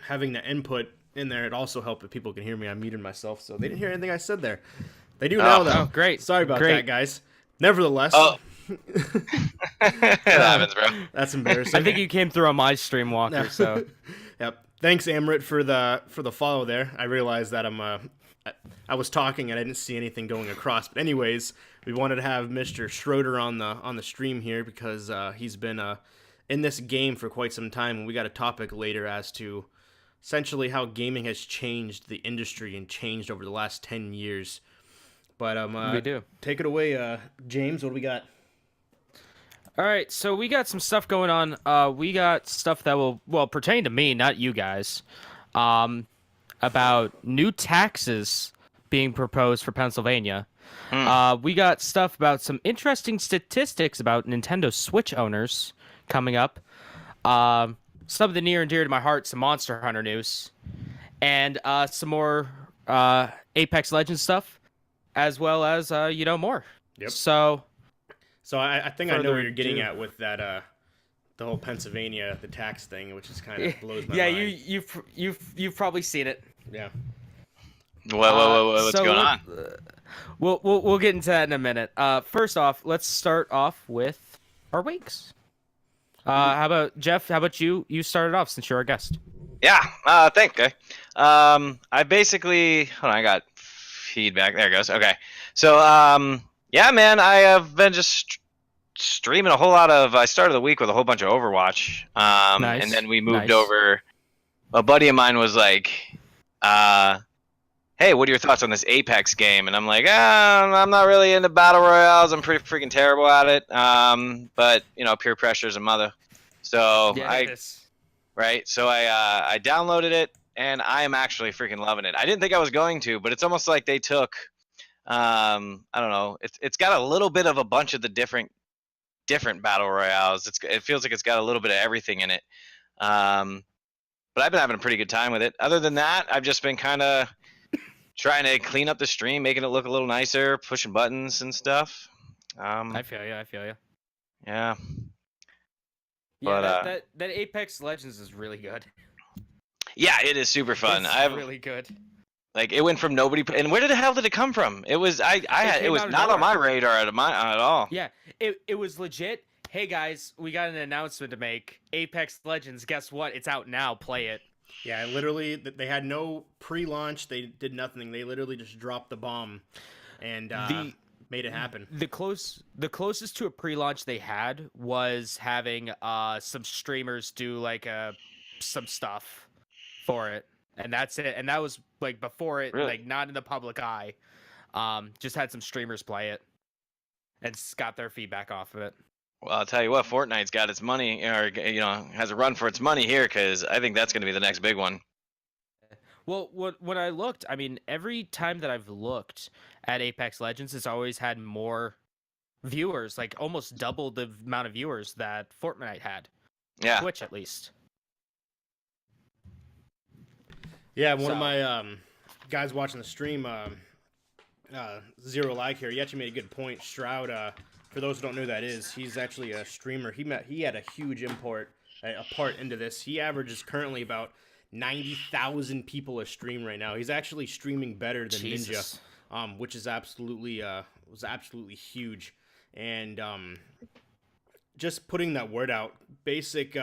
having the input in there, it also helped that people can hear me. I muted myself, so they didn't hear anything I said there. They do now, Oh, though. Oh, great. Sorry about Great. that, guys. Nevertheless, oh, it happens, bro. that's I embarrassing. think you came through on my stream walker, so Yep. Thanks, Amrit, for the follow there. I realized that I was talking and I didn't see anything going across. But anyways, we wanted to have Mr. Schroeder on the stream here because he's been in this game for quite some time, and we got a topic later as to essentially how gaming has changed the industry and changed over the last 10 years. But we do. take it away, James. What do we got? All right, so we got some stuff going on. We got stuff that will pertain to me, not you guys. About new taxes being proposed for Pennsylvania. We got stuff about some interesting statistics about Nintendo Switch owners coming up. Some of the near and dear to my heart, some Monster Hunter news, and some more Apex Legends stuff, as well as more. Yep. So I think I know Further what you're getting ado. at with that the whole Pennsylvania the tax thing, which is kind of blows my yeah, mind. you've probably seen it. Yeah. What's So going on? We'll get into that in a minute. First off, let's start off with our weeks. How about Jeff? How about you? You started off since you're our guest. Yeah, thanks, guy. I basically, hold on, I got feedback. There it goes. Okay. So, yeah, man, I have been just streaming a whole lot of, I started the week with a whole bunch of Overwatch. Nice. And then we moved Nice. over. A buddy of mine was like, hey, what are your thoughts on this Apex game? And I'm like, I'm not really into battle royales. I'm pretty freaking terrible at it. But peer pressure's a mother. So right. So I downloaded it, and I am actually freaking loving it. I didn't think I was going to, but it's almost like they took, I don't know. It's got a little bit of a bunch of the different battle royales. It feels like it's got a little bit of everything in it. But I've been having a pretty good time with it. Other than that, I've just been kind of trying to clean up the stream, making it look a little nicer, pushing buttons and stuff. I feel you. Yeah. Yeah, But, that Apex Legends is really good. Yeah, it is super fun. It's really good. Like, it went from nobody, and where the hell did it come from? It was it was out of not on my nowhere. radar at all. Yeah, it was legit. Hey guys, we got an announcement to make. Apex Legends, guess what? It's out now. Play it. Yeah, literally, they had no pre-launch. They did nothing. They literally just dropped the bomb and made it happen. The closest to a pre-launch they had was having some streamers do like some stuff for it, and that's it. And that was like before it, Really? like not in the public eye. Just had some streamers play it and got their feedback off of it. Well, I'll tell you what, Fortnite's got its money, or has a run for its money here, because I think that's going to be the next big one. Well, when I looked, I mean, every time that I've looked at Apex Legends, it's always had more viewers, like almost double the amount of viewers that Fortnite had. Yeah. Twitch, at least. Yeah, one of So- my guys watching the stream, Zero Like here, he actually made a good point. Stroud, for those who don't know who that is, he's actually a streamer. He had a huge part into this. He averages currently about 90,000 people a stream right now. He's actually streaming better than Jesus. Ninja, which is was absolutely huge. And just putting that word out, basic,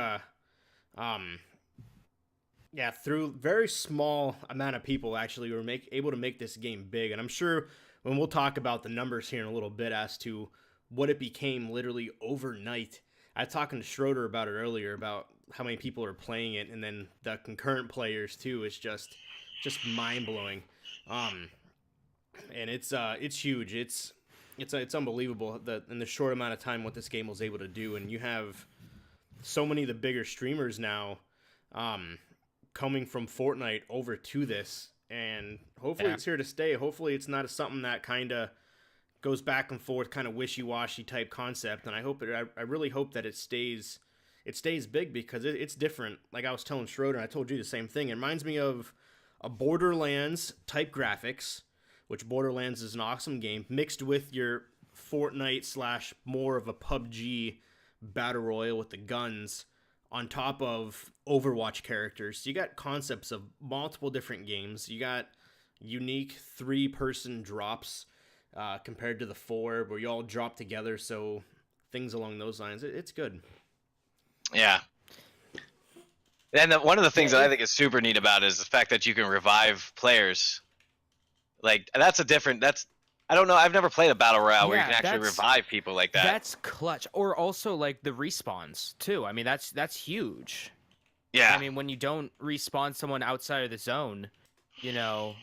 yeah, through very small amount of people actually were able to make this game big. And I'm sure when we'll talk about the numbers here in a little bit as to what it became literally overnight. I was talking to Schroeder about it earlier, about how many people are playing it, and then the concurrent players too is just mind blowing. And it's huge. It's unbelievable that in the short amount of time what this game was able to do. And you have so many of the bigger streamers now coming from Fortnite over to this, and hopefully it's here to stay. Hopefully it's not something that kind of goes back and forth, kind of wishy-washy type concept. And I really hope that it stays big, because it's different. Like I was telling Schroeder, and I told you the same thing. It reminds me of a Borderlands type graphics, which Borderlands is an awesome game, mixed with your Fortnite / more of a PUBG battle royale with the guns on top of Overwatch characters. You got concepts of multiple different games. You got unique 3-person drops compared to the 4 where you all drop together. So things along those lines. It's good. Yeah. And one of the things that I think is super neat about it is the fact that you can revive players. Like, that's I don't know. I've never played a battle royale where you can actually revive people like that. That's clutch. Or also like the respawns too. I mean, that's huge. Yeah. I mean, when you don't respawn someone outside of the zone, you know,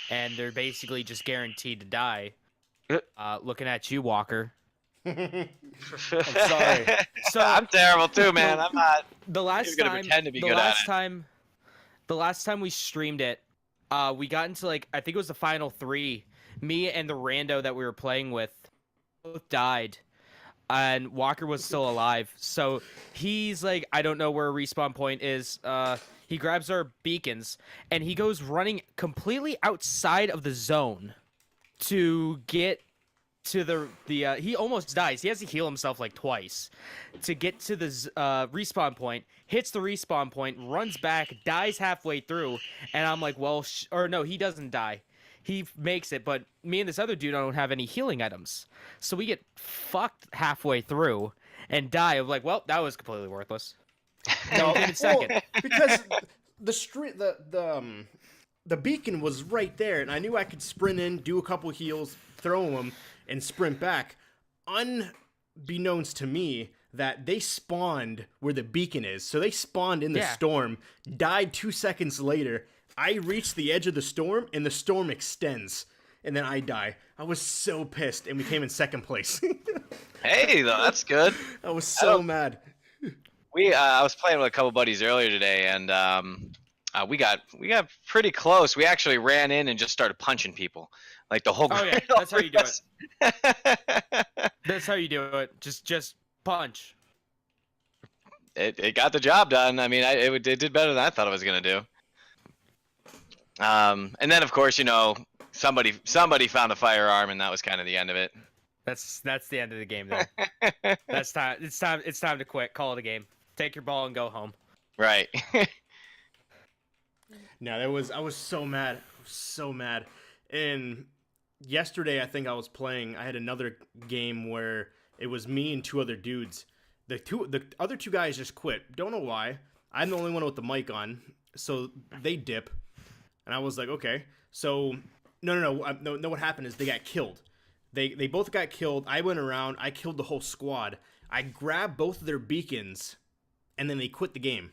and they're basically just guaranteed to die. Looking at you, Walker. I'm sorry. So I'm terrible too, man. I'm not. The last gonna pretend to be good at it. The last time we streamed it, we got into like I think it was the final 3. Me and the rando that we were playing with both died, and Walker was still alive. So he's like, I don't know where a respawn point is. He grabs our beacons and he goes running completely outside of the zone to get to the he almost dies. He has to heal himself like twice to get to the respawn point, hits the respawn point, runs back, dies halfway through, and I'm like, well, or no, he doesn't die. He makes it, but me and this other dude don't have any healing items. So we get fucked halfway through and die. I'm like, well, that was completely worthless. No, in second. Because the beacon was right there, and I knew I could sprint in, do a couple heals, throw them, and sprint back. Unbeknownst to me, that they spawned where the beacon is. So they spawned in the storm, died 2 seconds later. I reached the edge of the storm, and the storm extends, and then I die. I was so pissed, and we came in second place. Hey, that's good. I was so mad. I was playing with a couple buddies earlier today, and we got pretty close. We actually ran in and just started punching people, like the whole. Oh yeah, that's how you do it. That's how you do it. Just punch. It got the job done. I mean, it did better than I thought it was gonna do. And then of course, you know, somebody found a firearm, and that was kind of the end of it. That's the end of the game, though. That's time. It's time to quit. Call it a game. Take your ball and go home. Right. No, I was so mad. I was so mad. And yesterday, I think I was playing. I had another game where it was me and 2 other dudes. The other 2 guys just quit. Don't know why. I'm the only one with the mic on, so they dip. And I was like, okay. So no. What happened is they got killed. They both got killed. I went around. I killed the whole squad. I grabbed both of their beacons, and then they quit the game.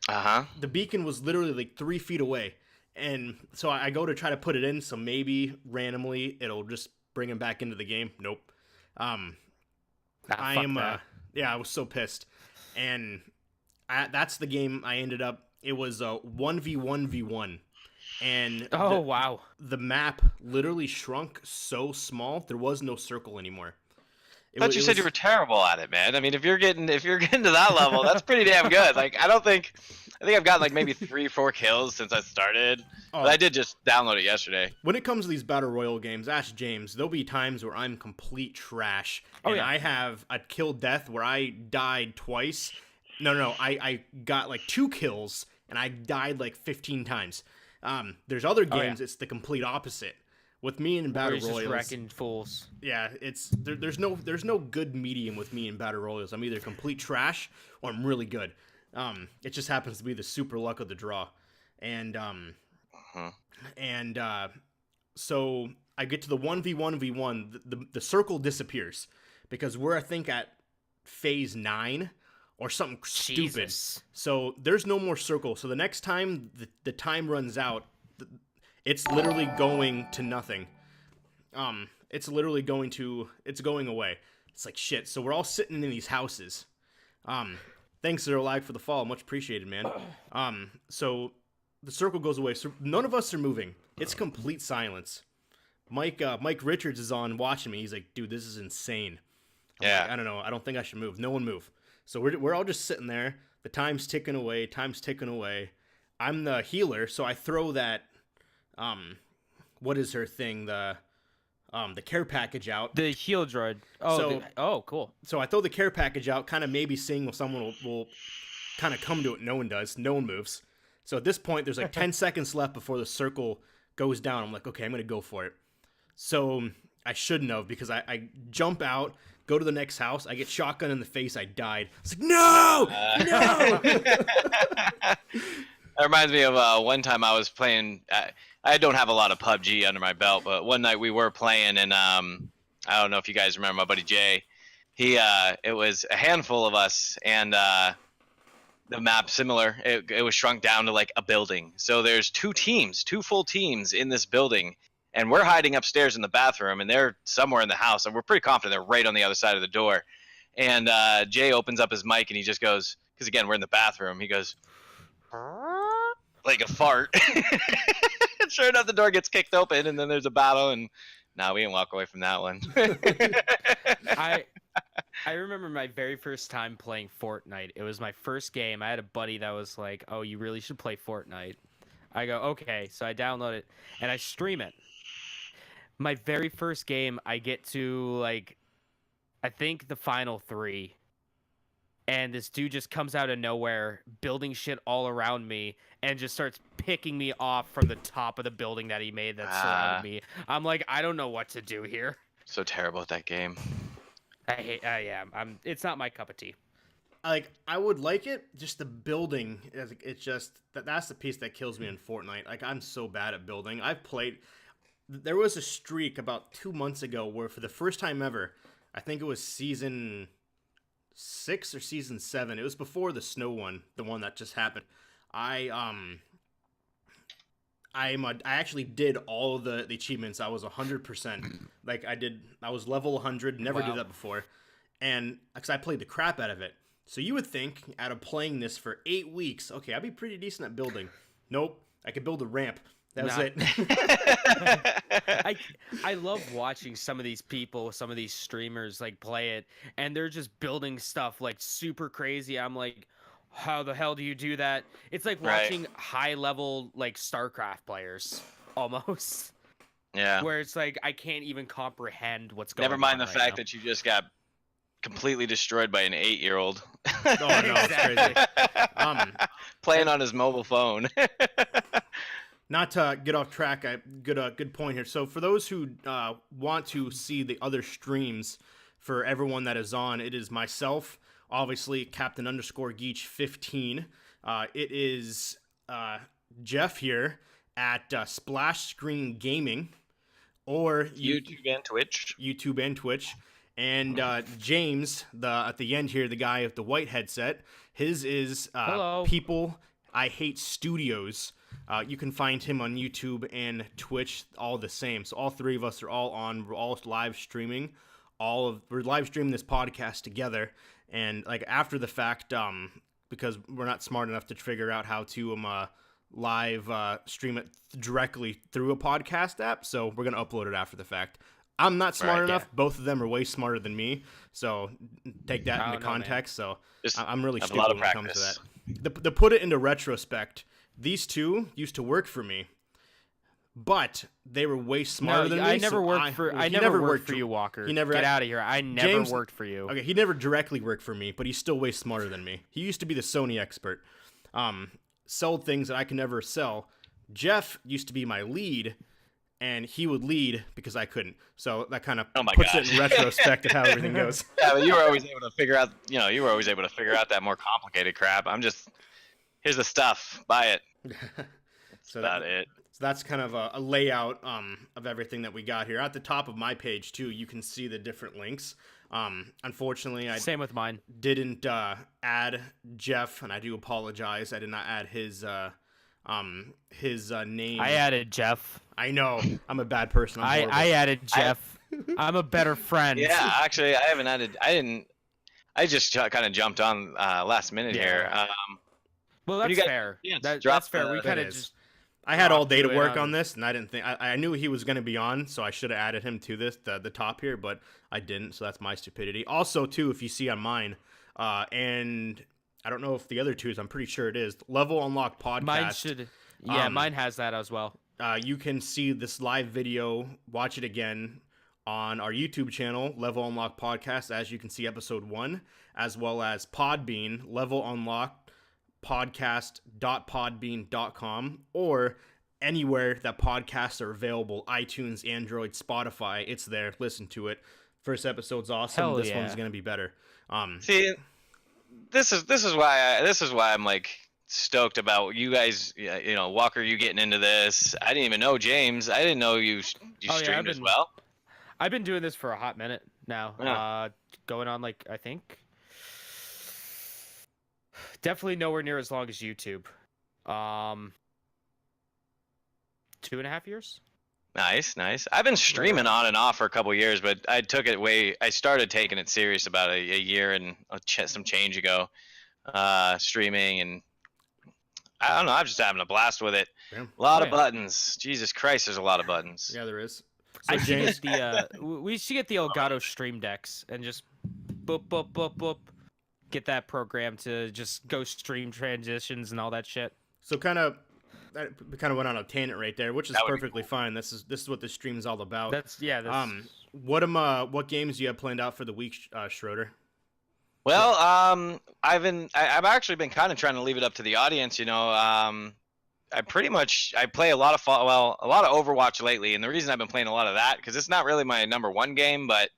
The beacon was literally like 3 feet away, and so I go to try to put it in. So maybe randomly it'll just bring him back into the game. Nope. I was so pissed, and that's the game I ended up. It was a 1v1v1, and wow, the map literally shrunk so small there was no circle anymore. I thought you said you were terrible at it, man. I mean, if you're getting to that level, that's pretty damn good. Like, I think I've gotten like maybe 3-4 kills since I started. But I did just download it yesterday. When it comes to these battle royale games, ask James. There'll be times where I'm complete trash, and I have a kill death where I died twice. No, I got like 2 kills, and I died like 15 times. There's other games, it's the complete opposite. With me in battle royals, just wrecking fools. Yeah, it's there's no good medium with me in battle royals. I'm either complete trash or I'm really good. It just happens to be the super luck of the draw, and so I get to the 1v1v1. The circle disappears because we're I think at phase 9 or something stupid. So there's no more circle. So the next time the time runs out, it's literally going to nothing. It's going away. It's like shit. So we're all sitting in these houses. Thanks, Zero Lag, for the follow. Much appreciated, man. So the circle goes away. So none of us are moving. It's complete silence. Mike Richards is on watching me. He's like, dude, this is insane. I'm like, I don't know. I don't think I should move. No one move. So we're all just sitting there. The time's ticking away. I'm the healer, so I throw that. What is her thing? The the care package out. The heal droid. Oh, cool. So I throw the care package out, kind of maybe seeing if someone will kind of come to it. No one does. No one moves. So at this point, there's like 10 seconds left before the circle goes down. I'm like, okay, I'm going to go for it. So I shouldn't have, because I jump out, go to the next house. I get shotgun in the face. I died. It's like, no! No! That reminds me of one time I was playing. I don't have a lot of PUBG under my belt, but one night we were playing, and I don't know if you guys remember my buddy Jay. It was a handful of us, and the map similar. It was shrunk down to like a building. So there's two full teams in this building, and we're hiding upstairs in the bathroom, and they're somewhere in the house, and we're pretty confident they're right on the other side of the door. And Jay opens up his mic, and he just goes, because again we're in the bathroom. He goes, like a fart. Sure enough, the door gets kicked open, and then there's a battle, and now we didn't walk away from that one. I remember my very first time playing Fortnite. It was my first game. I had a buddy that was like, "Oh, you really should play Fortnite." I go, "Okay." So I download it and I stream it. My very first game, I get to like, I think the final 3. And this dude just comes out of nowhere, building shit all around me, and just starts picking me off from the top of the building that he made that surrounded me. I'm like, I don't know what to do here. So terrible at that game. I hate. Yeah, it's not my cup of tea. Like, I would like it, just the building. It's just that's the piece that kills me in Fortnite. Like, I'm so bad at building. I've played. There was a streak about 2 months ago where, for the first time ever, I think it was season 6 or season 7. It was before the snow one, the one that just happened. I actually did all of the achievements. I was 100%. Like, I was level 100. Never did that before, and because I played the crap out of it. So you would think, out of playing this for 8 weeks, okay, I'd be pretty decent at building. Nope, I could build a ramp. That was it. I love watching some of these people, some of these streamers like play it, and they're just building stuff like super crazy. I'm like, how the hell do you do that? It's like watching high level like StarCraft players almost. Yeah. Where it's like I can't even comprehend what's going on. Never mind the right fact now. that you just got completely destroyed by an 8-year-old. Oh no, it's crazy. Playing on his mobile phone. Not to get off track, good point here. So for those who want to see the other streams, for everyone that is on, it is myself, obviously Captain_Geach15. It is Jeff here at Splash Screen Gaming, or YouTube and Twitch. And James, at the end here, the guy with the white headset, his is People I Hate Studios. You can find him on YouTube and Twitch, all the same. So all three of us are all on. We're all live streaming. We're live streaming this podcast together. And like after the fact, because we're not smart enough to figure out how to live stream it directly through a podcast app, so we're gonna upload it after the fact. I'm not smart enough. Yeah. Both of them are way smarter than me, so take that into context. So I'm really stupid when it comes to that. To put it into retrospect, these two used to work for me, but they were way smarter than me. I never worked for you, Walker. Get out of here. I never worked for you. Okay, he never directly worked for me, but he's still way smarter than me. He used to be the Sony expert. Sold things that I could never sell. Jeff used to be my lead, and he would lead because I couldn't. So that kind of puts it in retrospect of how everything goes. Yeah, but you were always able to figure out, that more complicated crap. Here's the stuff. Buy it. So that's it. So that's kind of a layout of everything that we got here. At the top of my page, too, you can see the different links. Unfortunately, same with mine. Didn't add Jeff, and I do apologize. I did not add his name. I added Jeff. I know. I'm a bad person. I added Jeff. I'm a better friend. Yeah, actually, I haven't added. I just kind of jumped on last minute here. Well, that's fair. Yeah, that's fair. We kind of just. I had all day to work on this, and I didn't think I knew he was going to be on, so I should have added him to this the top here, but I didn't. So that's my stupidity. Also, too, if you see on mine, and I don't know if the other two's, I'm pretty sure it is Level Unlocked Podcast. Mine should. Yeah, mine has that as well. You can see this live video, watch it again on our YouTube channel, Level Unlock Podcast, as you can see episode 1, as well as Podbean, Level Unlock podcast.podbean.com, or anywhere that podcasts are available, iTunes, Android, Spotify, it's there. Listen to it. First episode's awesome. Hell this yeah. one's gonna be better. See, this is why I'm like stoked about you guys. You know, Walker, you getting into this. I didn't even know James. I didn't know you streamed as well. I've been doing this for a hot minute now. Yeah. Going on like I think definitely nowhere near as long as YouTube. 2.5 years. Nice. I've been streaming on and off for a couple years, but I started taking it serious about a year and some change ago, streaming, and I don't know. I'm just having a blast with it. Yeah. A lot of buttons. Jesus Christ, there's a lot of buttons. Yeah, there is. So James, we should get the Elgato Stream Decks and just boop boop boop boop, get that program to just go stream transitions and all that shit. So that kind of went on a tangent right there, which is perfectly fine. This is what this stream is all about. What games do you have planned out for the week, Schroeder? Well, I've actually been kind of trying to leave it up to the audience. You know, I play a lot of Overwatch lately, and the reason I've been playing a lot of that because it's not really my number one game, but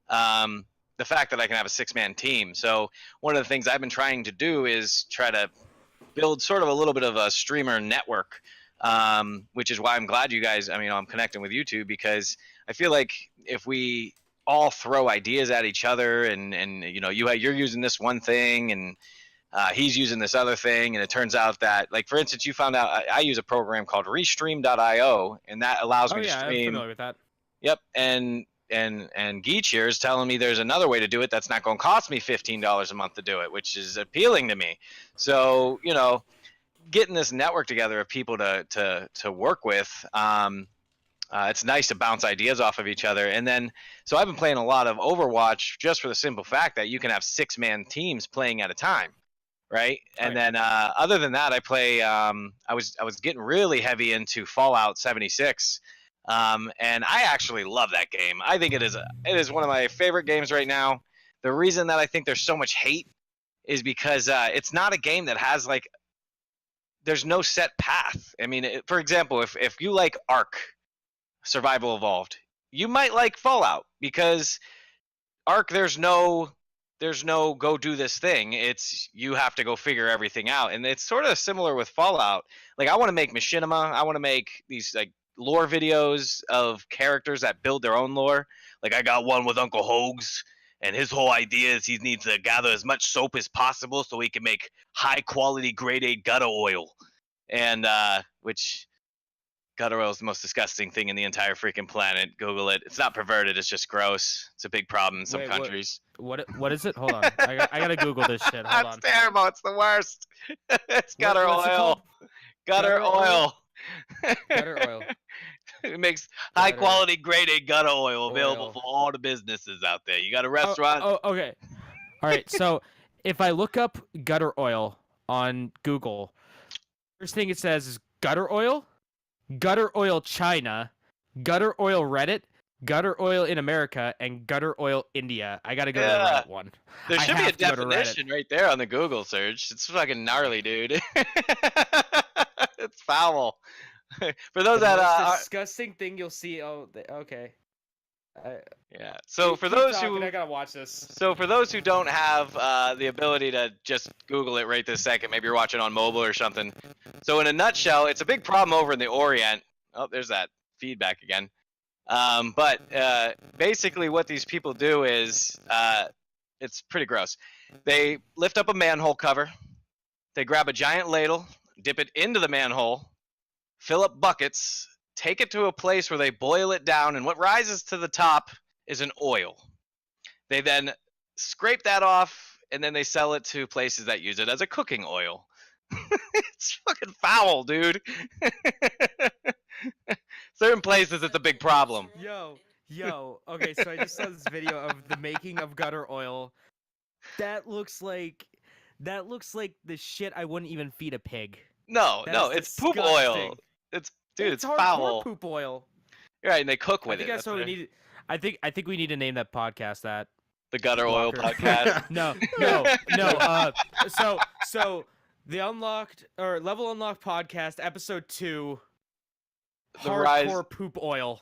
the fact that I can have a 6-man team. So one of the things I've been trying to do is try to build sort of a little bit of a streamer network, which is why I'm glad you guys. I'm connecting with you two because I feel like if we all throw ideas at each other, and you know, you're using this one thing, and he's using this other thing, and it turns out that, like, for instance, you found out I use a program called Restream.io, and that allows me to stream. I'm familiar with that. Yep, and Geach here is telling me there's another way to do it that's not going to cost me $15 a month to do it, which is appealing to me. So, you know, getting this network together of people to work with, it's nice to bounce ideas off of each other. And then, so I've been playing a lot of Overwatch just for the simple fact that you can have 6-man teams playing at a time, right? And then other than that, I play. I was getting really heavy into Fallout 76. And I actually love that game. I think it is one of my favorite games right now. The reason that I think there's so much hate is because it's not a game that has, like, there's no set path. I mean, for example, if you like Ark, Survival Evolved, you might like Fallout because Ark, there's no go do this thing. It's you have to go figure everything out. And it's sort of similar with Fallout. Like, I want to make Machinima. I want to make these, like, lore videos of characters that build their own lore. Like, I got one with Uncle Hogs, and his whole idea is he needs to gather as much soap as possible so he can make high quality grade A gutter oil. And which gutter oil is the most disgusting thing in the entire freaking planet. Google it. It's not perverted, it's just gross. It's a big problem in some countries. What is it? Hold on. I gotta Google this shit. Hold on. It's terrible. It's the worst. It's gutter oil. Gutter oil. Gutter oil. It makes high quality grade A gutter oil available for all the businesses out there. You got a restaurant. Oh, okay. All right. So if I look up gutter oil on Google, first thing it says is gutter oil China, gutter oil Reddit, gutter oil in America, and gutter oil India. I gotta go to the right one. There should be a definition right there on the Google search. It's fucking gnarly, dude. It's foul. For those that disgusting thing you'll see. Oh, okay. Yeah. So for those who I gotta watch this. So for those who don't have the ability to just Google it right this second, maybe you're watching on mobile or something. So in a nutshell, it's a big problem over in the Orient. Oh, there's that feedback again. But basically, what these people do is it's pretty gross. They lift up a manhole cover. They grab a giant ladle, dip it into the manhole, fill up buckets, take it to a place where they boil it down, and what rises to the top is an oil. They then scrape that off, and then they sell it to places that use it as a cooking oil. It's fucking foul, dude. Certain places, it's a big problem. Yo. Okay, so I just saw this video of the making of gutter oil. That looks like the shit I wouldn't even feed a pig. No, it's disgusting. Poop oil. It's it's foul. Poop oil. Right, and they cook with it. I think that's what we need. I think we need to name that podcast that. The Gutter Oil Podcast. No. So the Level Unlocked Podcast, episode 2. The Hardcore poop oil.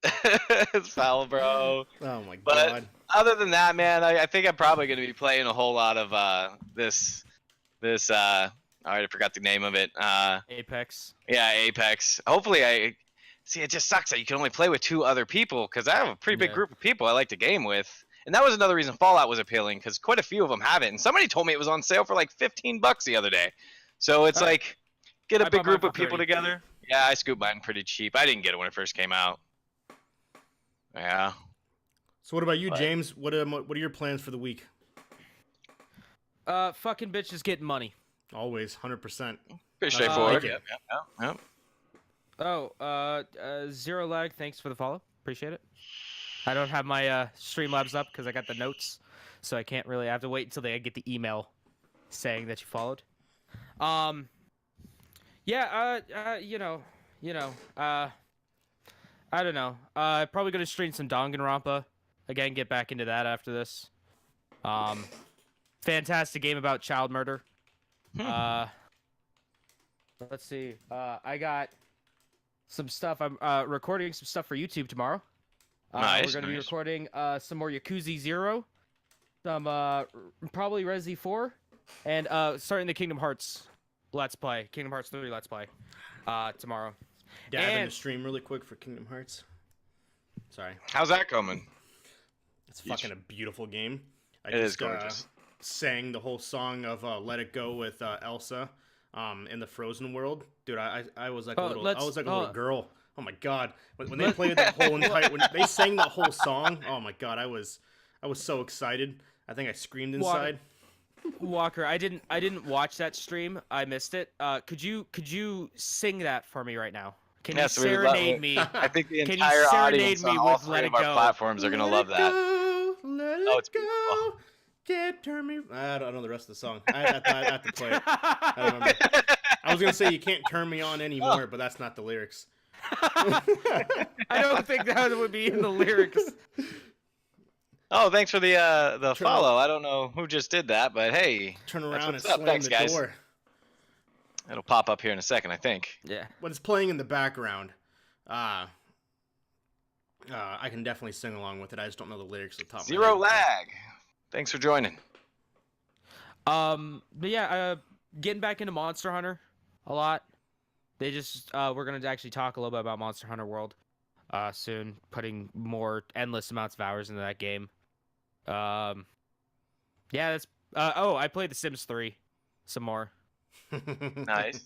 It's foul, bro. Oh my But god. other than that, man, I think I'm probably going to be playing a whole lot of this. I already forgot the name of it. Apex. Yeah, Apex. Hopefully, it just sucks that you can only play with 2 other people because I have a pretty big group of people I like to game with. And that was another reason Fallout was appealing, because quite a few of them have it. And somebody told me it was on sale for like $15 the other day. So it's like, get a big group of people together. Yeah, I scooped mine pretty cheap. I didn't get it when it first came out. Yeah. So what about you, James? What are your plans for the week? Fucking bitches getting money. Always, 100%. Pretty straightforward. Like Yep. Zero Lag, thanks for the follow. Appreciate it. I don't have my Streamlabs up because I got the notes, so I can't really. I have to wait until I get the email saying that you followed. I don't know. Probably gonna stream some Danganronpa again. Get back into that after this. Fantastic game about child murder. Let's see. I got some stuff. I'm recording some stuff for YouTube tomorrow. Nice, we're gonna be recording some more Yakuza 0, some probably Resi 4, and starting the Kingdom Hearts Let's Play, Kingdom Hearts 3 Let's Play, tomorrow. Dab in the stream really quick for Kingdom Hearts. Sorry. How's that coming? It's fucking a beautiful game. It is gorgeous. Sang the whole song of "Let It Go" with Elsa, in the Frozen world. Dude, I was like a little girl. Oh my god, when they played that whole entire, when they sang that whole song, oh my god, I was so excited. I think I screamed inside. Walker, I didn't watch that stream. I missed it. Could you sing that for me right now? Can you serenade me? I think the entire audience on all 3 of our platforms are gonna love that. Let it go. Can't turn me. I don't know the rest of the song. I have to play it. I don't remember. I was gonna say you can't turn me on anymore, but that's not the lyrics. I don't think that would be in the lyrics. Oh, thanks for the follow. I don't know who just did that, but hey. Turn around and slam the door. It'll pop up here in a second, I think. Yeah. When it's playing in the background, I can definitely sing along with it. I just don't know the lyrics at the top. Zero Lag. Thanks for joining. But yeah, getting back into Monster Hunter a lot. They just we're gonna actually talk a little bit about Monster Hunter World soon, putting more endless amounts of hours into that game. Yeah, that's I played The Sims 3 some more. Nice.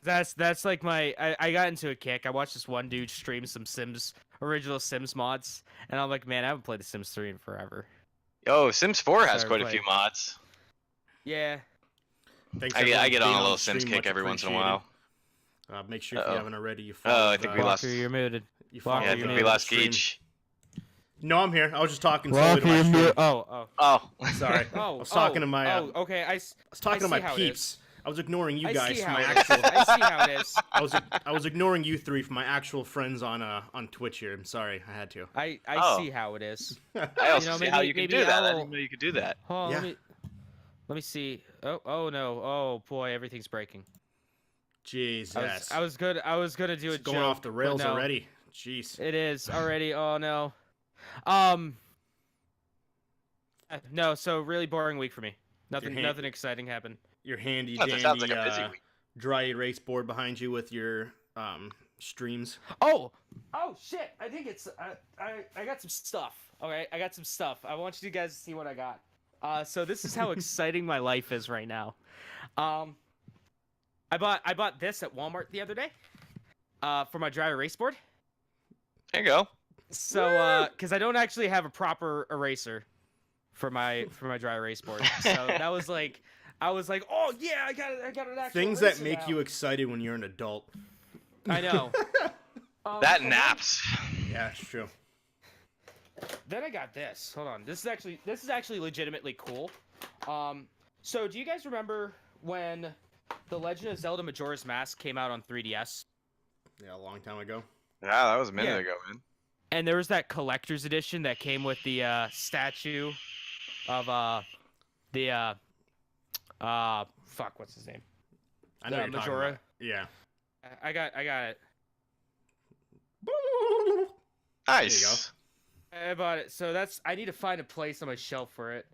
That's like I got into a kick. I watched this one dude stream some original Sims mods, and I'm like, man, I haven't played The Sims 3 in forever. Yo, Sims 4 has quite a few mods. Yeah. I get on a little Sims kick every once in a while. Make sure if you haven't already, you follow. I think we lost. You're muted. I think we lost Geach. No, I'm here. I was just talking. Oh. Sorry. I was talking to my. Okay. I was talking to my peeps. I was ignoring you guys from my actual. I see how it is. I was ignoring you 3 from my actual friends on Twitch here. I'm sorry, I had to. I see how it is. I also see how you can do that. I didn't know you could do that. Let me see. Oh no. Oh boy, everything's breaking. Jesus. I was gonna do it's going off the rails already. Jeez. It is already. Oh no. No. So really boring week for me. Nothing exciting happened. Your handy dandy dry erase board behind you with your streams. Oh shit! I think it's I got some stuff. Okay, I got some stuff. I want you guys to see what I got. So this is how exciting my life is right now. I bought this at Walmart the other day. For my dry erase board. There you go. So because I don't actually have a proper eraser for my dry erase board, so that was like. I was like, oh yeah, I got an actual things that make you excited when you're an adult. I know. That naps. Yeah, it's true. Then I got this. Hold on. This is actually legitimately cool. So do you guys remember when The Legend of Zelda Majora's Mask came out on 3DS? Yeah, a long time ago. Yeah, that was a minute ago, man. And there was that collector's edition that came with the statue of fuck, what's his name? I know you're talking Majora. about. Yeah. I got it. Nice. I bought it. So I need to find a place on my shelf for it.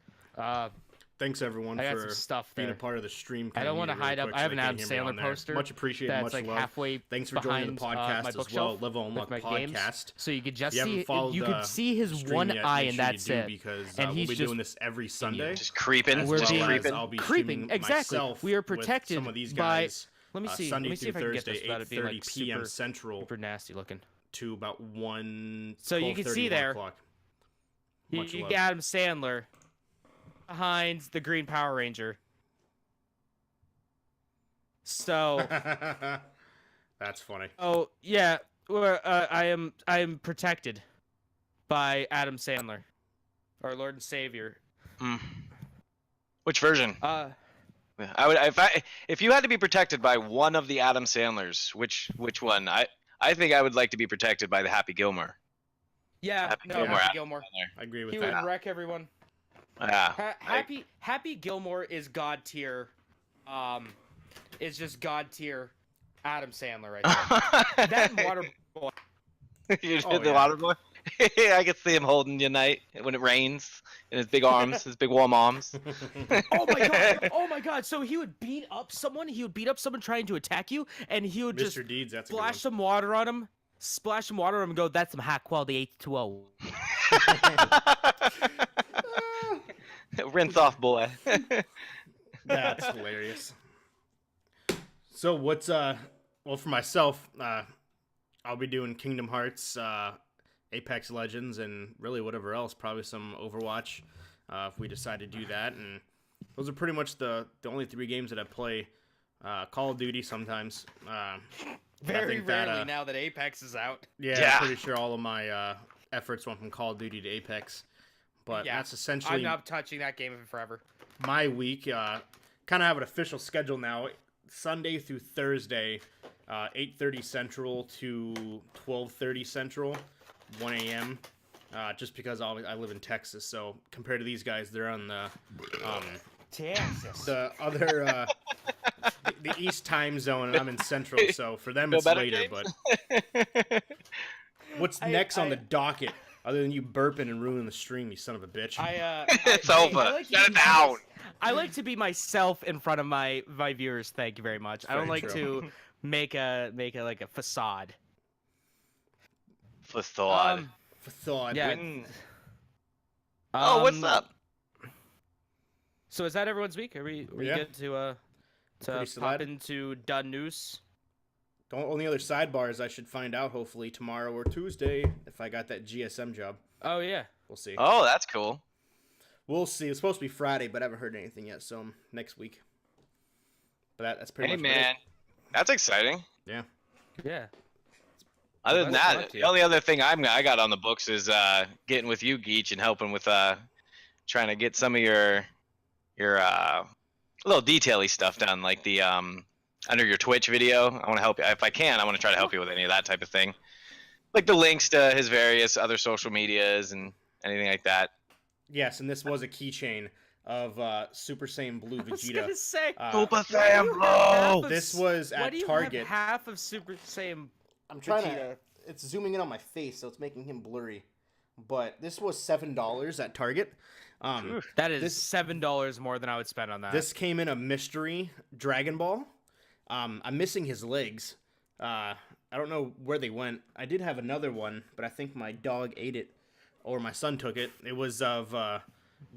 Thanks everyone I got for some stuff being a there. part of the stream. I don't want to hide up. I have an Adam Sandler Sandler poster. Much appreciated. That's Much like love. halfway. Thanks for joining the behind, podcast my as well. bookshelf Live on with Luck my podcast. games. So you could just If you haven't followed you could see his stream one yet, eye, make and sure you that's do, it. because And we'll he's be just doing this every Sunday. Just creeping. We're Just being- creeping. I'll be creeping. streaming Exactly. myself We are with protected some of these by. guys. Let me see. Sunday Let me see through if I can get this Thursday, without it being 8:30 like p.m. super, Central super nasty looking. to about 1. So you can 12:30, see 1 there. o'clock. You Much love. got Adam Sandler behind the Green Power Ranger. So. That's funny. Oh yeah, I am protected by Adam Sandler, our Lord and Savior. Which version? I would if you had to be protected by one of the Adam Sandlers, which one? I think I would like to be protected by the Happy Gilmore. Yeah, Happy no, Gilmore. Happy Gilmore. I agree with He that. would wreck everyone. Yeah. Happy Gilmore is god tier. Is just god tier. Adam Sandler right there. That and Waterboy. You Oh, did the yeah. water boy? I can see him holding you night when it rains in his big arms, his big warm arms. Oh my god! Oh my god! So he would beat up someone. He would beat up someone trying to attack you, and he would just Mr. Deeds, that's a good splash one. some water on him. Splash some water on him and go, that's some high quality H2O. Rinse off, boy. That's hilarious. So what's well, for myself, I'll be doing Kingdom Hearts, Apex Legends, and really whatever else. Probably some Overwatch, if we decide to do that. And those are pretty much the only 3 games that I play. Call of Duty sometimes. Very think that, rarely now that Apex is out. Yeah, Yeah. I'm pretty sure all of my efforts went from Call of Duty to Apex. But Yeah, that's essentially I'm not touching that game forever. my week. Kind of have an official schedule now. Sunday through Thursday, 8:30 Central to 12:30 Central, 1 a.m. Just because I live in Texas, so compared to these guys, they're on the Texas. the other the East time zone, and I'm in Central, so for them Feel it's better, later. James? But what's next on the docket other than you burping and ruining the stream, you son of a bitch? It's over. Shut it down. I like to be myself in front of my viewers. Thank you very much. I don't Very like true. to make a like a facade. For thought. For thought. Yeah. Oh, what's up? So is that everyone's week? Are we Yeah. good to Pretty pop solid. into done news? The only other sidebars I should find out hopefully tomorrow or Tuesday if I got that GSM job. Oh yeah. We'll see. Oh, that's cool. We'll see. It's supposed to be Friday, but I haven't heard anything yet, so next week. But that's pretty Hey, much man. That's exciting. Yeah. Yeah. Other than Best of that, luck to the you. only other thing I got on the books is getting with you, Geech, and helping with trying to get some of your little detaily stuff done, like the under your Twitch video. I want to help you if I can. I want to try to help you with any of that type of thing, like the links to his various other social medias and anything like that. Yes, and this was a keychain of Super Saiyan Blue I was Vegeta. gonna say. Super why do Saiyan you have half Blue. of This s- was why at do you Target. Have half of Super Saiyan. I'm trying Vegeta. to. It's zooming in on my face, so it's making him blurry. But this was $7 at Target. That is $7 more than I would spend on that. This came in a mystery Dragon Ball. I'm missing his legs. I don't know where they went. I did have another one, but I think my dog ate it, or my son took it. It was of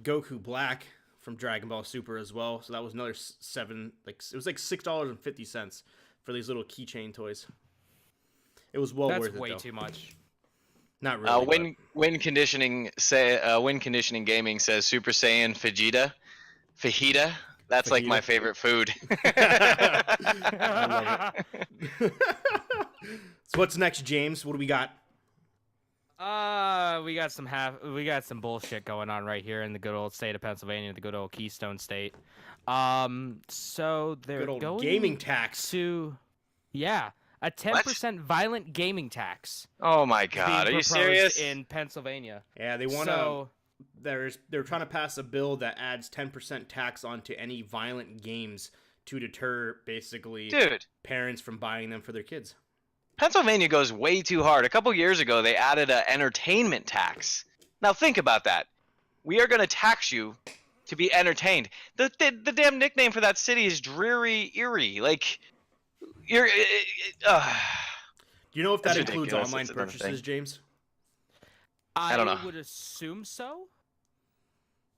Goku Black from Dragon Ball Super as well. So that was another $7. It was like $6.50 for these little keychain toys. It was well That's worth it. way though. too much. Not really. Win conditioning gaming says Super Saiyan fajita. That's like my Fajita. favorite food. I love it. So what's next, James? What do we got? We got some bullshit going on right here in the good old state of Pennsylvania, the good old Keystone State. So they're Good old going gaming tax. to, yeah. A 10% violent gaming tax. Oh my is being God, are you proposed serious? in Pennsylvania. Yeah, they want to. They're trying to pass a bill that adds 10% tax onto any violent games to deter basically Dude, parents from buying them for their kids. Pennsylvania goes way too hard. A couple years ago, they added an entertainment tax. Now think about that. We are going to tax you to be entertained. The damn nickname for that city is Dreary Erie. Like, you're. Do you know if that That's includes ridiculous. online It's another purchases, thing. James? I don't know. would assume so.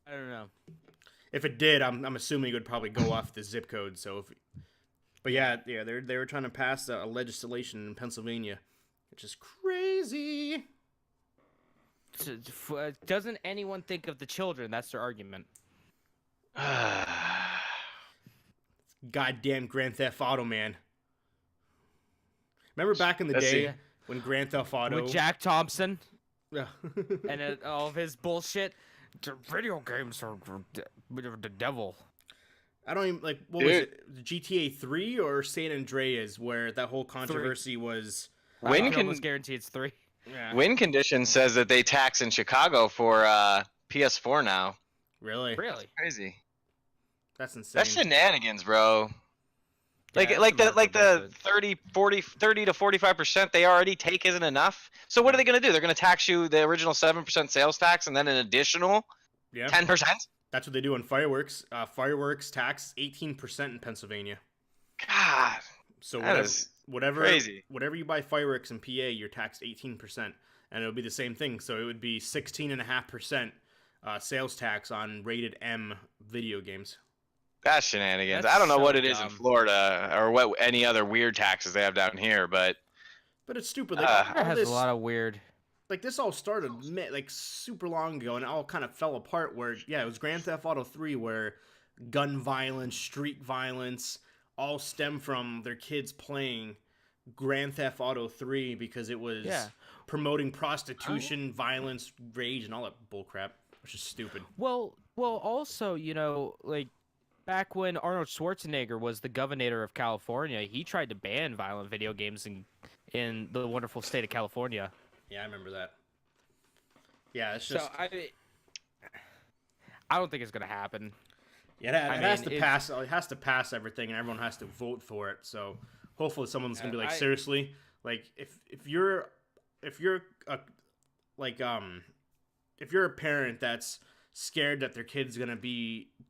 I don't know. If it did, I'm assuming it would probably go off the zip code. But yeah, they were trying to pass a legislation in Pennsylvania, which is crazy. Doesn't anyone think of the children? That's their argument. Goddamn Grand Theft Auto, man. Remember back in the day when Grand Theft Auto With Jack Thompson Yeah. and all of his bullshit. The video games are the devil. I don't even what was it? GTA 3 or San Andreas, where that whole controversy was. I can almost guarantee it's 3. Yeah. Win Condition says that they tax in Chicago for PS4 now. Really? Really? Crazy. That's insane. That's shenanigans, bro. Yeah, Like that's the 30 to 45% they already take isn't enough. So what are they going to do? They're going to tax you the original 7% sales tax and then an additional 10%? That's what they do on fireworks. Fireworks tax 18% in Pennsylvania. God. So That is crazy. whatever you buy fireworks in PA, you're taxed 18%, and it would be the same thing. So it would be 16.5% sales tax on rated M video games. That's shenanigans. That's I don't know so what it is in dumb. Florida or what any other weird taxes they have down here, but But it's stupid. It all has this, a lot of weird. this all started super long ago, and it all kind of fell apart. Where it was Grand Theft Auto 3, where gun violence, street violence, all stem from their kids playing Grand Theft Auto 3 because it was promoting prostitution, violence, rage, and all that bullcrap, which is stupid. Well, also, back when Arnold Schwarzenegger was the governor of California, he tried to ban violent video games in the wonderful state of California. Yeah, I remember that. Yeah, it's just. So I don't think it's gonna happen. Yeah, it has to pass. It has to pass everything, and everyone has to vote for it. So hopefully, someone's gonna be like, seriously, if you're a parent that's scared that their kid's gonna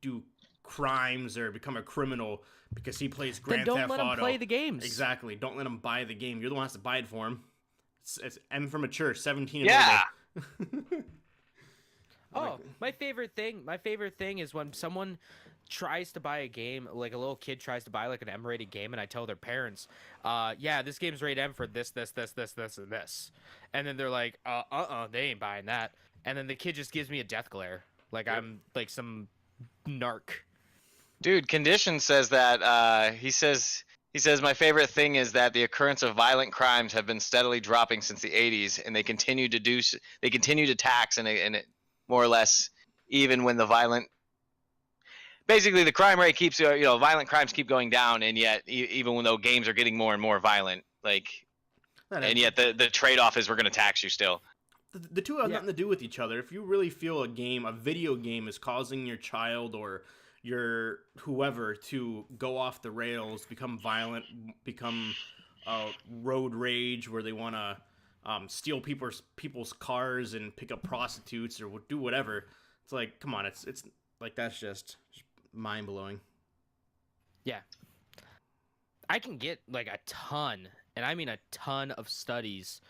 do crimes or become a criminal because he plays Grand Theft Auto, then don't let him play the games. Exactly. Don't let him buy the game. You're the one who has to buy it for him. It's M for mature, 17 and older. Oh, my favorite thing is when someone tries to buy a game, like a little kid tries to buy like an M-rated game, and I tell their parents, this game's rated M for this, and this. And then they're like, they ain't buying that. And then the kid just gives me a death glare. Like I'm like some narc. Dude, Condition says that he says my favorite thing is that the occurrence of violent crimes have been steadily dropping since the 80s, and they continue to tax and it more or less even when the basically the crime rate keeps violent crimes keep going down, and yet even when those games are getting more and more violent, and yet the trade-off is we're going to tax you still. The two have nothing to do with each other. If you really feel a video game is causing your child or your whoever to go off the rails, become violent, become road rage where they want to steal people's cars and pick up prostitutes or do whatever, it's like, come on, it's like that's just mind blowing. Yeah, I can get like a ton, and I mean a ton of studies,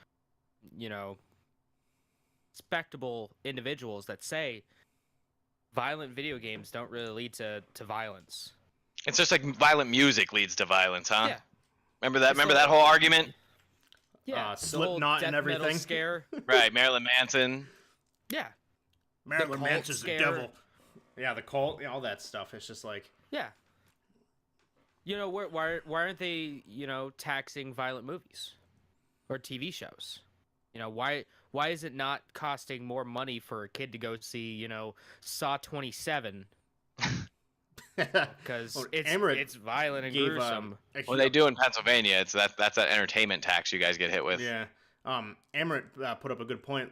respectable individuals that say violent video games don't really lead to violence. It's just like violent music leads to violence, huh? Yeah. Remember that whole argument? Yeah, Slipknot and everything. Scare. Right, Marilyn Manson. Yeah. Marilyn Manson's the devil. Yeah, the cult, all that stuff. It's just like, yeah. Why aren't they, taxing violent movies or TV shows? Why is it not costing more money for a kid to go see, Saw 27 because it's violent and gruesome. What they do in Pennsylvania, that's that entertainment tax you guys get hit with. Yeah. Emirates put up a good point.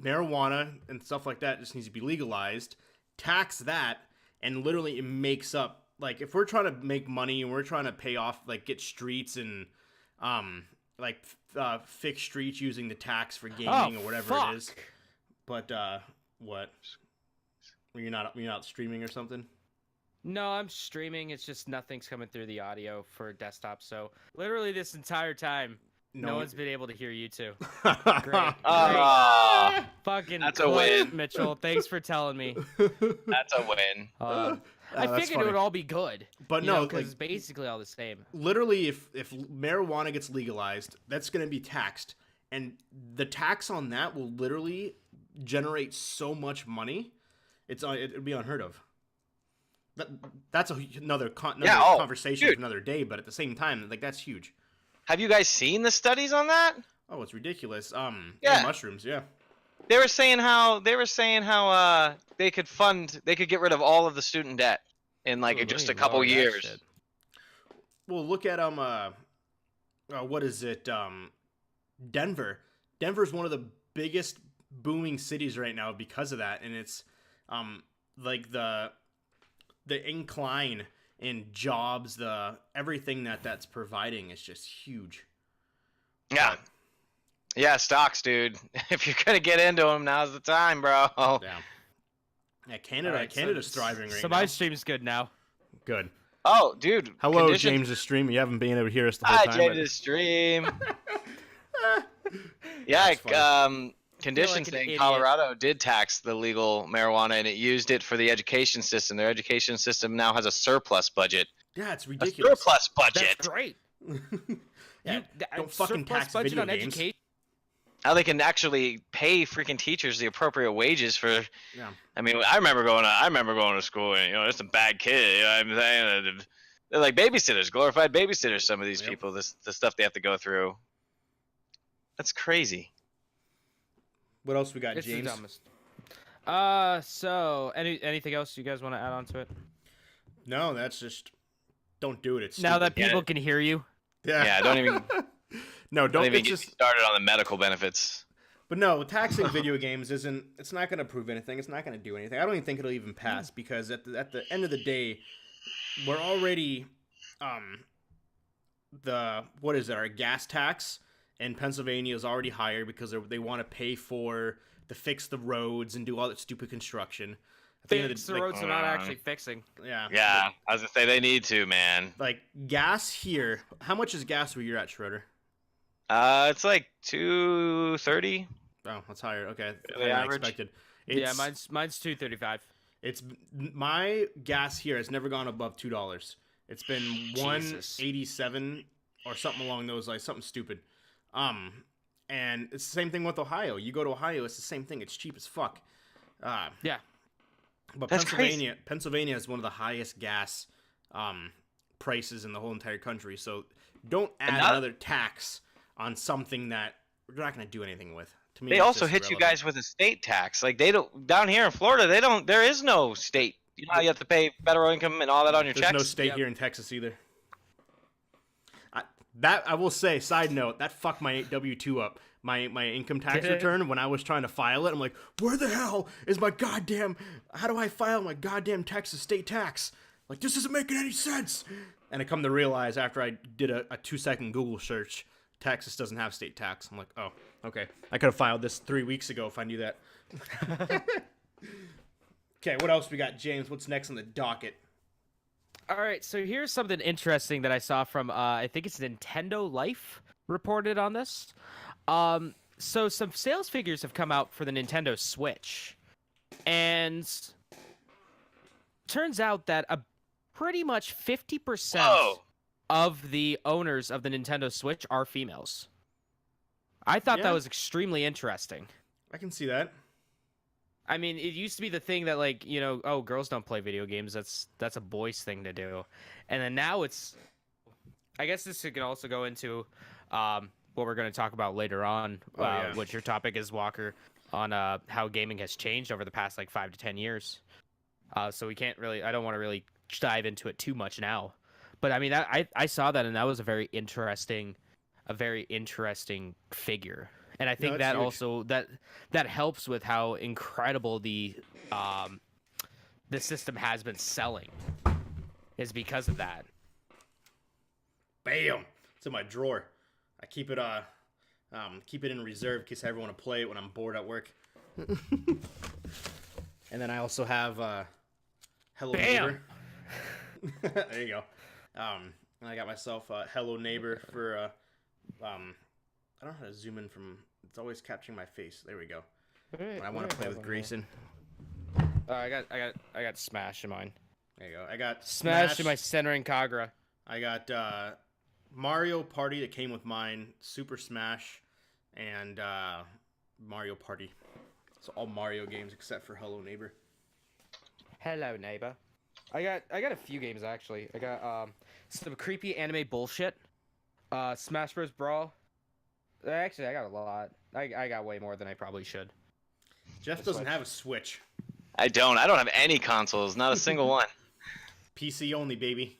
Marijuana and stuff like that just needs to be legalized. Tax that, and literally it makes up. Like, if we're trying to make money and we're trying to pay off, like, get streets and fix streets using the tax for gaming or whatever it is. But what? You're not streaming or something? No, I'm streaming. It's just nothing's coming through the audio for desktop. So literally this entire time, no one's been able to hear you two. Great. Fucking that's a win, Mitchell. Thanks for telling me. That's a win. I figured it would all be good, but no, because it's basically all the same. Literally, if marijuana gets legalized, that's going to be taxed, and the tax on that will literally generate so much money. It'd be unheard of. That's another conversation for another day. But at the same time, like, that's huge. Have you guys seen the studies on that? Oh, it's ridiculous. Mushrooms, yeah. They were saying how they could get rid of all of the student debt in just a couple years. Well, look at what is it? Denver. Denver's one of the biggest booming cities right now because of that, and it's like the incline in jobs, everything that's providing is just huge. Yeah. Yeah, stocks, dude. If you're gonna get into them, now's the time, bro. Yeah, Canada's thriving right now. So my stream's good now. Good. Oh, dude. Hello, James' stream. You haven't been able to hear us the whole time. Hi, James' stream. Yeah, conditions saying Colorado did tax the legal marijuana, and it used it for the education system. Their education system now has a surplus budget. Yeah, it's ridiculous. A surplus budget. That's great. Don't fucking tax video games. Education. How they can actually pay freaking teachers the appropriate wages for. Yeah. I mean, I remember going to school, and there's some bad kid. You know what I'm saying? They're like babysitters, glorified babysitters. Some of these people, the stuff they have to go through. That's crazy. What else we got, it's James? The dumbest. So anything else you guys want to add on to it? No, that's just don't do it. It's now that people can hear you. Yeah, don't even. Don't even get started on the medical benefits. But no, taxing video games it's not going to prove anything. It's not going to do anything. I don't even think it'll even pass because at the end of the day, we're already our gas tax in Pennsylvania is already higher because they want to pay to fix the roads and do all that stupid construction. Fix the roads they're not actually fixing. Yeah. Yeah, I was gonna say they need to, man. Like gas here. How much is gas where you're at, Schroeder? It's like $2.30. Oh, that's higher. Okay, the average. Expected. Mine's $2.35. It's my gas here has never gone above $2. It's been $1.87 or something along those lines, something stupid. And it's the same thing with Ohio. You go to Ohio, it's the same thing. It's cheap as fuck. Yeah. But that's Pennsylvania crazy. has one of the highest gas prices in the whole entire country. So don't add another tax on something that we're not going to do anything with. To me, they also hit you guys with a state tax. Like they don't down here in Florida. There is no state. You know how you have to pay federal income and all that on your checks. There's no state here in Texas either. I will say, side note, that fucked my W-2 up. My income tax return when I was trying to file it. I'm like, where the hell is my goddamn? How do I file my goddamn Texas state tax? Like, this isn't making any sense. And I come to realize after I did a 2-second Google search, Texas doesn't have state tax. I'm like, oh, okay. I could have filed this 3 weeks ago if I knew that. Okay, what else we got, James? What's next on the docket? All right, so here's something interesting that I saw from, I think it's Nintendo Life reported on this. So some sales figures have come out for the Nintendo Switch. And turns out that pretty much 50% of the owners of the Nintendo Switch are females. I thought that was extremely interesting. I can see that. I mean, it used to be the thing that, like, girls don't play video games. That's a boys thing to do. And then now it's... I guess this could also go into what we're going to talk about later on, what your topic is, Walker, on how gaming has changed over the past, 5 to 10 years. So we can't really. I don't want to really dive into it too much now. But I mean, I saw that, and that was a very interesting figure. And I think that huge. Also that helps with how incredible the system has been selling, is because of that. Bam! It's in my drawer. I keep it in reserve in case I ever want to play it when I'm bored at work. And then I also have Hello Neighbor. There you go. I got myself Hello Neighbor for I don't know how to zoom in from. It's always capturing my face. There we go. When I want to play with Grayson. I got Smash in mine. There you go. I got Smash in my Senran Kagura. I got Mario Party that came with mine, Super Smash, and Mario Party. So all Mario games except for Hello Neighbor. Hello Neighbor. I got a few games actually. I got some creepy anime bullshit. Smash Bros. Brawl. Actually, I got a lot. I got way more than I probably should. Jeff doesn't have a Switch. I don't have any consoles. Not a single one. PC only, baby.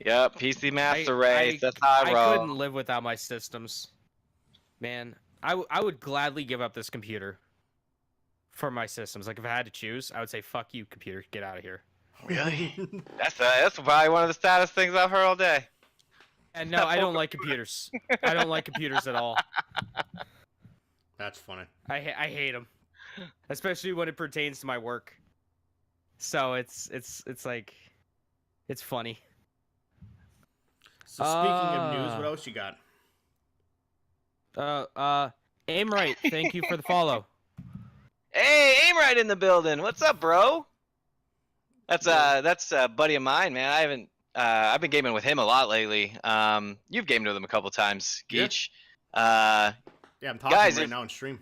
Yep, PC Master Race. That's how I roll. I couldn't live without my systems. Man, I would gladly give up this computer for my systems. Like, if I had to choose, I would say, fuck you, computer. Get out of here. Really? That's probably one of the saddest things I've heard all day. And no, I don't like computers. I don't like computers at all. That's funny. I hate them, especially when it pertains to my work. So it's like, it's funny. So speaking of news, what else you got? Aim Right, thank you for the follow. Hey, Aim Right in the building. What's up, bro? That's a buddy of mine, man. I've been gaming with him a lot lately. You've gamed with him a couple times, Geech. Yeah, I'm talking right now on stream.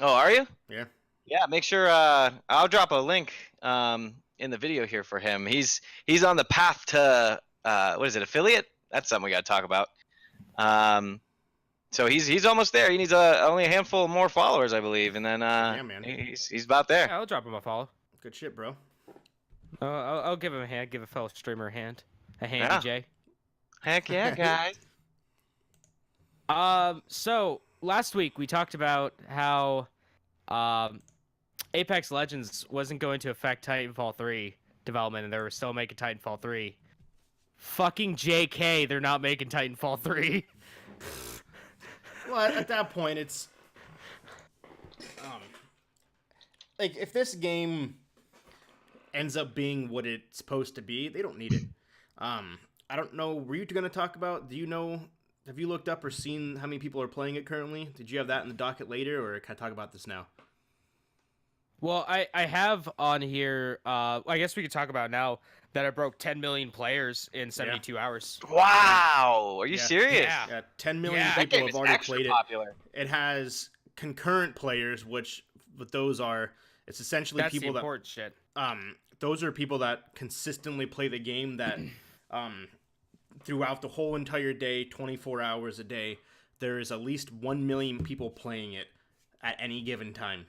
Oh, are you? Yeah. Yeah, make sure I'll drop a link in the video here for him. He's on the path to what is it, affiliate? That's something we got to talk about. So he's almost there. He needs only a handful more followers, I believe, and then yeah, man. he's about there. Yeah, I'll drop him a follow. Good shit, bro. I'll give him a hand. Give a fellow streamer a hand. A hand, Yeah. DJ. Heck yeah, guys. So last week we talked about how Apex Legends wasn't going to affect Titanfall 3 development, and they were still making Titanfall 3. Fucking JK, they're not making Titanfall 3. Well, at that point, it's like, if this game ends up being what it's supposed to be, they don't need it. I don't know. Were you going to talk about? Do you know? Have you looked up or seen how many people are playing it currently? Did you have that in the docket later, or can I talk about this now? Well, I have on here. I guess we could talk about now that it broke 10 million players in 72 hours. Wow, are you serious? Yeah, 10 million people have already played popular. It has concurrent players, which what those are. It's essentially That's people the important shit. Those are people that consistently play the game that throughout the whole entire day, 24 hours a day, there is at least 1 million people playing it at any given time,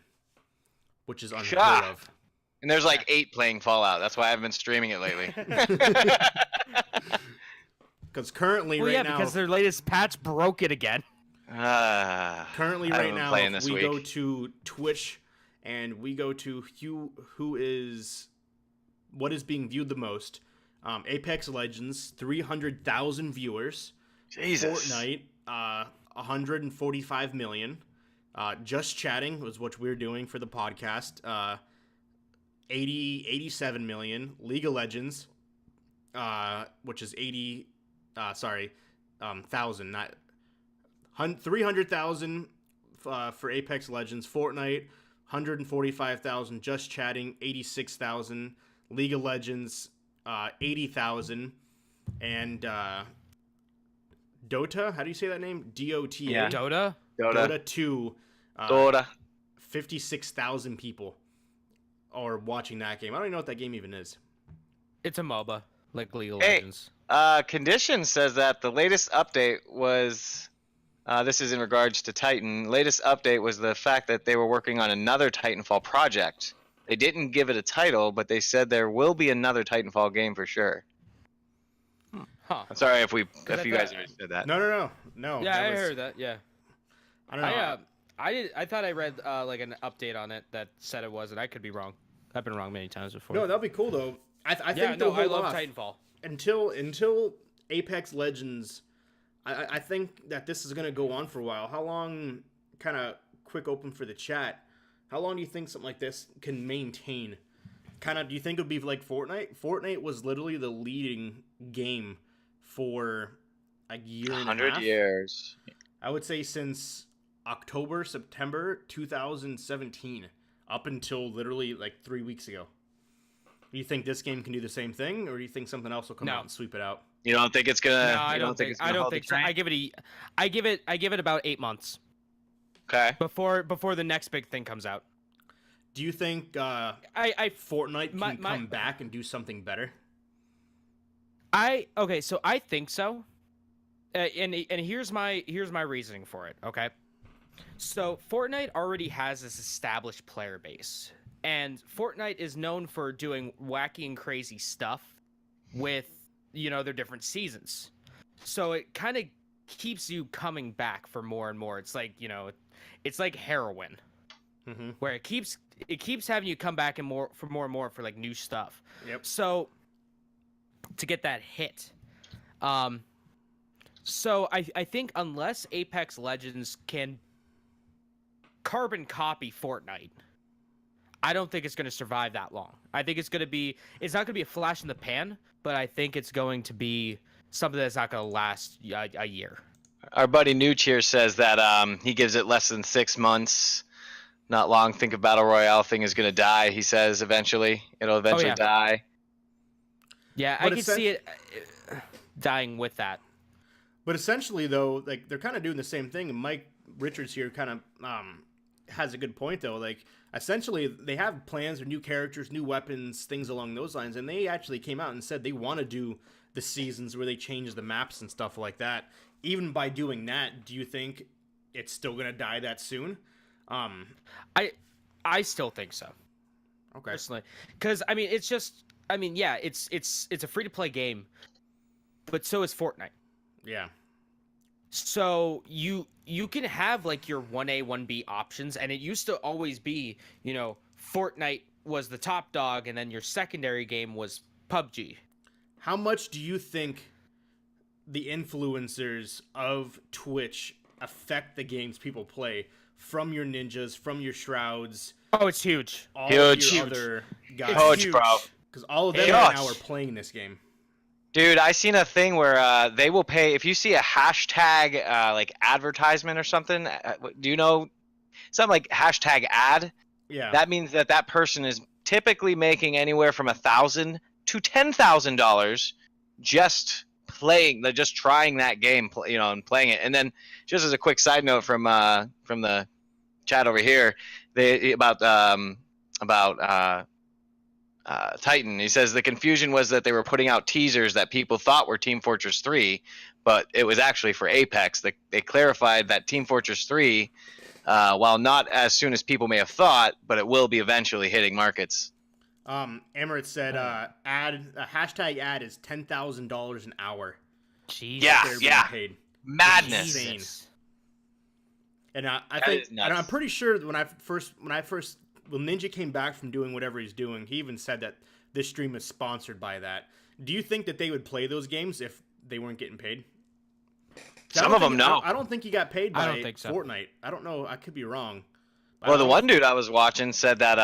which is unheard of. And there's like 8 playing Fallout. That's why I haven't been streaming it lately. Because currently, right now, because their latest patch broke it again. Currently, right now, if we go to Twitch and we go to what is being viewed the most. Apex Legends, 300,000 viewers. Jesus. Fortnite, 145 million. Just Chatting was what we're doing for the podcast. 87 million. League of Legends, which is 1,000, not 300,000 for Apex Legends. Fortnite, 145,000. Just Chatting, 86,000. League of Legends, 80,000, and Dota. How do you say that name? DOTA. Yeah. Dota 2. Dota. 56,000 people are watching that game. I don't even know what that game even is. It's a MOBA, like League of Legends. Condition says that the latest update was. This is in regards to Titan. Latest update was the fact that they were working on another Titanfall project. They didn't give it a title, but they said there will be another Titanfall game for sure. Huh. I'm sorry if you guys already said that. No. Yeah, I heard that. Yeah. I don't know. I thought I read like an update on it that said it was, and I could be wrong. I've been wrong many times before. No, that'd be cool though. I think I love Titanfall. Until Apex Legends. I think that this is gonna go on for a while. How long? Kind of quick open for the chat. How long do you think something like this can maintain? Kind of, do you think it would be like Fortnite? Fortnite was literally the leading game for a year and a half. 100 years. I would say since September 2017, up until literally like 3 weeks ago. Do you think this game can do the same thing, or do you think something else will come out and sweep it out? You don't think it's gonna? No, I don't think so. I give it about 8 months. Okay. Before the next big thing comes out. Do you think Fortnite can come back and do something better? So I think so. And here's my reasoning for it, okay? So Fortnite already has this established player base. And Fortnite is known for doing wacky and crazy stuff with, their different seasons. So it kind of keeps you coming back for more and more. It's like, it's like heroin. Mm-hmm. Where it keeps having you come back and more and more for like new stuff. Yep. So to get that hit. So I think unless Apex Legends can carbon copy Fortnite, I don't think it's going to survive that long. I think it's not going to be a flash in the pan, but I think it's going to be something that's not going to last a year. Our buddy Nooch here says that he gives it less than 6 months. Not long. Think a battle royale thing is going to die. He says eventually it'll die. Yeah, I can see it dying with that. But essentially, though, like they're kind of doing the same thing. And Mike Richards here kind of has a good point, though. Like essentially, they have plans for new characters, new weapons, things along those lines, and they actually came out and said they want to do the seasons where they change the maps and stuff like that. Even by doing that, do you think it's still gonna die that soon? I still think so. Okay. Personally, because it's a free to play game, but so is Fortnite. Yeah. So you can have like your 1A 1B options, and it used to always be Fortnite was the top dog, and then your secondary game was PUBG. How much do you think the influencers of Twitch affect the games people play? From your ninjas, from your shrouds. Oh, it's huge. Huge. Other guys. It's huge, bro. Because all of them right now are playing this game. Dude, I seen a thing where they will pay if you see a hashtag like advertisement or something. Do you know something like hashtag ad? Yeah. That means that person is typically making anywhere from $1,000 to $10,000 just trying that game, and playing it. And then, just as a quick side note from the chat over here, about Titan, he says the confusion was that they were putting out teasers that people thought were Team Fortress 3, but it was actually for Apex. They clarified that Team Fortress 3, while not as soon as people may have thought, but it will be eventually hitting markets. Emirates said hashtag ad is $10,000 an hour. Jeez. Yeah. Paid. Madness. Insane. And I'm pretty sure when Ninja came back from doing whatever he's doing, he even said that this stream is sponsored by that. Do you think that they would play those games if they weren't getting paid? Some of them, no. I don't think he got paid by I don't think so. Fortnite. I don't know. I could be wrong. Well, the one dude I was watching said that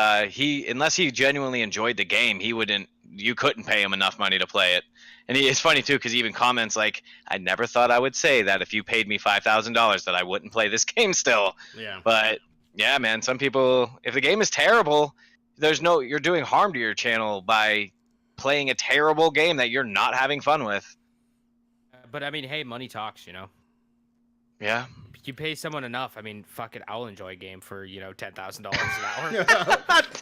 unless he genuinely enjoyed the game, you couldn't pay him enough money to play it. And it's funny too, because he even comments like, "I never thought I would say that if you paid me $5,000 that I wouldn't play this game still." Yeah. But yeah, man, some people, if the game is terrible, you're doing harm to your channel by playing a terrible game that you're not having fun with. But hey, money talks, Yeah. You pay someone enough. Fuck it, I'll enjoy a game for $10,000 an hour.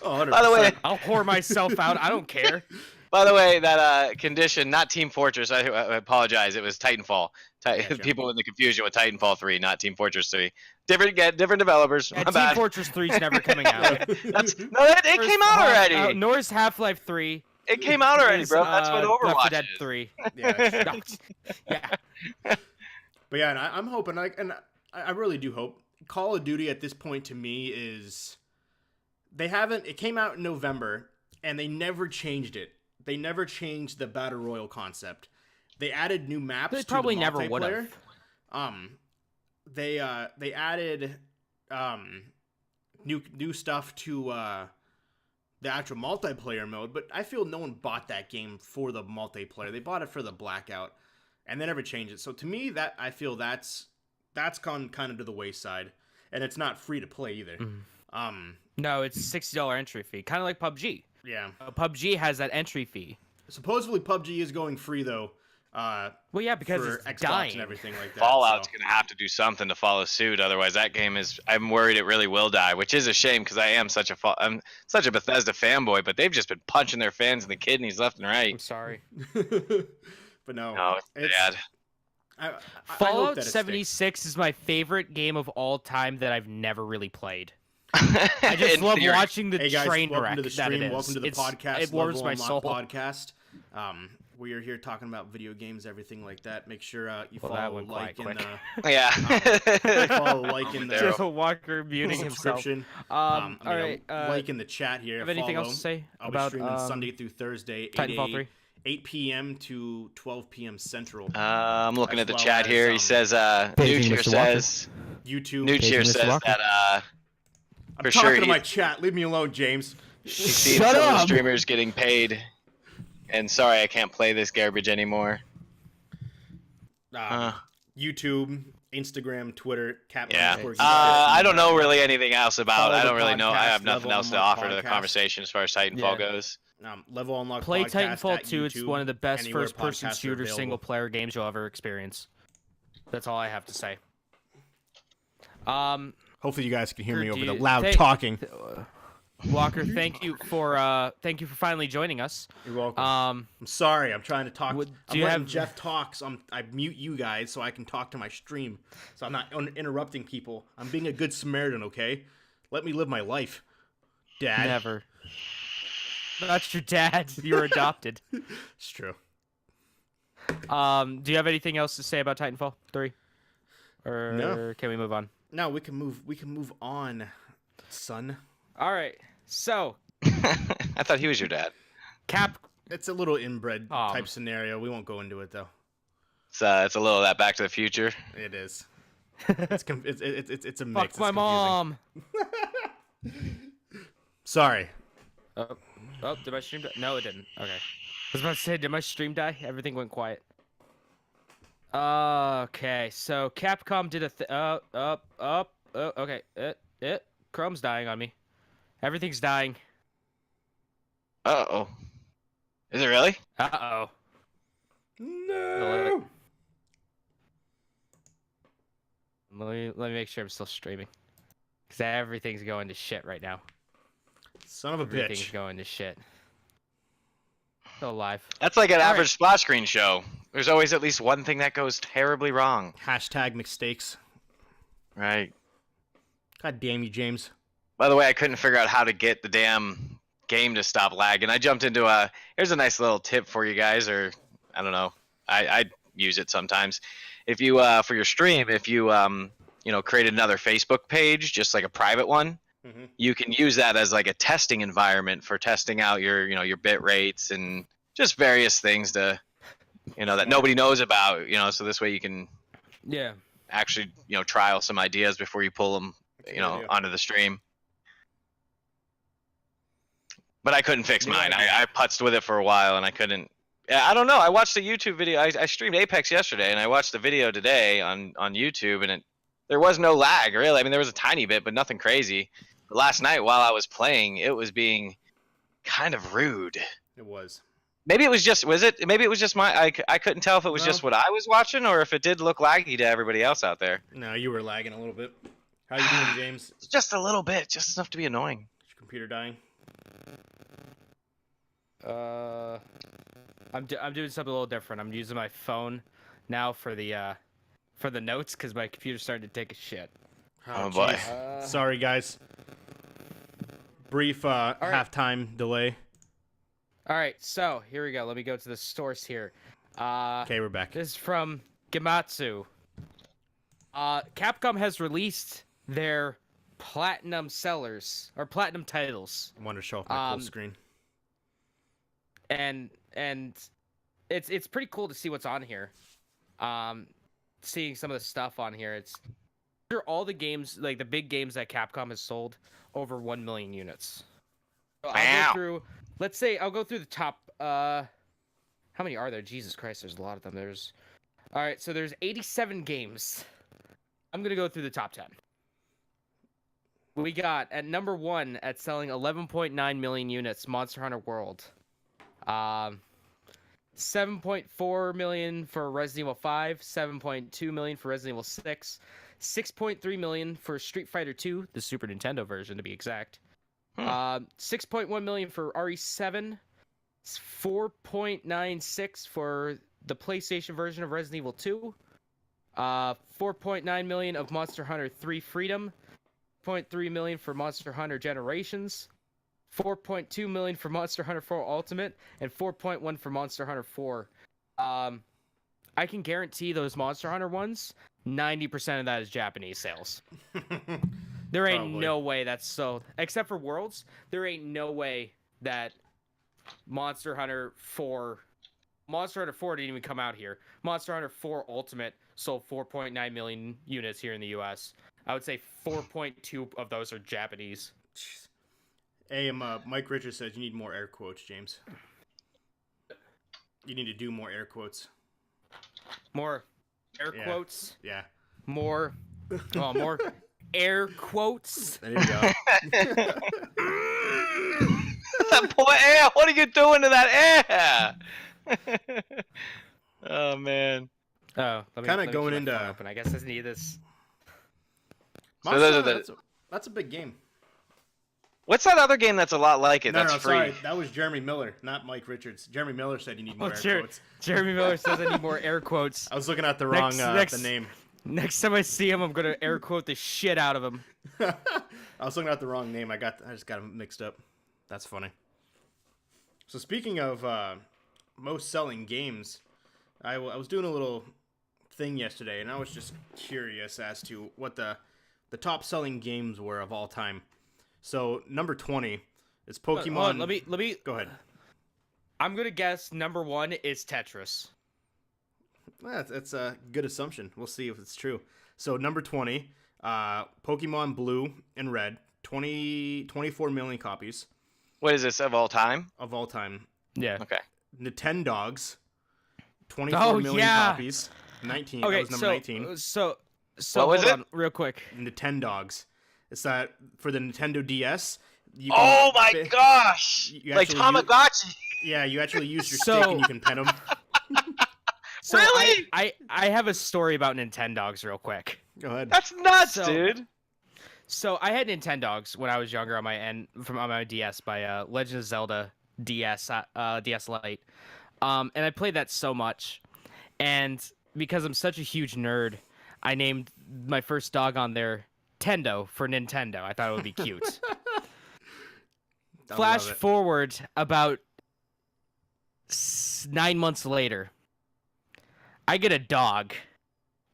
Oh, By the way, I'll whore myself out. I don't care. By the way, that condition, not Team Fortress. I apologize. It was Titanfall. Gotcha. People in the confusion with Titanfall 3, not Team Fortress 3. Different developers. Yeah, My Team bad. Fortress 3 is never coming out. It came out already. Nor is Half-Life 3. It came out already, bro. That's what Left 4 Overwatch Dead is. 3. Yeah. Yeah. But yeah, and I'm hoping, I really do hope. Call of Duty at this point to me is, it came out in November, and they never changed it. They never changed the Battle Royale concept. They added new maps They to probably the never would multiplayer. have. They added new stuff to the actual multiplayer mode, but I feel no one bought that game for the multiplayer. They bought it for the Blackout, and they never changed it. So to me, I feel that's gone kind of to the wayside, and it's not free to play either. No, it's $60 entry fee, kind of like PUBG. Yeah. PUBG has that entry fee. Supposedly PUBG is going free though. Well, yeah, because for it's Xbox dying and everything like that. Fallout's so. gonna have to do something to follow suit, otherwise that game I'm worried it really will die, which is a shame because I'm such a Bethesda fanboy, but they've just been punching their fans in the kidneys left and right. I'm sorry. But no, it's bad. I hope Fallout that it 76 is my favorite game of all time that I've never really played. I just love watching the Hey guys, train welcome wreck to the that stream. it is. Welcome to the podcast. It warms Level my Unlock soul. Podcast. We are here talking about video games, everything like that. Make sure you Well, that follow, went like, quite and quick. Yeah. follow, like, in the Just Walker muting himself. subscription. All right. Like in the chat here. Have anything follow. else to say I'll about be streaming Sunday through Thursday, Titanfall 3? 8 p.m. to 12 p.m. Central. I'm looking As at the well chat as, here. He says, Paging Nuke Mr. Walker. says, YouTube. Nuke here Mr. says Walker. that I'm for talking sure to my chat. Leave me alone, James. he's seen Shut some of the up! streamers getting paid. And sorry, I can't play this garbage anymore. YouTube, Instagram, Twitter, Cap. Yeah. _ I don't know really anything else about. Follow I the don't really know. I podcast, have nothing Level else to Unlock offer to the Podcast. conversation as far as Titanfall Yeah. goes. Level Unlock Play Podcast Titanfall at 2. It's YouTube, one of the best anywhere first-person podcasts are shooter available. single-player games you'll ever experience. That's all I have to say. Hopefully, you guys can hear me over the Dude, loud talking. Walker, thank you for finally joining us. You're welcome. Um, I'm sorry. I'm trying to talk. Would- I'm do you letting have- Jeff talk. So I mute you guys so I can talk to my stream. So I'm not interrupting people. I'm being a good Samaritan. Okay, let me live my life, Dad. never. That's your dad. You're adopted. It's true. Do you have anything else to say about Titanfall 3? Or No. can we move on? No, we can move. We can move on, son. All right. So, I thought he was your dad. Cap. It's a little inbred type scenario. We won't go into it though. It's a little of that Back to the Future. It is. It's a mix. Fuck my It's mom. Sorry. Oh, did my stream die? No, it didn't. Okay. I was about to say, did my stream die? Everything went quiet. Okay, so Capcom did a okay. Chrome's dying on me. Everything's dying. Uh-oh. Is it really? Uh-oh. No. Let me make sure I'm still streaming. Because everything's going to shit right now. Son of a Everything's bitch. going to shit. Still alive. That's like an All average splash screen show. There's always at least one thing that goes terribly wrong. Hashtag mistakes. Right. God damn you, James. By the way, I couldn't figure out how to get the damn game to stop lagging. I jumped into here's a nice little tip for you guys, or I don't know. I use it sometimes. If you for your stream, if you create another Facebook page, just like a private one, you can use that as like a testing environment for testing out your bit rates and just various things to that nobody knows about, so this way you can actually trial some ideas before you pull them onto the stream. But I couldn't fix mine. I putzed with it for a while and I couldn't. I don't know. I watched a YouTube video. I streamed Apex yesterday and I watched the video today on YouTube and there was no lag really. I mean there was a tiny bit but nothing crazy. But last night while I was playing, it was being kind of rude. It was. Maybe it was just maybe it was just I couldn't tell if it was just what I was watching or if it did look laggy to everybody else out there. No, you were lagging a little bit. How you doing, James? Just a little bit, just enough to be annoying. Is your computer dying? I'm doing something a little different. I'm using my phone now for the notes because my computer's starting to take a shit. Oh boy. Sorry, guys. Brief halftime delay. All right, so here we go. Let me go to the source here. Okay, we're back. This is from Gematsu. Capcom has released their platinum sellers or platinum titles. I want to show off my full screen. And it's pretty cool to see what's on here. Seeing some of the stuff on here, it's all the games, like the big games that Capcom has sold over 1 million units. So I'll go through. Let's say I'll go through the top. How many are there? Jesus Christ, there's a lot of them. All right, so there's 87 games. I'm gonna go through the top 10. We got at number 1 at selling 11.9 million units, Monster Hunter World. 7.4 million for Resident Evil 5, 7.2 million for Resident Evil 6, 6.3 million for Street Fighter 2, the Super Nintendo version to be exact. 6.1 million for RE7, 4.96 for the PlayStation version of Resident Evil 2, 4.9 million of Monster Hunter 3 Freedom, 0.3 million for Monster Hunter Generations, 4.2 million for Monster Hunter 4 Ultimate, and 4.1 for Monster Hunter 4. I can guarantee those Monster Hunter ones, 90% of that is Japanese sales. There ain't no way that's sold. Except for Worlds, there ain't no way that Monster Hunter 4 didn't even come out here. Monster Hunter 4 Ultimate sold 4.9 million units here in the US. I would say 4.2 of those are Japanese. Jeez. Hey, Mike Richards says you need more air quotes, James. You need to do more air quotes. More air quotes? Yeah. More air quotes? There you go. That poor air! What are you doing to that air? Oh, man. Oh, kind of going into... I guess I need this. That's a big game. What's that other game that's a lot like it? That's free. Sorry. That was Jeremy Miller, not Mike Richards. Jeremy Miller said you need more air quotes. Jeremy Miller says I need more air quotes. I was looking at the wrong the name. Next time I see him, I'm gonna air quote the shit out of him. I was looking at the wrong name. I just got them mixed up. That's funny. So speaking of most selling games, I was doing a little thing yesterday, and I was just curious as to what the top selling games were of all time. So number 20 is Pokemon. Hold on, let me go ahead. I'm gonna guess number 1 is Tetris. That's a good assumption. We'll see if it's true. So number 20, Pokemon Blue and Red, 24 million copies. What is this, of all time? Of all time. Yeah. Okay. Nintendogs, 24 million copies. 19. Okay, that was number 19. So what was it? Real quick. Nintendogs. It's that for the Nintendo DS. Oh my gosh! Like Tamagotchi. Yeah, you actually use your stick and you can pet them. So really? I have a story about Nintendogs real quick. Go ahead. That's nuts, dude. So I had Nintendogs when I was younger on my DS by Legend of Zelda DS Lite, and I played that so much, and because I'm such a huge nerd, I named my first dog on there Tendo for Nintendo. I thought it would be cute. Flash forward about 9 months later, I get a dog,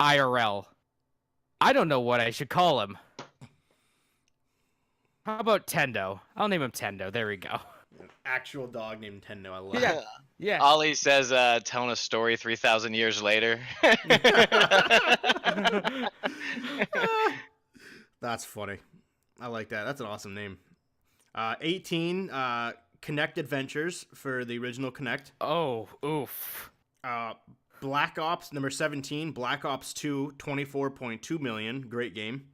IRL. I don't know what I should call him. How about Tendo? I'll name him Tendo. There we go. An actual dog named Tendo. I love it. Yeah. Ollie says, telling a story 3,000 years later. That's funny. I like that. That's an awesome name. 18, Kinect Adventures for the original Kinect. Oh, oof. Black Ops, number 17, Black Ops 2, 24.2 million. Great game.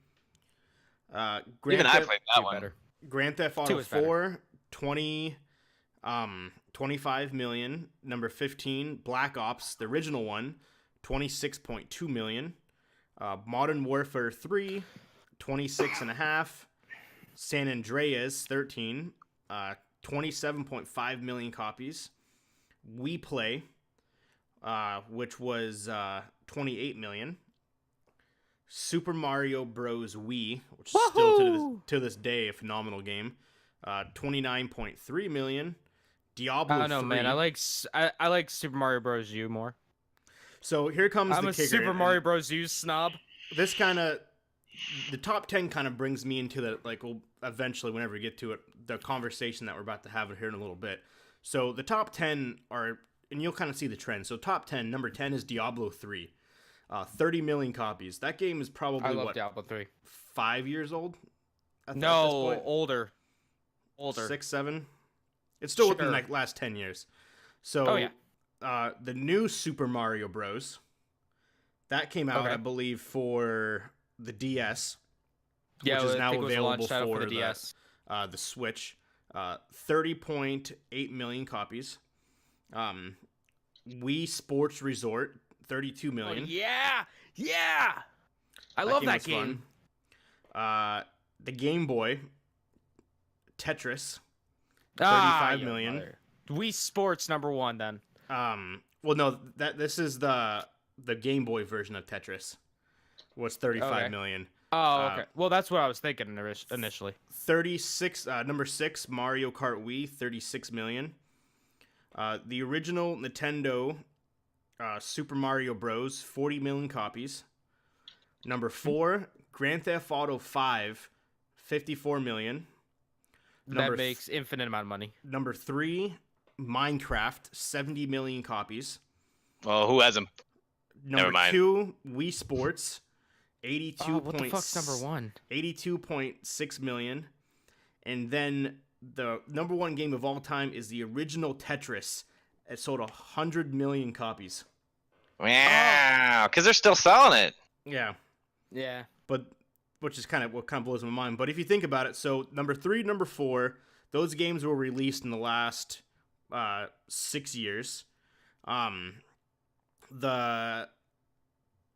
I played that one. Better. Grand Theft Auto 4, 25 million. Number 15, Black Ops, the original one, 26.2 million. Modern Warfare 3, 26.5. San Andreas, 13, 27.5 million copies. We Play, which was 28 million. Super Mario Bros. Wii, which is still to this day a phenomenal game, 29.3 million. Diablo 3. I don't know, man. I like Super Mario Bros. U more. So here comes I'm the a kicker. Super Mario Bros. U snob. This the top 10 kind of brings me into the, like, well, eventually, whenever we get to it, the conversation that we're about to have here in a little bit. So the top 10 are, and you'll kind of see the trend. So top 10, number 10 is Diablo 3. 30 million copies. That game is probably, I love Diablo 3. 5 years old? No, older. 6, 7? It's still within the last 10 years. So, the new Super Mario Bros. That came out, I believe, for the DS, which is now available for the DS. The Switch. 30.8 million copies. Wii Sports Resort, 32 million. Oh, yeah! I love that game. The Game Boy, Tetris, 35 million. Mother. Wii Sports number 1 then. Well, no, this is the Game Boy version of Tetris. Was 35 million. Oh, okay. Well, that's what I was thinking initially. 36. Number 6, Mario Kart Wii, 36 million. The original Nintendo Super Mario Bros. 40 million copies. Number 4, Grand Theft Auto 5, 54 million. That makes infinite amount of money. Number 3, Minecraft, 70 million copies. Well, who has them? Number 2, Wii Sports, 82. What the fuck's number 1? 82.6 million. And then the number 1 game of all time is the original Tetris. It sold 100 million copies. Wow, because they're still selling it. Yeah. Yeah. But which is what kind of blows my mind. But if you think about it, so number 3, number 4, those games were released in the last 6 years. And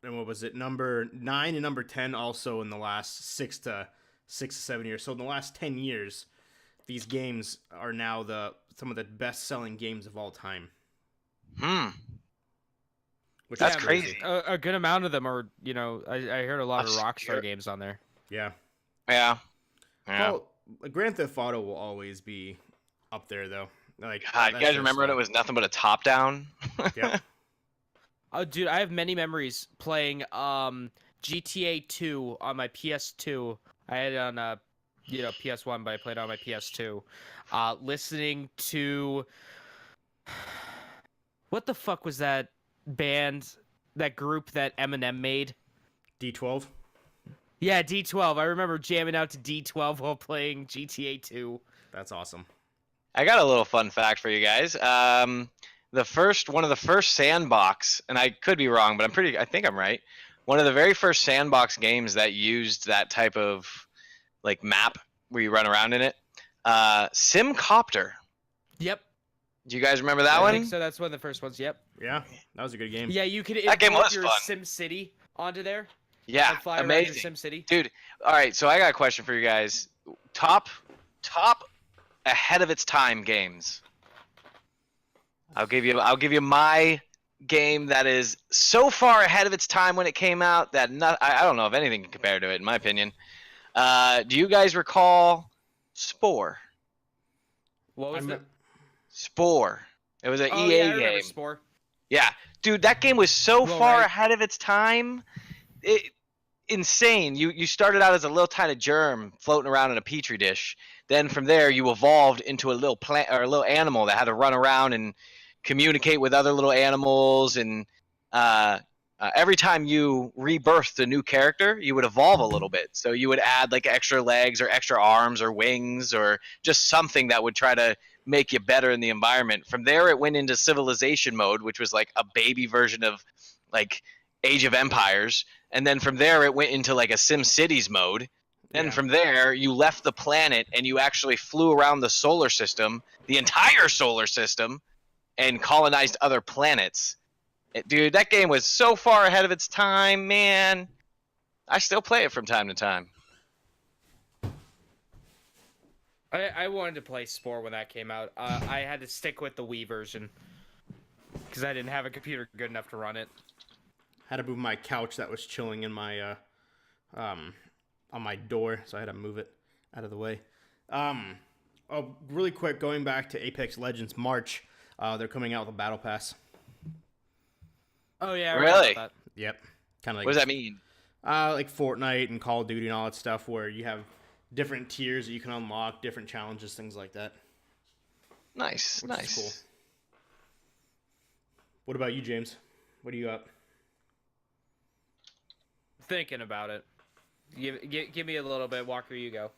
what was it? Number 9 and number 10 also in the last 6 to 7 years. So in the last 10 years, these games are now some of the best-selling games of all time. Which That's crazy. A good amount of them are, I heard a lot of Rockstar games on there. Yeah. Well, Grand Theft Auto will always be up there, though. Like, God, you guys remember when it was nothing but a top-down? Yeah. Oh, dude, I have many memories playing GTA 2 on my PS2. I had it on PS1, but I played it on my PS2. Listening to what the fuck was that band, that group that Eminem made? D12. Yeah, D12. I remember jamming out to D12 while playing GTA 2. That's awesome. I got a little fun fact for you guys. One of the first sandbox, and I could be wrong, but I think I'm right. One of the very first sandbox games that used that type of like map where you run around in it, Simcopter. Yep. Do you guys remember that one? I think so. That's one of the first ones. Yep. Yeah, that was a good game. Yeah, you could that game was your fun. Sim City onto there. Yeah, fly amazing. Sim City. Dude, all right, so I got a question for you guys. Top ahead of its time games. I'll give you my game that is so far ahead of its time when it came out that I don't know if anything can compare to it, in my opinion. Do you guys recall Spore? What was it? Spore. It was an EA game. Spore. Yeah, dude, that game was so far ahead of its time. Insane. You started out as a little tiny germ floating around in a petri dish. Then from there, you evolved into a little plant or a little animal that had to run around and communicate with other little animals. And every time you rebirthed a new character, you would evolve a little bit. So you would add like extra legs or extra arms or wings or just something that would try to make you better in the environment. From there, it went into Civilization mode, which was like a baby version of like Age of Empires. And then from there, it went into like a SimCities mode. Then from there, you left the planet and you actually flew around the solar system, the entire solar system, and colonized other planets. Dude, that game was so far ahead of its time, man. I still play it from time to time. I wanted to play Spore when that came out. I had to stick with the Wii version because I didn't have a computer good enough to run it. Had to move my couch that was chilling in my on my door, so I had to move it out of the way. Oh, really quick, going back to Apex Legends March, they're coming out with a battle pass. Oh yeah, really? Yep, kind of like. What does that mean? Like Fortnite and Call of Duty and all that stuff, where you have different tiers that you can unlock, different challenges, things like that. Nice, Which nice. is cool. What about you, James? What do you got? Thinking about it. Give me a little bit. Walker, you go.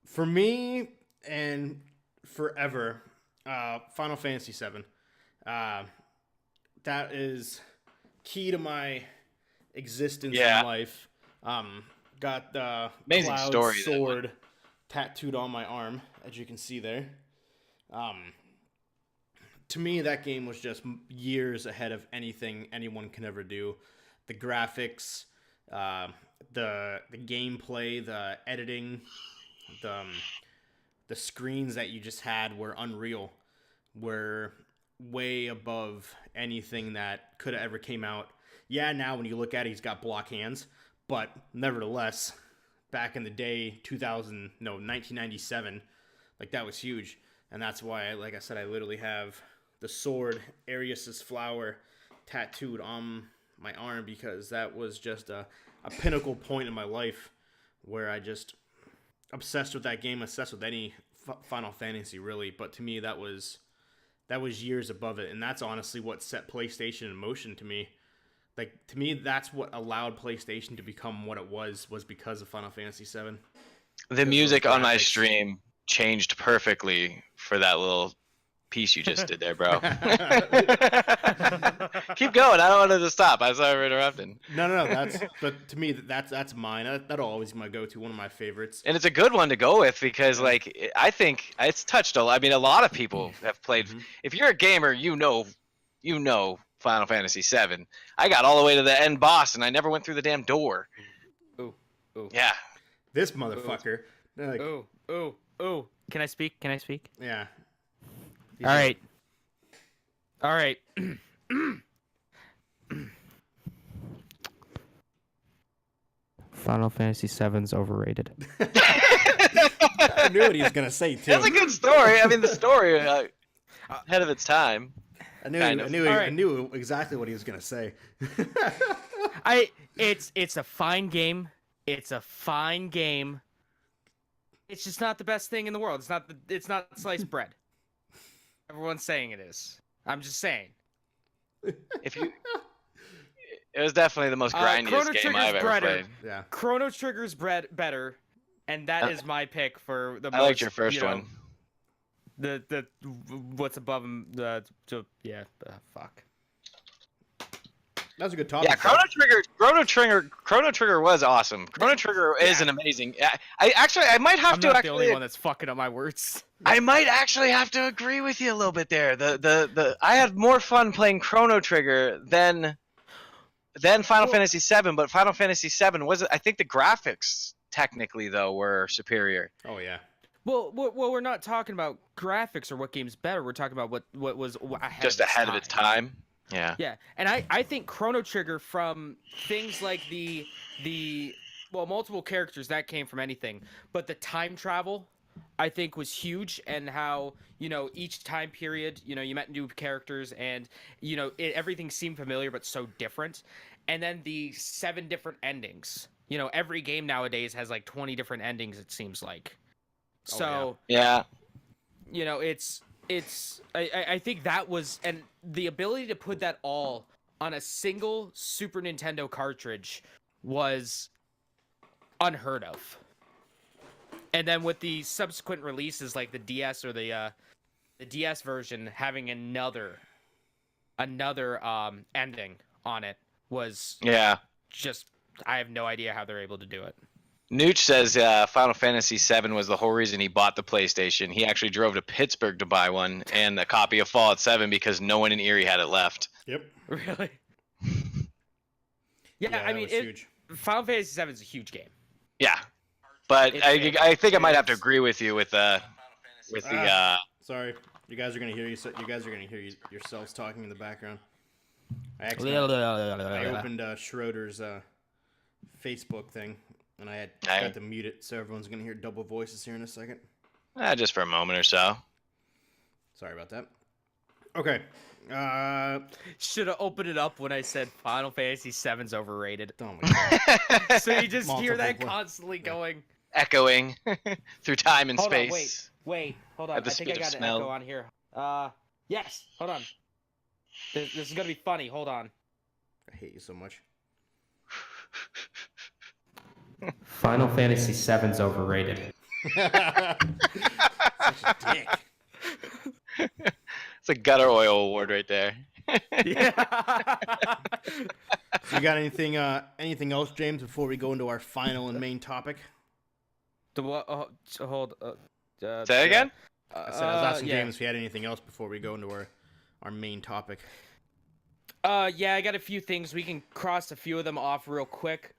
For me and forever, Final Fantasy VII. That is key to my existence in life. Got the amazing Cloud story, sword tattooed on my arm, as you can see there. To me, that game was just years ahead of anything anyone can ever do. The graphics, the gameplay, the editing, the screens that you just had were unreal. Were way above anything that could have ever came out. Yeah, now when you look at it, he's got block hands, but nevertheless, back in the day, 1997, like that was huge. And that's why, like I said, I literally have the sword, Arius's flower, tattooed on my arm, because that was just a pinnacle point in my life where I just obsessed with that game, obsessed with any Final Fantasy, really. But to me, that was years above it, and that's honestly what set PlayStation in motion to me. Like, to me, that's what allowed PlayStation to become what it was because of Final Fantasy VII. The music on my stream changed perfectly for that little piece you just did there, bro. Keep going. I don't want it to stop. I'm sorry for interrupting. No. But to me, that's mine. That'll always be my go-to, one of my favorites. And it's a good one to go with because, like, I think it's touched a lot of people have played. Mm-hmm. If you're a gamer, you know Final Fantasy VII. I got all the way to the end boss, and I never went through the damn door. Ooh. Yeah. This motherfucker. Ooh. Can I speak? Yeah. All right. Final Fantasy VII's overrated. I knew what he was gonna say too. That's a good story. I mean, the story ahead of its time. I knew exactly what he was gonna say. It's a fine game. It's just not the best thing in the world. It's not sliced bread. Everyone's saying it is. I'm just saying. It was definitely the most grindiest game I've ever played. Yeah. Chrono Trigger's better, and that is my pick for the most. I liked your first one. The what's above him? Fuck. That was a good topic. Yeah, Chrono Trigger was awesome. Chrono Trigger is an amazing. I might have to. I'm not the only one that's fucking up my words. I might actually have to agree with you a little bit there. I had more fun playing Chrono Trigger than Final Fantasy VII, but Final Fantasy VII was. I think the graphics technically though were superior. Oh yeah. Well, we're not talking about graphics or what game's better. We're talking about what was ahead of its time. Yeah. Yeah, and I think Chrono Trigger, from things like the multiple characters, that came from anything, but the time travel, I think, was huge, and how, each time period, you met new characters, and everything seemed familiar but so different, and then the 7 different endings. Every game nowadays has like 20 different endings, it seems like. So yeah. I think that was, and the ability to put that all on a single Super Nintendo cartridge was unheard of. And then with the subsequent releases, like the DS or the DS version having another ending on it, was just, I have no idea how they're able to do it. Nooch says Final Fantasy VII was the whole reason he bought the PlayStation. He actually drove to Pittsburgh to buy one and a copy of Fallout 7 because no one in Erie had it left. Yep. Really? Yeah, I mean, huge. Final Fantasy VII is a huge game. Yeah, but I think I might have to agree with you with with the. Sorry, you guys are gonna hear yourselves talking in the background. I opened Schroeder's Facebook thing, and I got to mute it, so everyone's gonna hear double voices here in a second. Just for a moment or so. Sorry about that. Okay. Should have opened it up when I said Final Fantasy VII's overrated. Oh my god. So you just hear that constantly going. Echoing through time and Hold space. on, wait, hold on. I think I got an echo on here. Yes, hold on. This is gonna be funny. Hold on. I hate you so much. Final Fantasy VII's overrated. Such a dick. It's a gutter oil award right there. Yeah. So you got anything else, James, before we go into our final and main topic? Hold. Say again? I was asking James if he had anything else before we go into our main topic. Yeah, I got a few things. We can cross a few of them off real quick.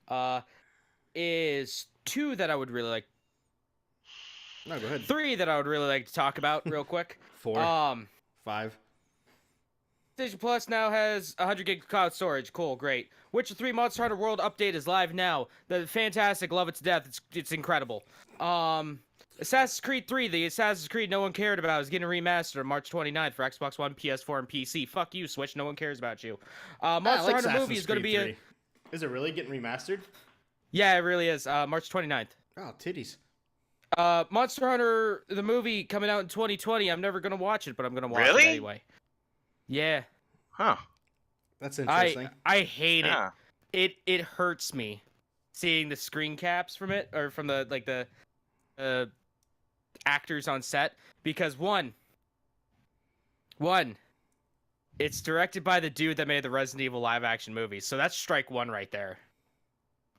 Is 2 that I would really like. No, go ahead. 3 that I would really like to talk about real quick. 4. 5. PlayStation Plus now has 100 gig cloud storage. Cool, great. Witcher 3 Monster Hunter World update is live now. The fantastic, love it to death. It's incredible. Assassin's Creed 3, the Assassin's Creed no one cared about, is getting remastered on March 29th for Xbox One, PS4, and PC. Fuck you, Switch. No one cares about you. Monster Hunter movie is going to be 3. Is it really getting remastered? Yeah, it really is. March 29th. Oh, titties. Monster Hunter, the movie, coming out in 2020. I'm never going to watch it, but I'm going to watch it anyway. Yeah. Huh. That's interesting. I hate it. It hurts me seeing the screen caps from it, or from the actors on set, because one, it's directed by the dude that made the Resident Evil live action movies. So that's strike 1 right there.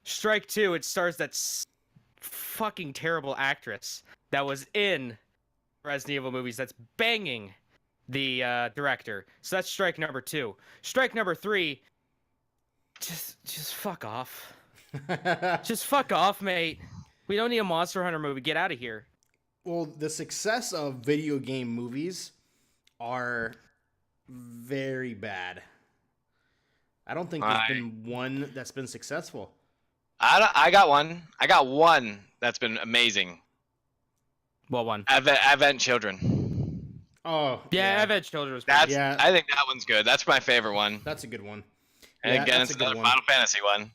Strike 2, it stars that fucking terrible actress that was in Resident Evil movies that's banging the director. So that's strike number 2. Strike number 3, just fuck off. Just fuck off, mate. We don't need a Monster Hunter movie. Get out of here. Well, the success of video game movies are very bad. I don't think there's been one that's been successful. I got one. I got one that's been amazing. What one? Advent Children. Oh, yeah. Advent Children was pretty good. I think that one's good. That's my favorite one. That's a good one. And again, it's another Final Fantasy one.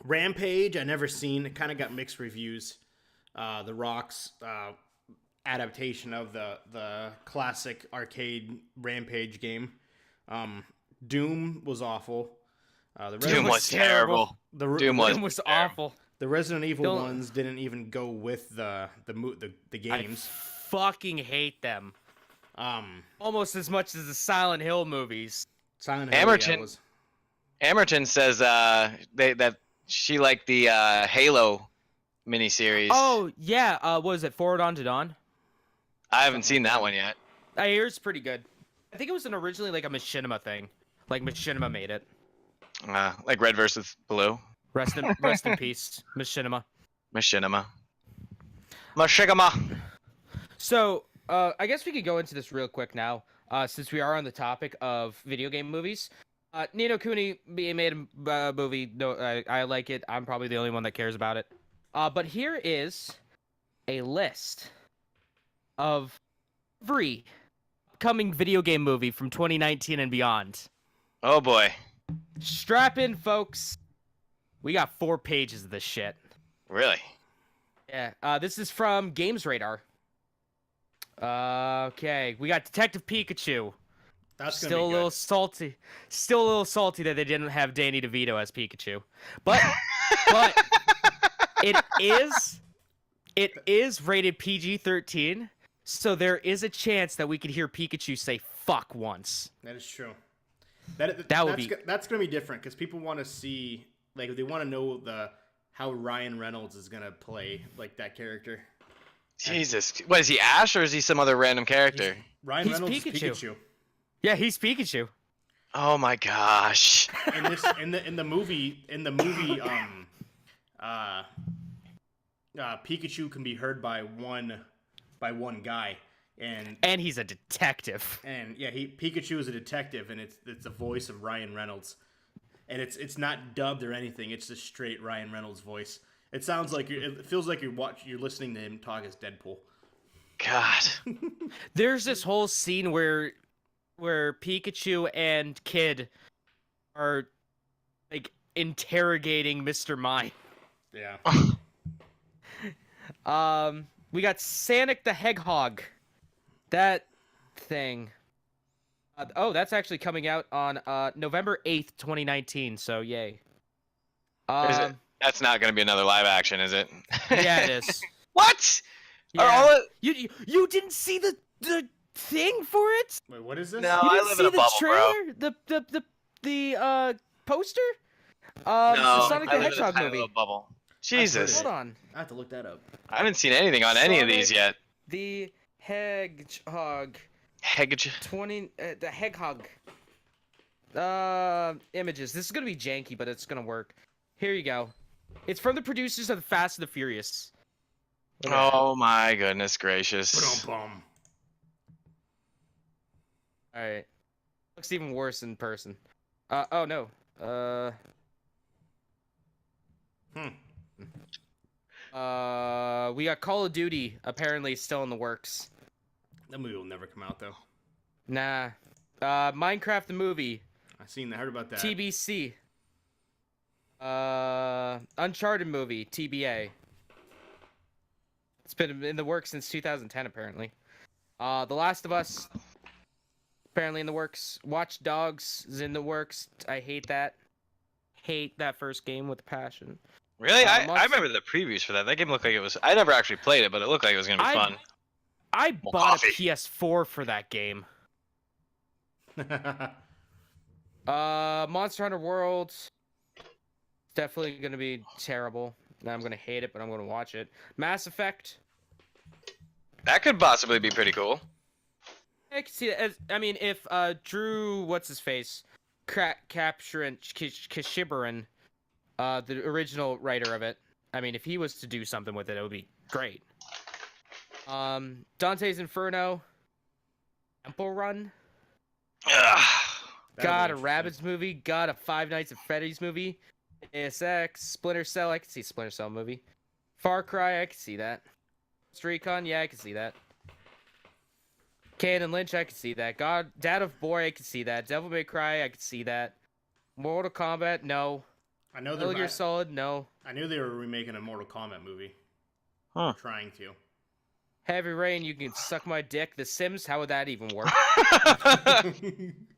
Rampage, I never seen. It kind of got mixed reviews. The Rock's adaptation of the classic arcade Rampage game. Doom was awful. Doom was terrible. Doom was awful. The Resident Evil ones didn't even go with the games. I fucking hate them. Almost as much as the Silent Hill movies. Silent Hill. Amerton says that she liked the Halo miniseries. Oh yeah, what was it? Forward Unto Dawn? I haven't seen that one yet. I hear it's pretty good. I think it was originally like a Machinima thing. Like Machinima made it. Like Red versus Blue. Rest in peace, Machinima. Machinima. So, I guess we could go into this real quick now, since we are on the topic of video game movies. Ni no Kuni made a movie. No, I like it. I'm probably the only one that cares about it. But here is a list of every upcoming video game movie from 2019 and beyond. Oh boy. Strap in, folks. We got 4 pages of this shit. Really? Yeah. This is from Games Radar. Okay. We got Detective Pikachu. That's still a little salty. Still a little salty that they didn't have Danny DeVito as Pikachu. But it is rated PG-13, so there is a chance that we could hear Pikachu say fuck once. That is true. That's going to be different because people want to see, like, they want to know how Ryan Reynolds is going to play like that character. Jesus. What, is he Ash or is he some other random character? Ryan Reynolds is Pikachu. Yeah, he's Pikachu. Oh my gosh. In the movie, Pikachu can be heard by one by one guy, and he's a detective. And yeah, Pikachu is a detective, and it's the voice of Ryan Reynolds, and it's not dubbed or anything. It's just straight Ryan Reynolds voice. It sounds like it feels like you're listening to him talk as Deadpool. God. There's this whole scene where Pikachu and Kid are like interrogating Mr. Mime. Yeah. We got Sonic the Hedgehog. That thing. That's actually coming out on November 8th, 2019. So yay. Is it? That's not going to be another live action, is it? Yeah, it is. What? Yeah. Are all you didn't see the thing for it? Wait, what is this? No, You I didn't live see in a the bubble, bro. trailer? The poster? No, the Sonic I the live in a Hedgehog tiny movie. little bubble. Jesus. Hold on. I have to look that up. I haven't seen anything on any of these yet. The Hedgehog. Hedge. The Hedgehog. Images. This is gonna be janky, but it's gonna work. Here you go. It's from the producers of the Fast and the Furious. Oh my goodness gracious. Ba-dum-bum. All right. Looks even worse in person. Oh no. We got Call of Duty apparently still in the works. That movie will never come out though. Nah. Minecraft the movie. I heard about that. TBC. Uncharted movie. TBA. It's been in the works since 2010 apparently. The Last of Us. Apparently in the works. Watch Dogs is in the works. I hate that. Hate that first game with a passion. Really? I remember the previews for that. That game looked like it was... I never actually played it, but it looked like it was going to be fun. I bought a PS4 for that game. Monster Hunter World. Definitely going to be terrible. I'm going to hate it, but I'm going to watch it. Mass Effect. That could possibly be pretty cool. I can see that. I mean, if Drew, what's his face, Capturing Kashibaran, the original writer of it, I mean, if he was to do something with it, it would be great. Dante's Inferno, Temple Run. Got a Rabbids movie. Got a Five Nights at Freddy's movie. ASX, Splinter Cell. I can see Splinter Cell movie. Far Cry. I can see that. Ghost Recon. Yeah, I can see that. Kane and Lynch. I can see that. Dad of Boy. I can see that. Devil May Cry. I can see that. Mortal Kombat. No. I know Metal Gear Solid. No. I knew they were remaking a Mortal Kombat movie. Huh. Trying to. Heavy Rain. You can suck my dick. The Sims. How would that even work?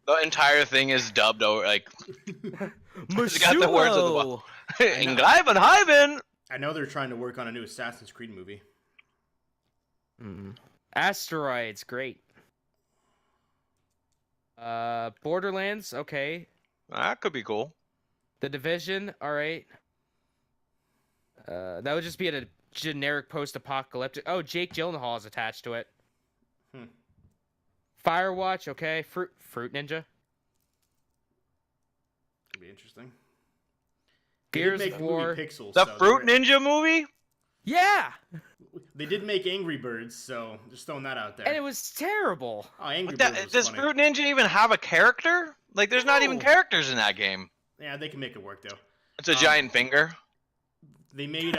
The entire thing is dubbed over, like... It's got the words of the book. Ingleibenheimen! I know they're trying to work on a new Assassin's Creed movie. Asteroids. Great. Borderlands. Okay. That could be cool. The Division. All right. That would just be a generic post-apocalyptic. Oh, Jake Gyllenhaal is attached to it. Firewatch, okay. Fruit Ninja. Could be interesting. Gears of War. Pixels, The so Fruit Ninja movie? Yeah! They did make Angry Birds, so just throwing that out there. And it was terrible. Oh, Angry Birds was Does funny. Fruit Ninja even have a character? Like, there's not even characters in that game. Yeah, they can make it work, though. It's a giant finger. They made,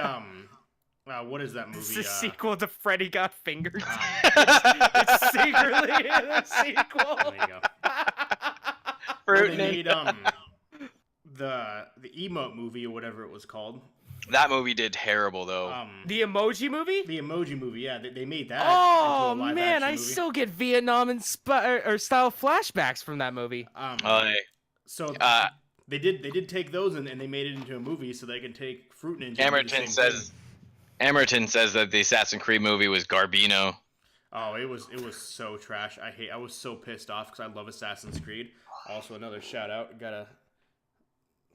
what is that movie? It's the sequel to Freddy Got Fingered. It's secretly in the sequel. There you go. Fruit They Ninja. made, the emote movie or whatever it was called. That movie did terrible, though. The Emoji Movie? The Emoji Movie, yeah, they made that. Oh into a live man, action I movie. still get Vietnam or style flashbacks from that movie. So they did take those and they made it into a movie so they can take Fruit Ninja. Emerton says that the Assassin's Creed movie was Garbino. Oh, it was so trash. I was so pissed off because I love Assassin's Creed. Also, another shout out.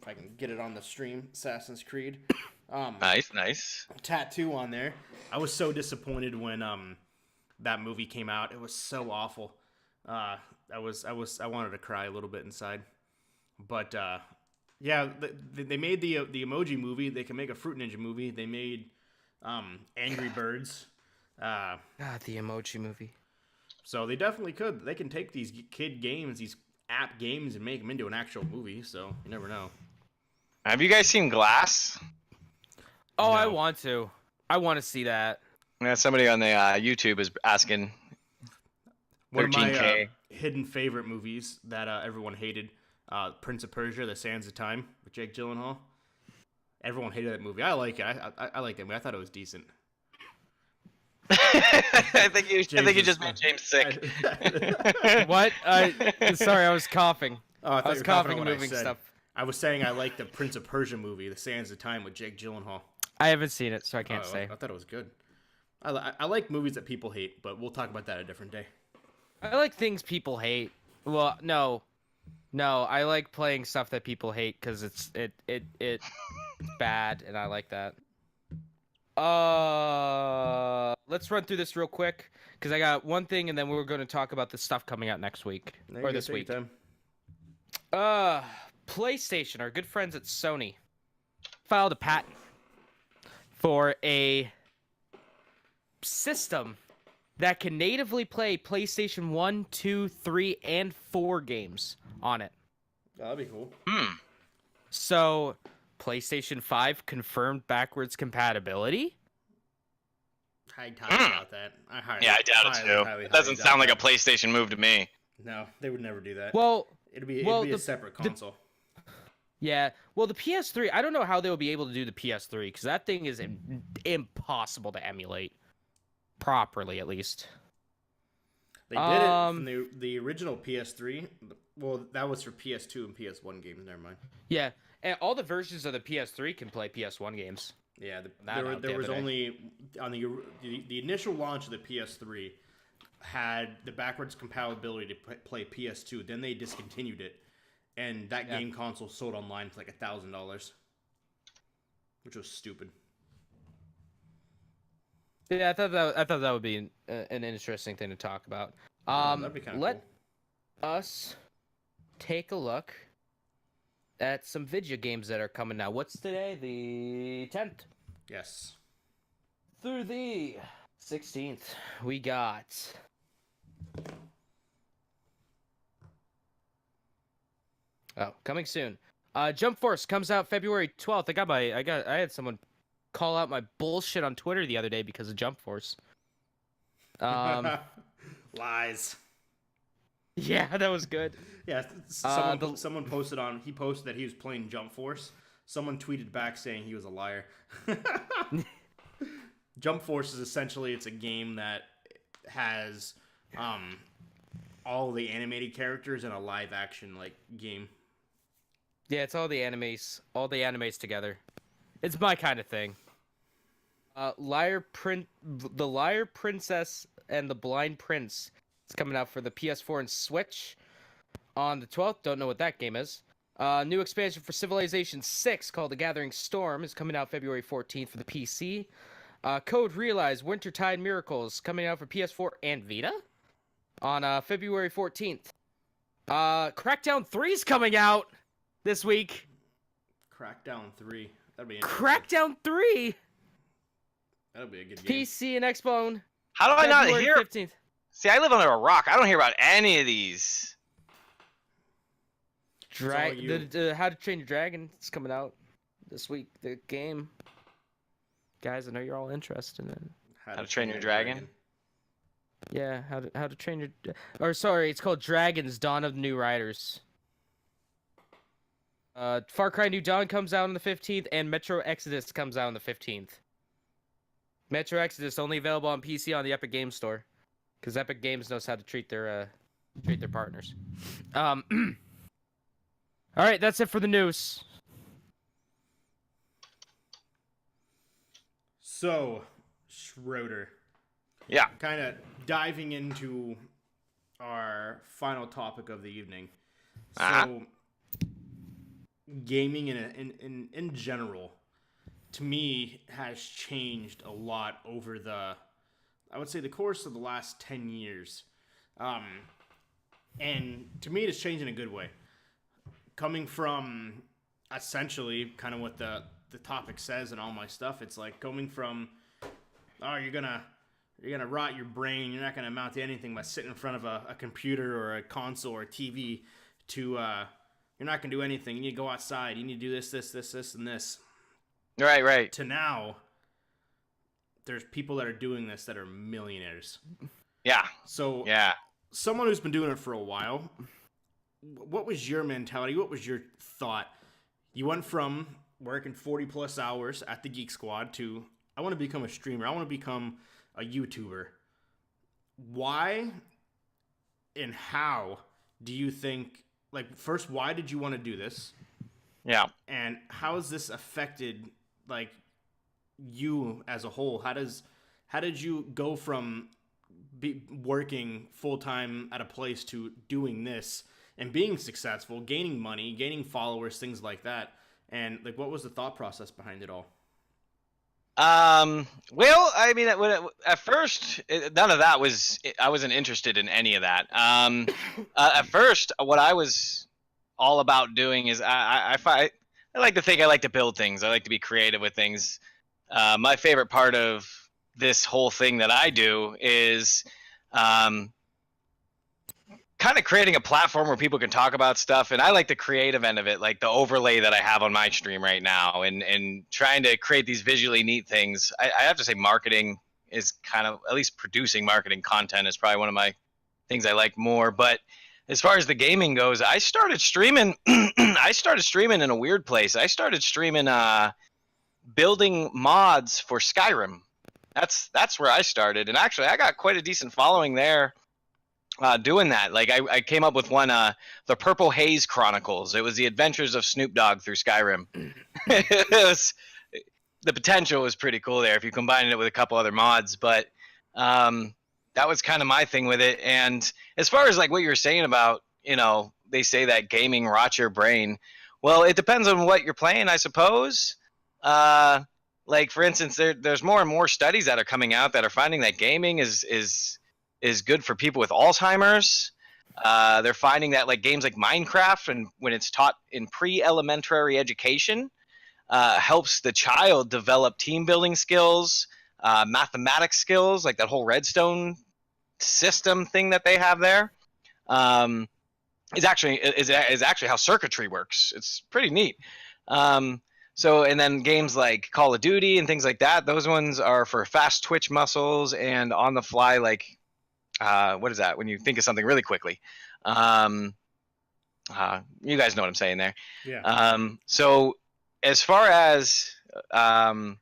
If I can get it on the stream, Assassin's Creed. Nice. Tattoo on there. I was so disappointed when that movie came out. It was so awful. I wanted to cry a little bit inside. But yeah, they made the Emoji Movie. They can make a Fruit Ninja movie. They made Angry Birds. God, the Emoji Movie. So they definitely could. They can take these kid games, these app games, and make them into an actual movie. So you never know. Have you guys seen Glass? Oh, No. I want to. I want to see that. Yeah, somebody on the YouTube is asking. One of my 13K. hidden favorite movies that everyone hated, Prince of Persia: The Sands of Time with Jake Gyllenhaal. Everyone hated that movie. I like it. I like that movie. I thought it was decent. I think you just made James sick. What? Sorry, I was coughing. Oh, I was coughing and moving stuff. I was saying I like the Prince of Persia movie, The Sands of Time with Jake Gyllenhaal. I haven't seen it, so I can't say. I thought it was good. I like movies that people hate, but we'll talk about that a different day. I like things people hate. Well, no, I like playing stuff that people hate because it's bad, and I like that. Let's run through this real quick because I got one thing, and then we're going to talk about the stuff coming out next week or this week. PlayStation, our good friends at Sony, filed a patent for a system that can natively play PlayStation 1, 2, 3, and 4 games on it. That'd be cool. So, PlayStation 5 confirmed backwards compatibility. I doubt that. I doubt it too. It doesn't sound like a PlayStation move to me. No, they would never do that. Well, it'd be a separate console. Yeah, well, the PS3, I don't know how they'll be able to do the PS3, because that thing is impossible to emulate. Properly, at least. They did it from the original PS3. Well, that was for PS2 and PS1 games, never mind. Yeah, and all the versions of the PS3 can play PS1 games. Yeah, there was only... On the initial launch of the PS3 had the backwards compatibility to play PS2. Then they discontinued it. And that game console sold online for like $1,000, which was stupid. Yeah, I thought that would be an interesting thing to talk about. That'd be kind of let us take a look at some video games that are coming now. What's today? The 10th. Yes. Through the 16th, we got. Oh, coming soon. Jump Force comes out February 12th. I had someone call out my bullshit on Twitter the other day because of Jump Force. Lies. Yeah, that was good. Yeah, someone posted that he was playing Jump Force. Someone tweeted back saying he was a liar. Jump Force is essentially, it's a game that has all the animated characters in a live action game. Yeah, it's all the animes together. It's my kind of thing. The Liar Princess and the Blind Prince is coming out for the PS4 and Switch on the 12th. Don't know what that game is. New expansion for Civilization 6 called The Gathering Storm is coming out February 14th for the PC. Code Realize Wintertide Miracles coming out for PS4 and Vita on February 14th. Crackdown 3 is coming out this week. Crackdown 3. That'd be interesting. Crackdown 3. That'll be a good game. PC and Xbox. How do I not hear? 15th. See, I live under a rock. I don't hear about any of these. How to Train Your Dragon is coming out this week. The game. Guys, I know you're all interested in it. How to Train Your Dragon? Yeah, how to train your... Or, sorry, it's called Dragons, Dawn of the New Riders. Far Cry New Dawn comes out on the 15th, and Metro Exodus comes out on the 15th. Metro Exodus only available on PC on the Epic Games Store, because Epic Games knows how to treat their partners. All right, that's it for the news. So, Schroeder. Yeah. Kind of diving into our final topic of the evening. So, gaming in general, to me, has changed a lot over I would say the course of the last 10 years. And to me, it's changed in a good way. Coming from essentially kind of what the topic says and all my stuff, it's like coming from, oh, you're gonna You're gonna rot your brain. You're not gonna amount to anything by sitting in front of a computer or a console or a TV. You're not gonna do anything. You need to go outside. You need to do this, and this. Right. To now, there's people that are doing this that are millionaires. Yeah. So yeah, someone who's been doing it for a while, what was your mentality? What was your thought? You went from working 40 plus hours at the Geek Squad to, I want to become a streamer. I want to become a YouTuber. Why and how do you think, like, first, why did you want to do this? Yeah. And how has this affected, like, you as a whole? How did you go from working full-time at a place to doing this and being successful, gaining money, gaining followers, things like that? And, like, what was the thought process behind it all? Well, I mean, at first, none of that was, I wasn't interested in any of that. At first, what I was all about doing is I like to think I like to build things. I like to be creative with things. My favorite part of this whole thing that I do is, kind of creating a platform where people can talk about stuff, and I like the creative end of it, like the overlay that I have on my stream right now, and trying to create these visually neat things. I have to say marketing is kind of, at least producing marketing content is probably one of my things I like more. But as far as the gaming goes, I started streaming in a weird place. I started streaming building mods for Skyrim. That's where I started, and actually I got quite a decent following there. Doing that, like I came up with one, the Purple Haze Chronicles. It was the adventures of Snoop Dogg through Skyrim. The potential was pretty cool there if you combined it with a couple other mods, but that was kind of my thing with it. And as far as like what you were saying about, they say that gaming rots your brain. Well, it depends on what you're playing, I suppose. Like for instance, there's more and more studies that are coming out that are finding that gaming is good for people with Alzheimer's. They're finding that like games like Minecraft, and when it's taught in pre-elementary education, helps the child develop team building skills, mathematics skills, like that whole Redstone system thing that they have there. Is actually how circuitry works. It's pretty neat. So, and then games like Call of Duty and things like that, those ones are for fast twitch muscles and on the fly, like, what is that? When you think of something really quickly. You guys know what I'm saying there. Yeah. So as far as the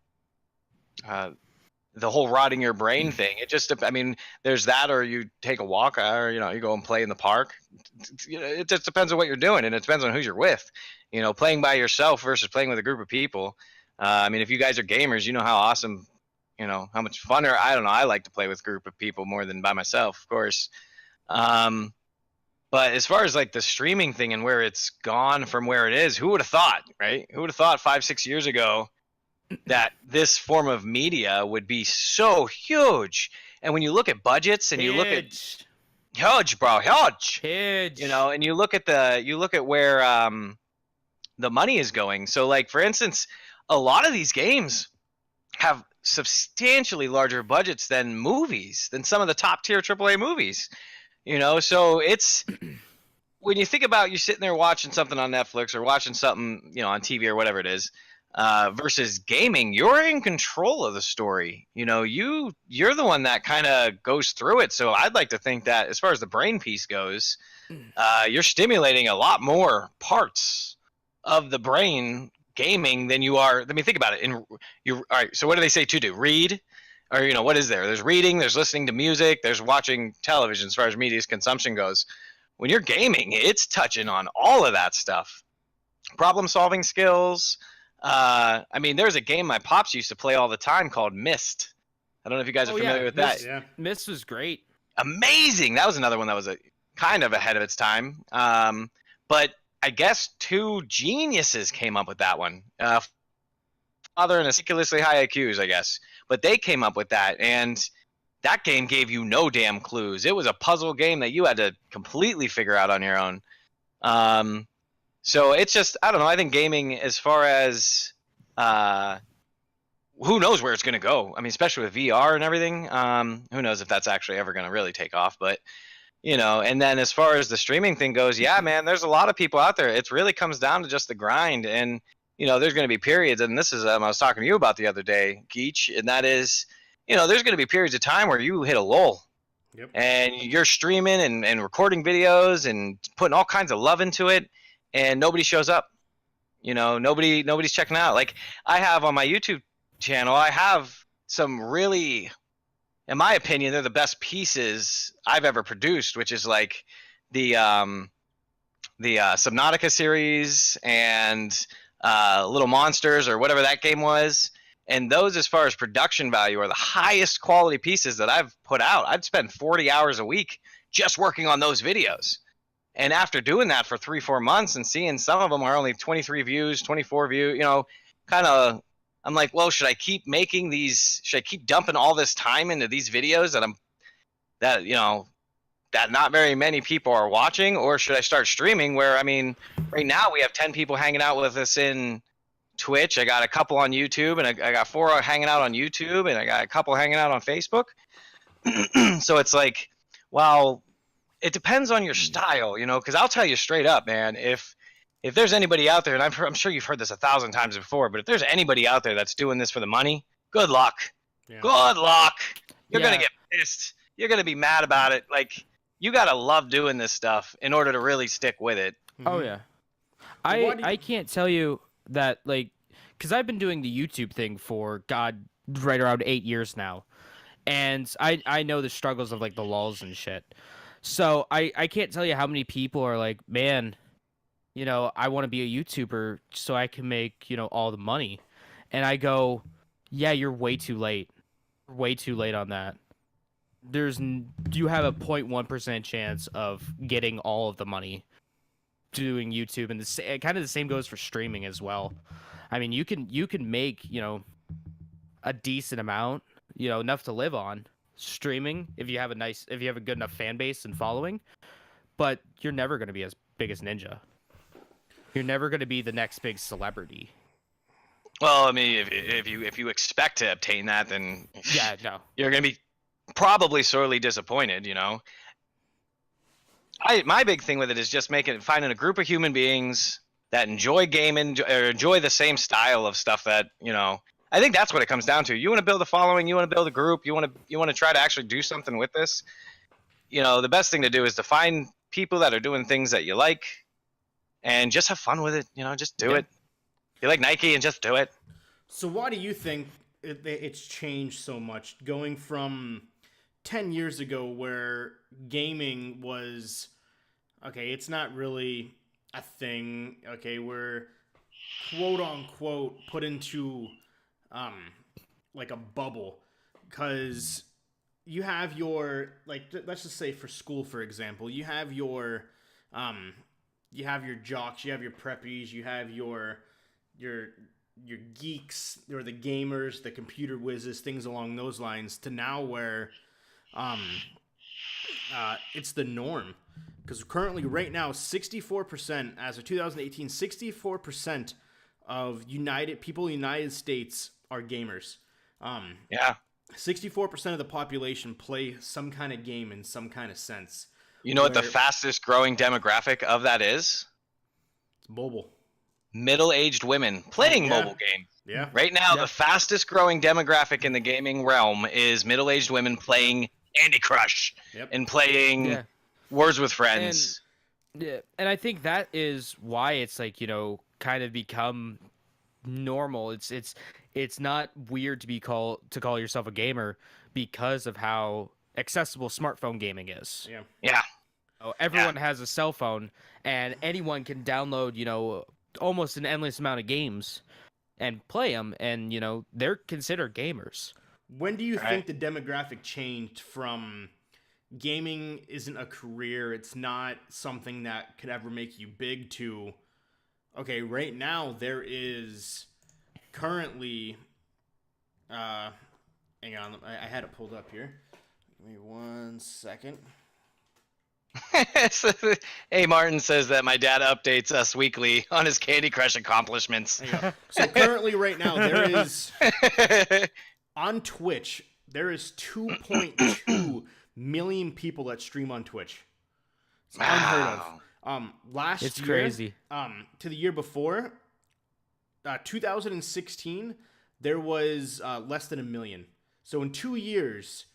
whole rotting your brain thing, it just, I mean, there's that, or you take a walk, or, you go and play in the park. It just depends on what you're doing, and it depends on who you're with. Playing by yourself versus playing with a group of people. I mean, if you guys are gamers, you know how awesome, how much funner, I don't know, I like to play with a group of people more than by myself, of course. But as far as like the streaming thing and where it's gone from where it is, who would have thought, right? Who would have thought 5-6 years ago that this form of media would be so huge? And when you look at budgets and you look at huge, bro, huge, and you look at where the money is going. So like, for instance, a lot of these games have substantially larger budgets than some of the top tier AAA movies, so it's, when you think about you sitting there watching something on Netflix or watching something, on TV or whatever it is, versus gaming, you're in control of the story. You're the one that kind of goes through it. So I'd like to think that as far as the brain piece goes, you're stimulating a lot more parts of the brain gaming than you are. I mean, think about it. All right, so what do they say to do? Read? Or, what is there? There's reading, there's listening to music, there's watching television as far as media's consumption goes. When you're gaming, it's touching on all of that stuff. Problem-solving skills. I mean, there's a game my pops used to play all the time called Myst. I don't know if you guys are familiar with that. Yeah. Myst was great. Amazing. That was another one that was kind of ahead of its time. But I guess two geniuses came up with that one. Father and ridiculously high IQs, I guess. But they came up with that, and that game gave you no damn clues. It was a puzzle game that you had to completely figure out on your own. So it's just, I don't know, I think gaming, as far as who knows where it's going to go? I mean, especially with VR and everything. Who knows if that's actually ever going to really take off? But and then as far as the streaming thing goes, yeah, man, there's a lot of people out there. It really comes down to just the grind, and there's going to be periods, and this is I was talking to you about the other day, Geach, and that is, there's going to be periods of time where you hit a lull. Yep. And you're streaming and recording videos and putting all kinds of love into it, and nobody shows up. Nobody's checking out. Like I have on my YouTube channel, I have some really, in my opinion, they're the best pieces I've ever produced, which is like the Subnautica series and Little Monsters or whatever that game was. And those, as far as production value, are the highest quality pieces that I've put out. I'd spend 40 hours a week just working on those videos. And after doing that for 3-4 months and seeing some of them are only 23 views, 24 views, kind of, I'm like, well, should I keep making these? Should I keep dumping all this time into these videos that not very many people are watching, or should I start streaming? Where, I mean, right now we have 10 people hanging out with us in Twitch. I got a couple on YouTube, and I got 4 hanging out on YouTube, and I got a couple hanging out on Facebook. So it's like, well, it depends on your style, because I'll tell you straight up, man, if there's anybody out there, and I'm sure you've heard this 1,000 times before, but if there's anybody out there that's doing this for the money, good luck. Yeah. Good luck. You're going to get pissed. You're going to be mad about it. Like, you got to love doing this stuff in order to really stick with it. Oh, yeah. I can't tell you that, like, because I've been doing the YouTube thing for, God, right around 8 years now. And I know the struggles of, like, the lulls and shit. So I can't tell you how many people are like, man, I want to be a YouTuber so I can make, all the money. And I go, yeah, you're way too late. Way too late on that. You have a 0.1% chance of getting all of the money doing YouTube, and kind of the same goes for streaming as well. I mean, you can make, a decent amount, enough to live on streaming if you have a good enough fan base and following, but you're never going to be as big as Ninja. You're never going to be the next big celebrity. Well, I mean, if you expect to obtain that, then yeah, no, you're going to be probably sorely disappointed. My big thing with it is just finding a group of human beings that enjoy gaming or enjoy the same style of stuff that I think that's what it comes down to. You want to build a following, you want to build a group, you want to try to actually do something with this. The best thing to do is to find people that are doing things that you like, and just have fun with it. Just do it. You like Nike, and just do it. So why do you think it's changed so much, going from 10 years ago where gaming was, okay, it's not really a thing, okay, we're quote unquote put into like a bubble, because you have your, like, let's just say for school, for example, you have your jocks, you have your preppies, you have your geeks, or the gamers, the computer whizzes, things along those lines, to now where it's the norm. Because currently, right now, 64%, as of 2018, 64% of people in the United States are gamers. 64% of the population play some kind of game in some kind of sense. You know what the fastest growing demographic of that is? It's mobile. Middle-aged women playing mobile games. Yeah. Right now, the fastest growing demographic in the gaming realm is middle-aged women playing Candy Crush and playing Words with Friends. And I think that is why it's like, kind of become normal. It's not weird to call yourself a gamer because of how accessible smartphone gaming is. Yeah. Everyone has a cell phone, and anyone can download, almost an endless amount of games and play them, and they're considered gamers. When do you think the demographic changed from gaming isn't a career, it's not something that could ever make you big, to, okay, right now there is currently hang on, I had it pulled up here. Give me 1 second. Hey, Martin says that my dad updates us weekly on his Candy Crush accomplishments. So currently, right now, there is on Twitch. There is 2.2 million people that stream on Twitch. It's unheard of. Last it's year, crazy. To the year before, 2016, there was less than 1 million. So in 2 years,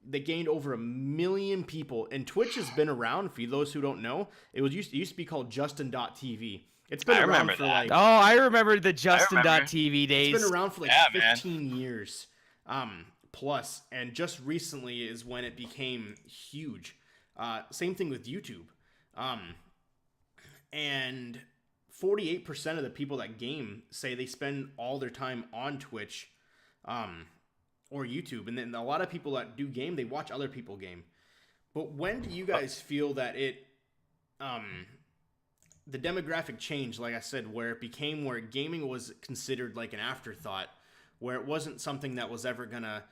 they gained over 1 million people. And Twitch has been around, for those who don't know. It used to be called Justin.tv. It's been around for like... Oh, I remember the Justin.tv days. It's been around for like 15 years plus. And just recently is when it became huge. Same thing with YouTube. And 48% of the people that game say they spend all their time on Twitch or YouTube. And then a lot of people that do game, they watch other people game. But when do you guys feel that the demographic changed, like I said, where it became where gaming was considered like an afterthought, where it wasn't something that was ever going to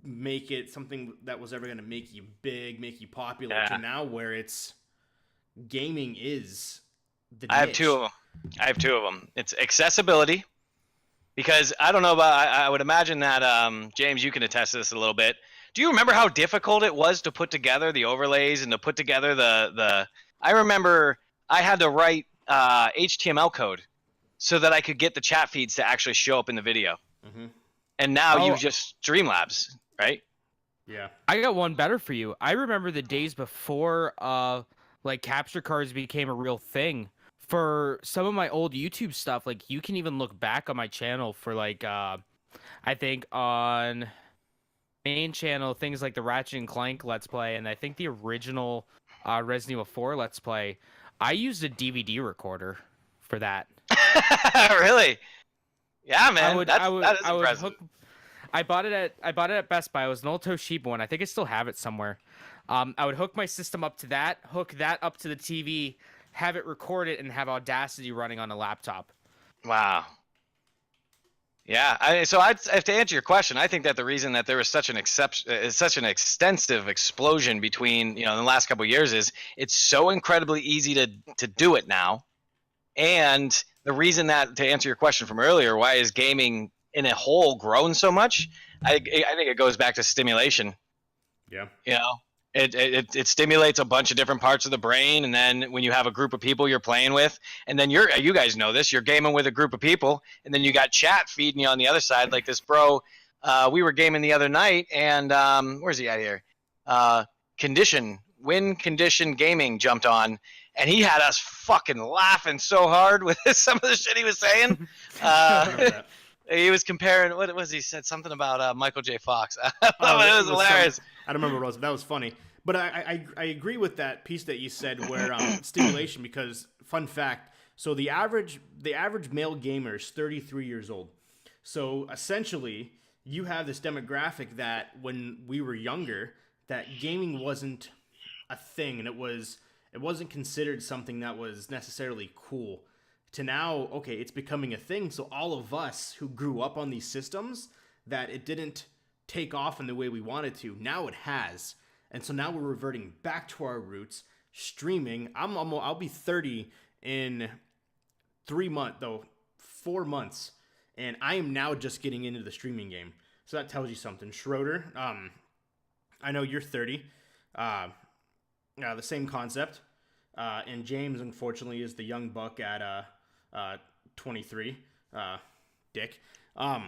make it something that was ever going to make you big, make you popular, to now where it's gaming is the niche. I have two of them. It's accessibility, because I don't know about, I would imagine that, James, you can attest to this a little bit. Do you remember how difficult it was to put together the overlays and to put together I remember I had to write HTML code so that I could get the chat feeds to actually show up in the video. Mm-hmm. And now you just Streamlabs, right? Yeah. I got one better for you. I remember the days before like capture cards became a real thing. For some of my old YouTube stuff, like you can even look back on my channel for like I think on main channel things like the Ratchet and Clank Let's Play, and I think the original Resident Evil 4 Let's Play. I used a DVD recorder for that. Really? Yeah, man. That is impressive. I bought it at Best Buy. It was an old Toshiba one. I think I still have it somewhere. I would hook my system up to that, hook that up to the TV, have it record it, and have Audacity running on a laptop. Wow. Yeah. To answer your question, I think that the reason that there was such an extensive explosion between, in the last couple of years is it's so incredibly easy to do it now. And the reason that, to answer your question from earlier, why is gaming in a whole grown so much? I think it goes back to stimulation. Yeah. It stimulates a bunch of different parts of the brain, and then when you have a group of people you're playing with, and then you guys know this, you're gaming with a group of people, and then you got chat feeding you on the other side. Like this bro, we were gaming the other night, and where's he at here? Win Condition Gaming jumped on, and he had us fucking laughing so hard with some of the shit he was saying. He was comparing, what was he said? Something about Michael J. Fox. It was hilarious. I don't remember what it was. That was funny. But I agree with that piece that you said where stimulation, because fun fact, so the average male gamer is 33 years old. So essentially, you have this demographic that when we were younger, that gaming wasn't a thing, and it wasn't considered something that was necessarily cool. To now, okay, it's becoming a thing. So all of us who grew up on these systems, that it didn't take off in the way we wanted to, now it has. And so now we're reverting back to our roots, streaming. I'll be 30 in 4 months, and I am now just getting into the streaming game. So that tells you something. Schroeder, I know you're 30. The same concept. And James, unfortunately, is the young buck at 23. Dick. 24,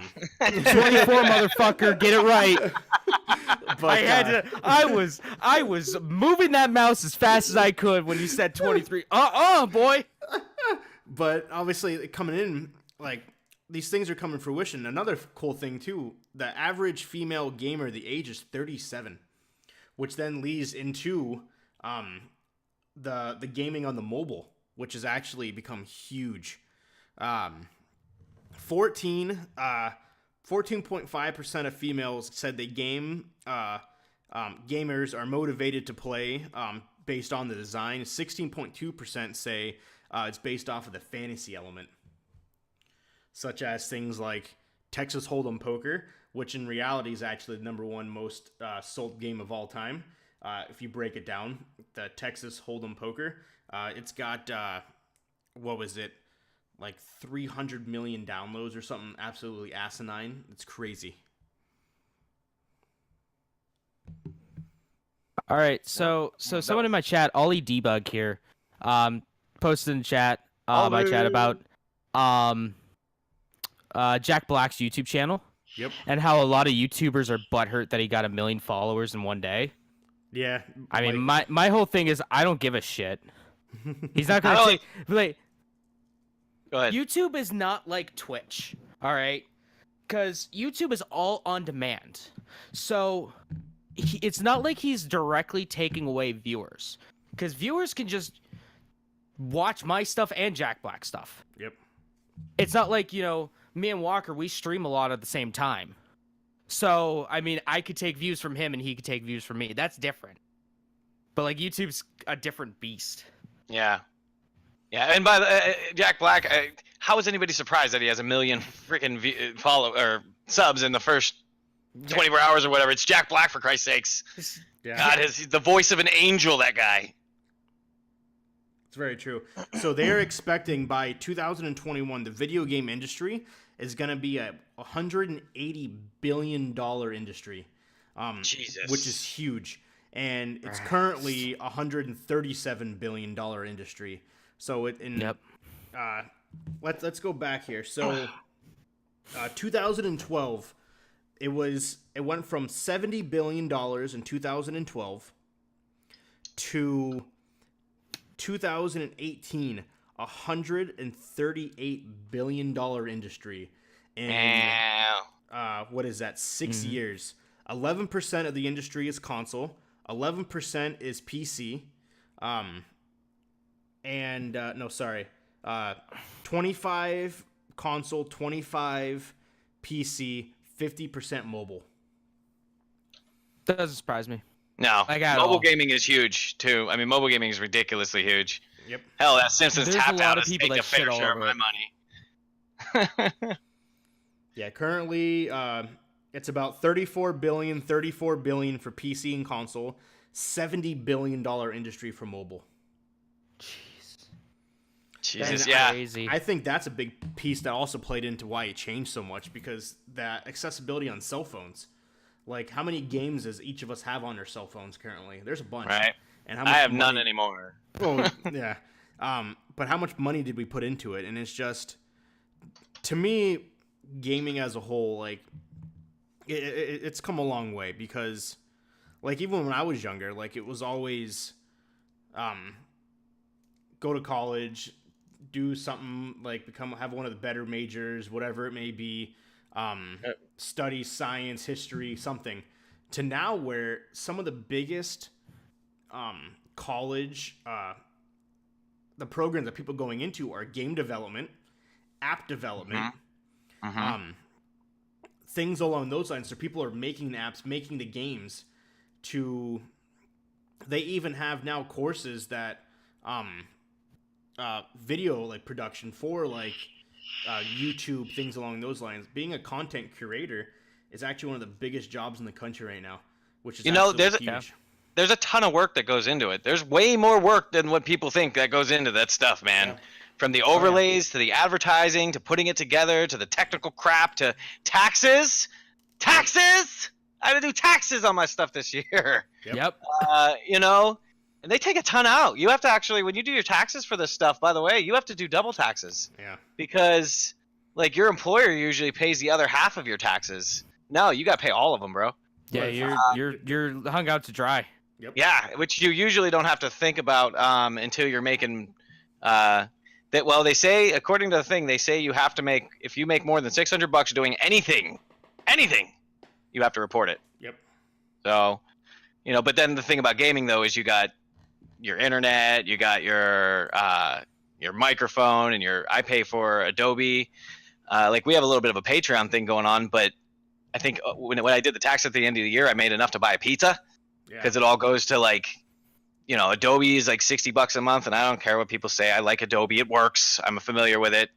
motherfucker, get it right. But I was moving that mouse as fast as I could when you said 23. Boy. But obviously coming in, like, these things are coming to fruition. Another cool thing too, the average female gamer, the age is 37, which then leads into the gaming on the mobile, which has actually become huge. 14.5% of females said they game. Gamers are motivated to play based on the design. 16.2% say it's based off of the fantasy element, such as things like Texas Hold'em Poker, which in reality is actually the #1 most sold game of all time. if you break it down, the Texas Hold'em poker. It's got what was it, like 300 million downloads or something absolutely asinine. It's crazy. All right, so someone in my chat, Ollie Debug here, posted in chat, my chat about Jack Black's YouTube channel. Yep. And how a lot of YouTubers are butthurt that he got 1 million followers in one day. Yeah. I mean, my whole thing is I don't give a shit. He's not gonna take like. Go ahead. YouTube is not like Twitch, all right? Because YouTube is all on demand, so it's not like he's directly taking away viewers. Because viewers can just watch my stuff and Jack Black stuff. Yep. It's not like, you know, me and Walker, we stream a lot at the same time. So, I mean, I could take views from him and he could take views from me. That's different. But, like, YouTube's a different beast. Yeah. Yeah, and by the Jack Black, how is anybody surprised that he has 1 million freaking subs in the first 24 hours or whatever? It's Jack Black, for Christ's sakes. Yeah. God, he's the voice of an angel, that guy. It's very true. So they're expecting by 2021, the video game industry is going to be a $180 billion industry, Jesus. which is huge. And it's currently a $137 billion industry. So let's go back here. So 2012, it went from $70 billion in 2012 to 2018, $138 billion industry. And what is that? 6 years. 11% of the industry is console. 11% is PC. 25 console, 25 PC, 50% mobile. That doesn't surprise me. No, Like at mobile all. gaming is huge too. I mean, mobile gaming is ridiculously huge. Yep. Hell, that Simpsons There's tap a lot out of has people taken a that shit fair all share of over my it. money. Yeah, currently it's about 34 billion for PC and console, $70 billion industry for mobile. Jesus, And yeah. Crazy. I think that's a big piece that also played into why it changed so much, because that accessibility on cell phones. Like, how many games does each of us have on our cell phones currently? There's a bunch. Right. And how much I have money... none anymore. Oh, yeah. But how much money did we put into it? And it's just, to me, gaming as a whole, like, it's come a long way, because, like, even when I was younger, like, it was always, go to college, do something, like, have one of the better majors, whatever it may be, study science, history, something, to now where some of the biggest, college, the programs that people are going into are game development, app development, things along those lines. So people are making the apps, making the games. They even have now courses that video, like, production for, like, YouTube, things along those lines. Being a content curator is actually one of the biggest jobs in the country right now, which is huge. There's a ton of work that goes into it. There's way more work than what people think that goes into that stuff, man. Yeah. From the overlays to the advertising to putting it together to the technical crap to taxes. Taxes! I had to do taxes on my stuff this year. Yep. You know, and they take a ton out. You have to actually, when you do your taxes for this stuff, by the way, you have to do double taxes. Yeah. Because, like, your employer usually pays the other half of your taxes. No, you got to pay all of them, bro. Yeah, you're hung out to dry. Yep. Yeah, which you usually don't have to think about until you're making they say, according to the thing, they say you have to make, if you make more than $600 doing anything, you have to report it. Yep. So, you know, but then the thing about gaming though is you got your internet, you got your microphone, and I pay for Adobe. Like, we have a little bit of a Patreon thing going on, but I think when I did the tax at the end of the year, I made enough to buy a pizza. Because it all goes to, like, you know, Adobe is like $60 a month, and I don't care what people say. I like Adobe; it works. I'm familiar with it.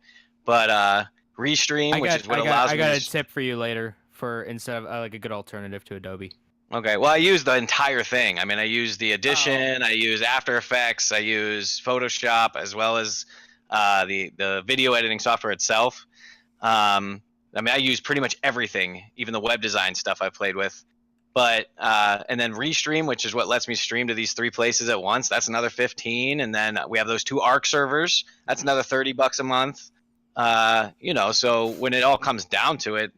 But Restream, which is what allows me. I got a tip for you later for instead of like a good alternative to Adobe. Okay. Well, I use the entire thing. I mean, I use the Audition, I use After Effects, I use Photoshop, as well as the video editing software itself. I mean, I use pretty much everything, even the web design stuff I played with. But and then Restream, which is what lets me stream to these 3 places at once. That's another 15, and then we have those 2 Arc servers. That's another $30 a month. You know, so when it all comes down to it,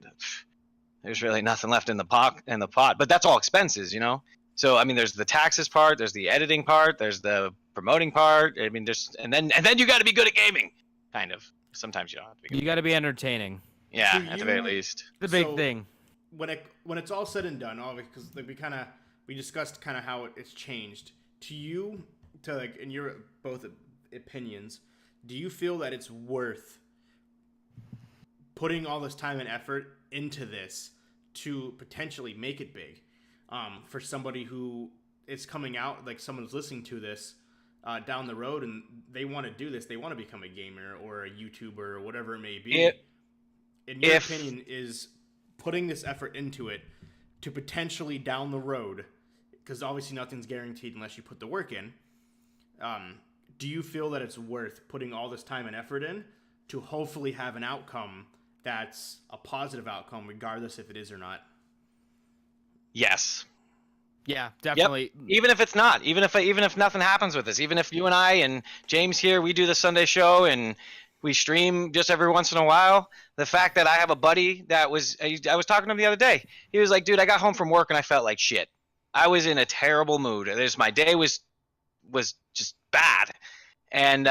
there's really nothing left in the pot. But that's all expenses, you know. So I mean, there's the taxes part, there's the editing part, there's the promoting part. I mean, there's and then you got to be good at gaming, kind of. Sometimes you don't have to be good. You got to be entertaining. Yeah, at the very least. The big thing. When it's all said and done, because like we discussed kind of how it's changed to you, to like in your both opinions, do you feel that it's worth putting all this time and effort into this to potentially make it big, for somebody who is coming out, like someone's listening to this down the road and they want to do this, they want to become a gamer or a YouTuber or whatever it may be. In your opinion, is putting this effort into it to potentially down the road, because obviously nothing's guaranteed unless you put the work in, do you feel that it's worth putting all this time and effort in to hopefully have an outcome that's a positive outcome, regardless if it is or not? Yes. Yeah, definitely. Yep. Even if it's not, even if nothing happens with this, even if you and I and James here, we do the Sunday show and we stream just every once in a while. The fact that I have a buddy that I was talking to him the other day. He was like, dude, I got home from work and I felt like shit. I was in a terrible mood. My day was just bad. And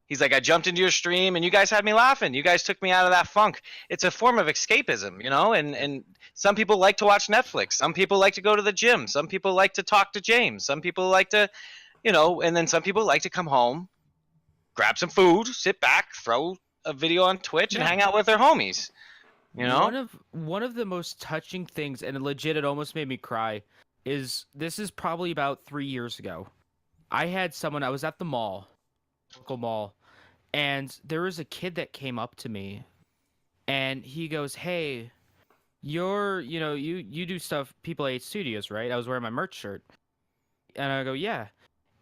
he's like, I jumped into your stream and you guys had me laughing. You guys took me out of that funk. It's a form of escapism, you know? And some people like to watch Netflix. Some people like to go to the gym. Some people like to talk to James. Some people like to, you know, and then some people like to come home, grab some food, sit back, throw a video on Twitch and hang out with their homies. You know? One of the most touching things, and legit it almost made me cry, is this is probably about 3 years ago. I was at the mall, local mall, and there was a kid that came up to me and he goes, "Hey, you do stuff People Ate Studios, right?" I was wearing my merch shirt. And I go, "Yeah."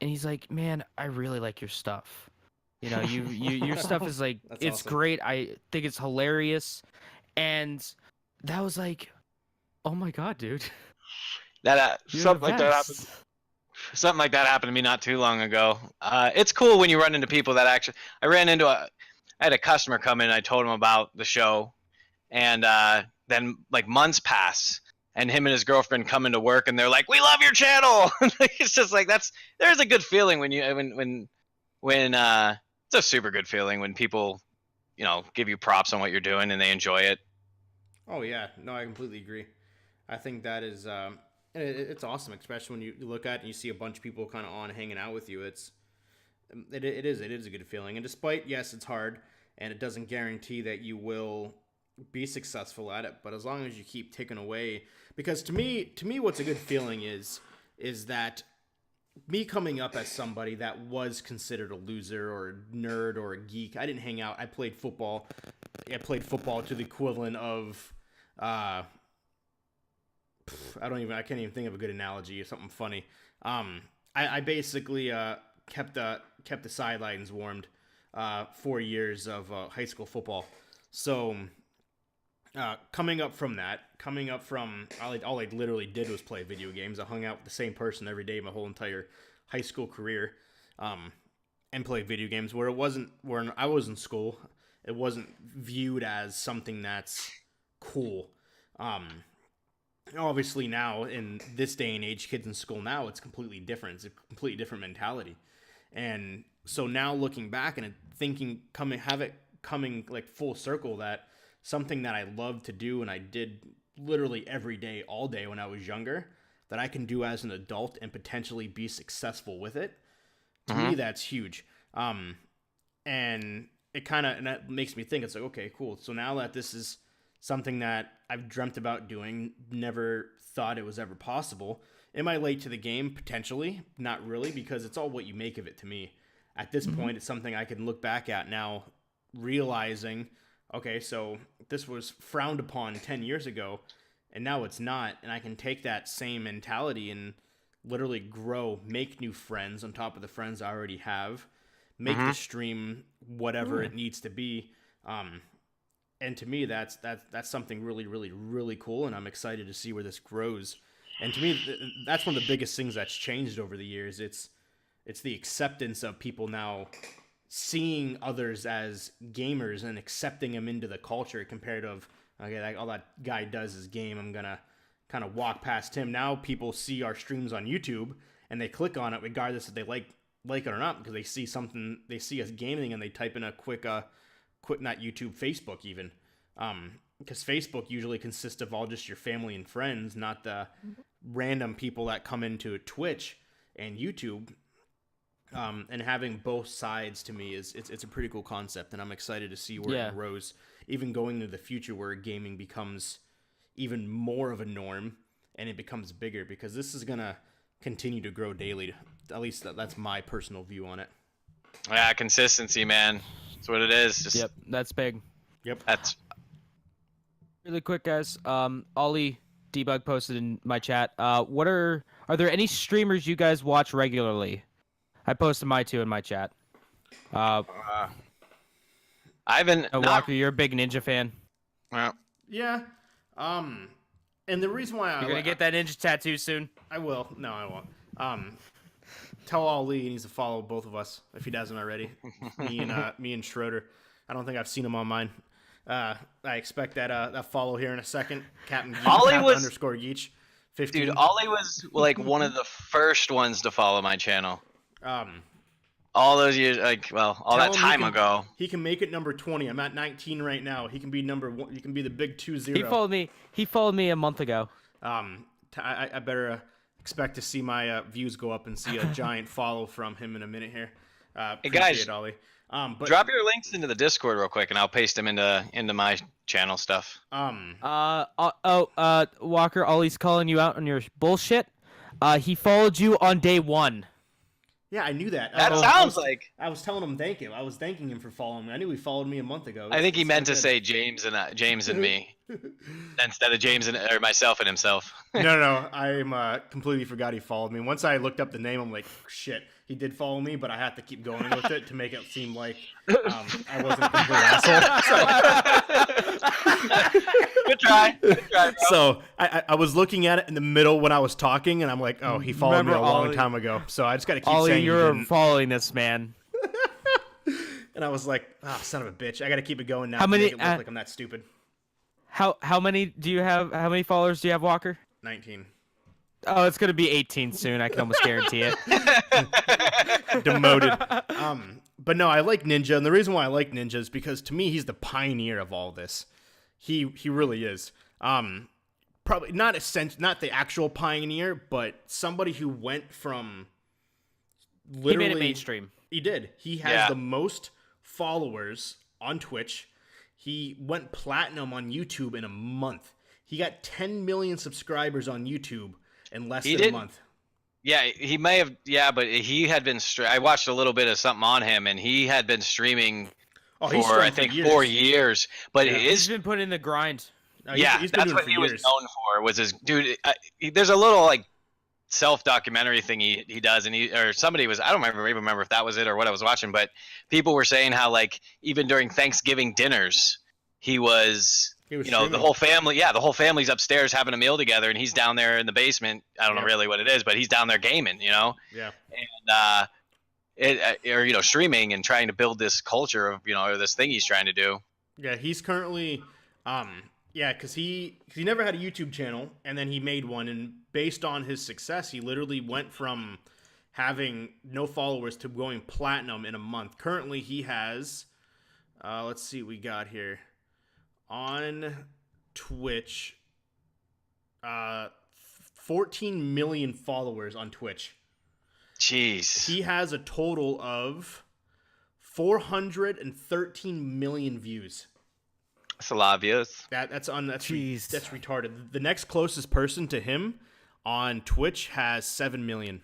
And he's like, "Man, I really like your stuff. You know, your stuff is like, it's awesome. Great. I think it's hilarious." And that was like, oh my God, dude. Something like that happened. Something like that happened to me not too long ago. It's cool when you run into people that actually. I had a customer come in. And I told him about the show, and then like months pass, and him and his girlfriend come into work, and they're like, "We love your channel." It's just like there's a good feeling when it's a super good feeling when people, you know, give you props on what you're doing and they enjoy it. Oh yeah, no, I completely agree. I think that is. It's awesome, especially when you look at it and you see a bunch of people kind of on hanging out with you. It is a good feeling. And despite, yes, it's hard and it doesn't guarantee that you will be successful at it, but as long as you keep taking away, because to me, what's a good feeling is that me coming up as somebody that was considered a loser or a nerd or a geek. I didn't hang out. I played football. I played football to the equivalent of, I can't even think of a good analogy or something funny. I basically kept the sidelines warmed 4 years of high school football. So coming up from all I literally did was play video games. I hung out with the same person every day my whole entire high school career, and played video games where I was in school. It wasn't viewed as something that's cool. Obviously now in this day and age, kids in school now, it's completely different. It's a completely different mentality. And so now looking back and thinking, coming like full circle, that something that I love to do and I did literally every day, all day when I was younger, that I can do as an adult and potentially be successful with it. To me, that's huge. And that makes me think, it's like, okay, cool. So now that this is something that I've dreamt about doing, never thought it was ever possible. Am I late to the game? Potentially. Not really, because it's all what you make of it to me. At this point, it's something I can look back at now, realizing, okay, so this was frowned upon 10 years ago, and now it's not. And I can take that same mentality and literally grow, make new friends on top of the friends I already have, make the stream whatever it needs to be. And to me, that's something really, really, really cool, and I'm excited to see where this grows. And to me, that's one of the biggest things that's changed over the years. It's the acceptance of people now seeing others as gamers and accepting them into the culture compared to, okay, like, all that guy does is game, I'm gonna kind of walk past him. Now people see our streams on YouTube and they click on it regardless if they like it or not, because they see something, they see us gaming, and they type in a quick not YouTube, Facebook even, because Facebook usually consists of all just your family and friends, not the random people that come into Twitch and YouTube. And having both sides, to me, it's a pretty cool concept, and I'm excited to see where it grows, even going into the future where gaming becomes even more of a norm and it becomes bigger, because this is gonna continue to grow daily. At least that's my personal view on it. Yeah, consistency, man. That's what it is. Just, Yep, that's big. Yep. That's Really quick, guys. Ollie Debug posted in my chat. Are there any streamers you guys watch regularly? I posted my two in my chat. I haven't. Walker, you're a big Ninja fan. Well, Yeah. And the reason why You're gonna get that ninja tattoo soon. I will. No, I won't. Tell Ali he needs to follow both of us if he doesn't already. Me and Schroeder. I don't think I've seen him on mine. I expect that follow here in a second. Captain Geach, Ollie was underscore Geach. 15. dude. Ollie was like one of the first ones to follow my channel. All those years, all that time ago. He can make it number 20. I'm at 19 right now. He can be number 1. He can be the big 2-0. He followed me a month ago. I better expect to see my views go up and see a giant follow from him in a minute here. Hey guys, it, Ollie. But drop your links into the Discord real quick, and I'll paste them into my channel stuff. Walker, Ollie's calling you out on your bullshit. He followed you on day 1. Yeah, I knew that. That sounds like I was telling him thank you. I was thanking him for following me. I knew he followed me a month ago. I think he meant to say James and me instead of James or myself and himself. No. I completely forgot he followed me. Once I looked up the name, I'm like, shit, he did follow me, but I had to keep going with it to make it seem like I wasn't a complete asshole. Good try. Bro. So I was looking at it in the middle when I was talking, and I'm like, oh, he followed me a long time ago. So I just got to keep saying you're following this man. And I was like, son of a bitch. I got to keep it going now to make it look like I'm that stupid. How many do you have? How many followers do you have, Walker? 19. Oh, it's gonna be 18 soon. I can almost guarantee it. Demoted. But no, I like Ninja, and the reason why I like Ninja is because to me he's the pioneer of all this. He really is. Probably not the actual pioneer, but somebody who went from literally He made it mainstream. He did. He has the most followers on Twitch. He went platinum on YouTube in a month. He got 10 million subscribers on YouTube in less than a month. Yeah, he may have. Yeah, but he had been. I watched a little bit of something on him, and he had been streaming for I think 4 years. But he's been putting in the grind. He's been that's what he was known for. Was his dude? There's a little like self-documentary thing he does, and somebody was. I don't even remember if that was it or what I was watching, but people were saying how like even during Thanksgiving dinners, he was streaming. The whole family. Yeah, the whole family's upstairs having a meal together, and he's down there in the basement. I don't know really what it is, but he's down there gaming. Yeah. And streaming and trying to build this culture of or this thing he's trying to do. Yeah, he's currently because he never had a YouTube channel, and then he made one, and based on his success, he literally went from having no followers to going platinum in a month. Currently, he has let's see what we got here on Twitch, 14 million followers on Twitch. Jeez. He has a total of 413 million views. That's a lot of views. That's retarded. The next closest person to him on Twitch has 7 million.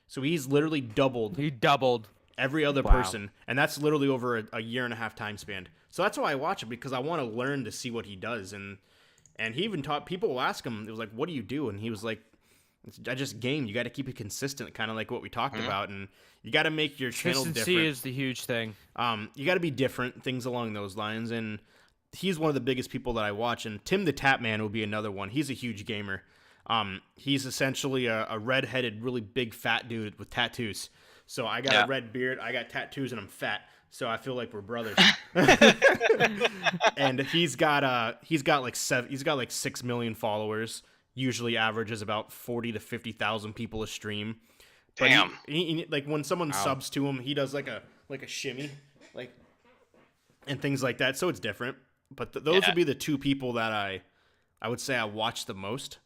So he's literally doubled. He doubled every other person, and that's literally over a year and a half time span. So that's why I watch it, because I want to learn to see what he does, and And he even taught people will ask him, it was like, what do you do? And he was like, I just game. You got to keep it consistent, kind of like what we talked about. And you got to make your channel different. Consistency is the huge thing. You got to be different, things along those lines. And he's one of the biggest people that I watch. And Tim the Tap Man will be another one. He's a huge gamer. He's essentially a redheaded, really big fat dude with tattoos. So I got a red beard, I got tattoos, and I'm fat. So I feel like we're brothers. And he's got like 6 million followers. Usually averages about 40 to 50,000 people a stream. But Damn. He, like when someone subs to him, he does like a shimmy, like, and things like that. So it's different. But those would be the two people that I would say I watch the most,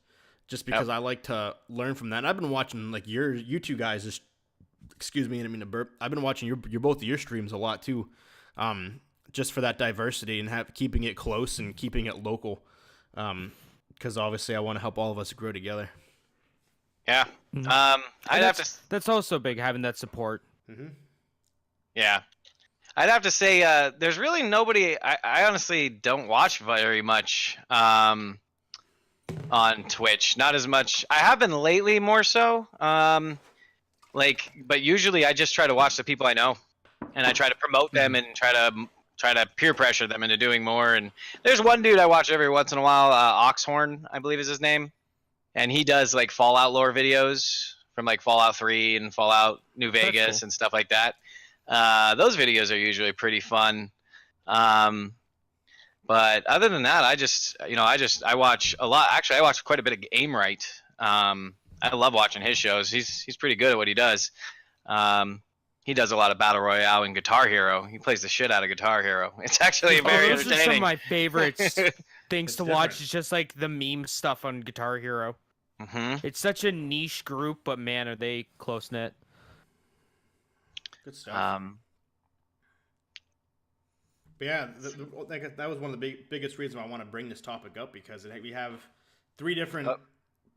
just because I like to learn from that. And I've been watching like you two guys. Excuse me, I didn't mean to burp. I've been watching your both of your streams a lot too, just for that diversity and keeping it close and keeping it local. Because obviously I want to help all of us grow together. Yeah. I'd have to. That's also big, having that support. Mm-hmm. Yeah. I'd have to say there's really nobody. I honestly don't watch very much on Twitch. Not as much. I have been lately, more so. But usually I just try to watch the people I know, and I try to promote them and try to peer pressure them into doing more. And there's one dude I watch every once in a while, Oxhorn, I believe is his name, and he does like Fallout lore videos from like Fallout 3 and Fallout New Vegas and stuff like that. Those videos are usually pretty fun. But other than that, I watch a lot. Actually, I watch quite a bit of Aimright. I love watching his shows. He's pretty good at what he does. He does a lot of Battle Royale and Guitar Hero. He plays the shit out of Guitar Hero. It's actually very entertaining. Those are some of my favorite things to watch. It's just like the meme stuff on Guitar Hero. Mm-hmm. It's such a niche group, but man, are they close-knit. Good stuff. But yeah, that was one of the biggest reasons I want to bring this topic up, because we have three different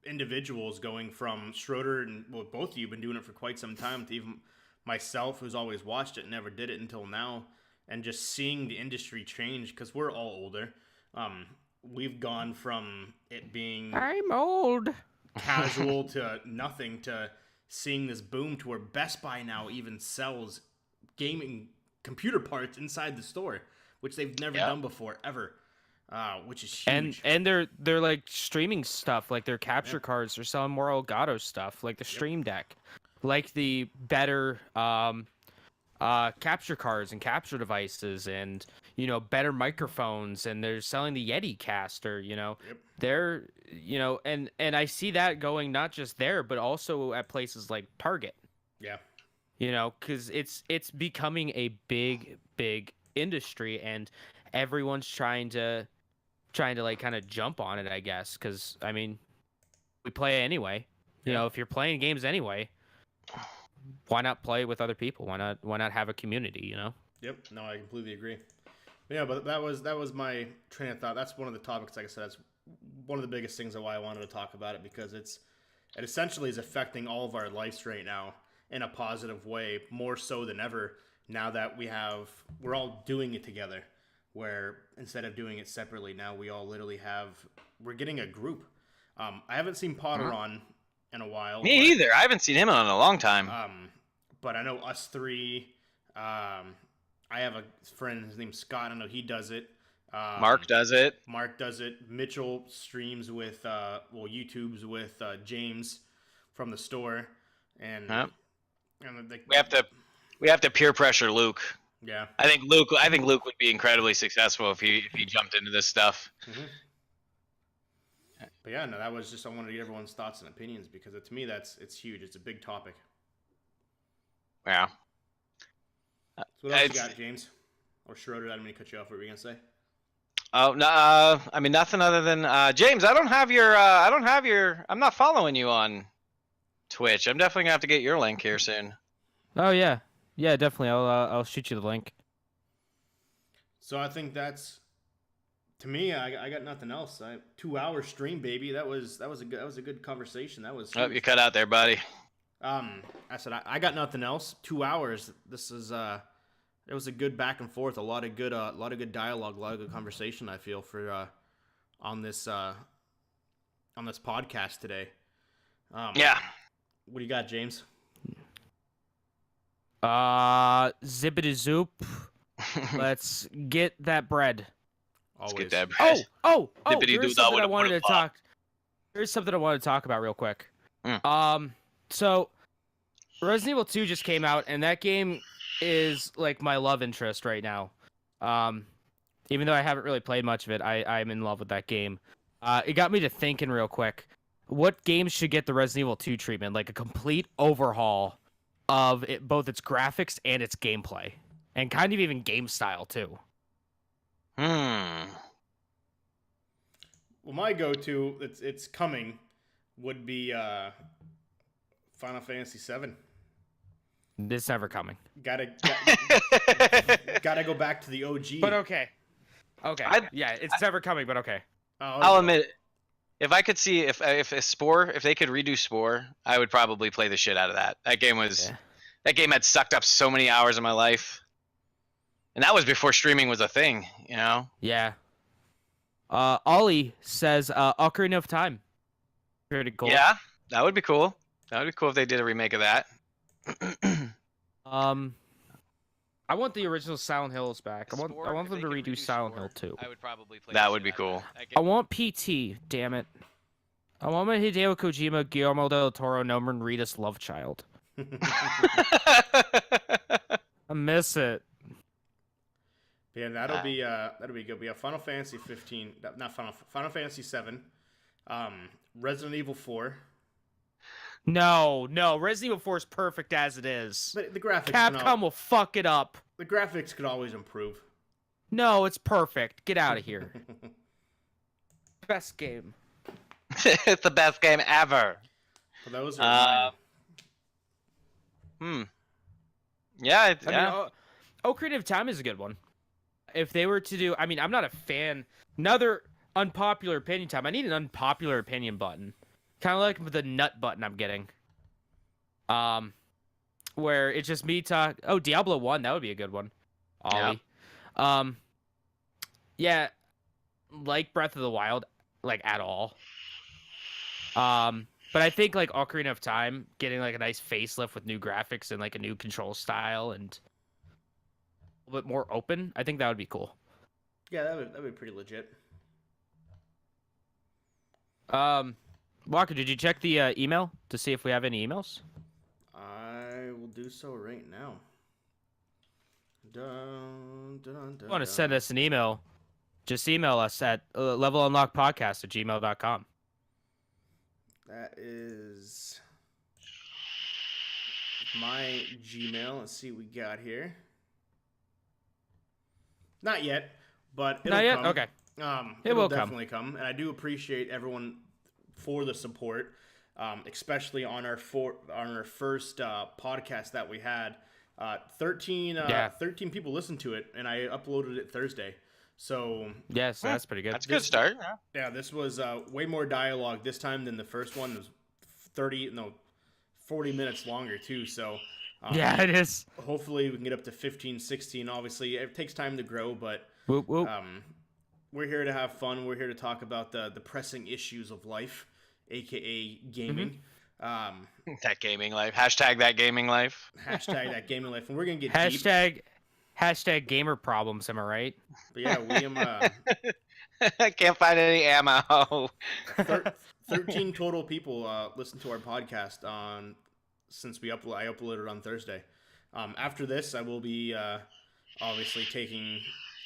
individuals going from Schroeder and both of you have been doing it for quite some time, to even myself, who's always watched it and never did it until now, and just seeing the industry change, because we're all older. We've gone from it being I'm old casual to nothing, to seeing this boom to where Best Buy now even sells gaming computer parts inside the store, which they've never done before ever. Which is huge. And they're like streaming stuff, like their capture cards. They're selling more Elgato stuff, like the Stream Deck, like the better capture cards and capture devices, and better microphones. And they're selling the Yeti Caster. They're and I see that going not just there, but also at places like Target. Yeah. Because it's becoming a big industry, and everyone's trying to like kind of jump on it, I guess, because I mean, we play anyway. If you're playing games anyway, why not play with other people? Why not have a community? Yep. No, I completely agree. But yeah, but that was my train of thought. That's one of the topics. Like I said, that's one of the biggest things of why I wanted to talk about it, because it essentially is affecting all of our lives right now in a positive way, more so than ever. Now that we're all doing it together. Where instead of doing it separately, now we all literally we're getting a group. I haven't seen Potter on in a while. Me either. I haven't seen him on in a long time. But I know us three. I have a friend, his name's Scott. I know he does it. Mark does it. Mitchell streams with, YouTubes with James from the store. And, we have to peer pressure Luke. Yeah, I think Luke would be incredibly successful if he jumped into this stuff. Mm-hmm. But yeah, no, that was just, I wanted to get everyone's thoughts and opinions, because to me it's huge. It's a big topic. Yeah. So what else you got, James? Or Schroeder? I didn't mean to cut you off. What were you gonna say? Oh no, I mean nothing other than James. I'm not following you on Twitch. I'm definitely gonna have to get your link here soon. Oh yeah. Yeah, definitely. I'll shoot you the link. So I think that's, to me, I got nothing else. 2-hour stream, baby. That was a good conversation. That was. Oh, you cut out there, buddy. I said I got nothing else. 2 hours. This is it was a good back and forth. A lot of good dialogue. A lot of good conversation. I feel for on this podcast today. Yeah. What do you got, James? Zippity zoop. Let's get that bread. Always. Let's get that bread. Oh! Zippity There's doo dah something with I a wanted to butterfly. talk. There's something I wanted to talk about real quick. Mm. So Resident Evil 2 just came out, and that game is like my love interest right now. Even though I haven't really played much of it, I'm in love with that game. It got me to thinking real quick. What games should get the Resident Evil 2 treatment? Like a complete overhaul of it, both its graphics and its gameplay, and kind of even game style too. Well, my go-to, it's coming, would be Final Fantasy VII. It's never coming. Gotta go back to the OG. But okay. Yeah, it's never coming, but okay. I'll admit, if I could see if they could redo Spore, I would probably play the shit out of that. That game had sucked up so many hours of my life, and that was before streaming was a thing. You know? Yeah. Ollie says Ocarina of Time. Pretty cool. Yeah, that would be cool. That would be cool if they did a remake of that. I want the original Silent Hills back. I want them to redo Silent Hill 2. I would probably play that would be cool. I want PT, damn it. I want my Hideo Kojima, Guillermo del Toro, Norman Reedus love child. I miss it. Yeah, that'll be good. We have Final Fantasy 15, not Final Fantasy 7, Resident Evil 4. No, Resident Evil 4 is perfect as it is. But the graphics. Capcom will fuck it up. The graphics could always improve. No, it's perfect. Get out of here. Best game. It's the best game ever. For those are Yeah, I mean, Ocarina of Time is a good one. If they were to do, I mean, I'm not a fan. Another unpopular opinion time. I need an unpopular opinion button. Kind of like the nut button I'm getting. Where it's just me talk. Oh, Diablo 1, that would be a good one. Ollie. Yeah, like Breath of the Wild, like at all. But I think like Ocarina of Time, getting like a nice facelift with new graphics and like a new control style and a little bit more open, I think that would be cool. Yeah, that'd be pretty legit. Walker, did you check the email to see if we have any emails? I will do so right now. If you want to send us an email, just email us at levelunlockpodcast@gmail.com. That is my Gmail. Let's see what we got here. Not yet, but it'll Not yet? come. Okay. It will definitely come. And I do appreciate everyone for the support, especially on our first podcast that we had. 13 people listened to it, and I uploaded it Thursday. So yes, that's pretty good. That's a good start. Yeah, this was way more dialogue this time than the first one. It was 40 minutes longer too. So yeah, it is. Hopefully we can get up to 15, 16. Obviously, it takes time to grow, but whoop, whoop. We're here to have fun. We're here to talk about the pressing issues of life, aka gaming. That gaming life. Hashtag that gaming life. Hashtag that gaming life. And we're going to get Hashtag gamer problems, am I right? But yeah, William. I can't find any ammo. 13 total people listen to our podcast since I uploaded on Thursday. After this, I will be obviously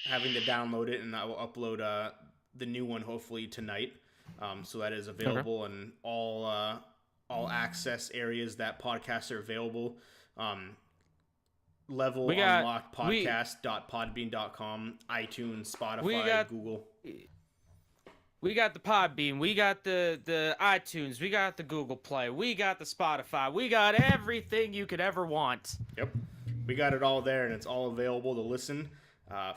having to download it, and I will upload the new one hopefully tonight. So that is available in all access areas that podcasts are available. levelunlockpodcast.podbean.com, iTunes, Spotify, Google. We got the Podbean, we got the iTunes, we got the Google Play, we got the Spotify, we got everything you could ever want. Yep, we got it all there, and it's all available to listen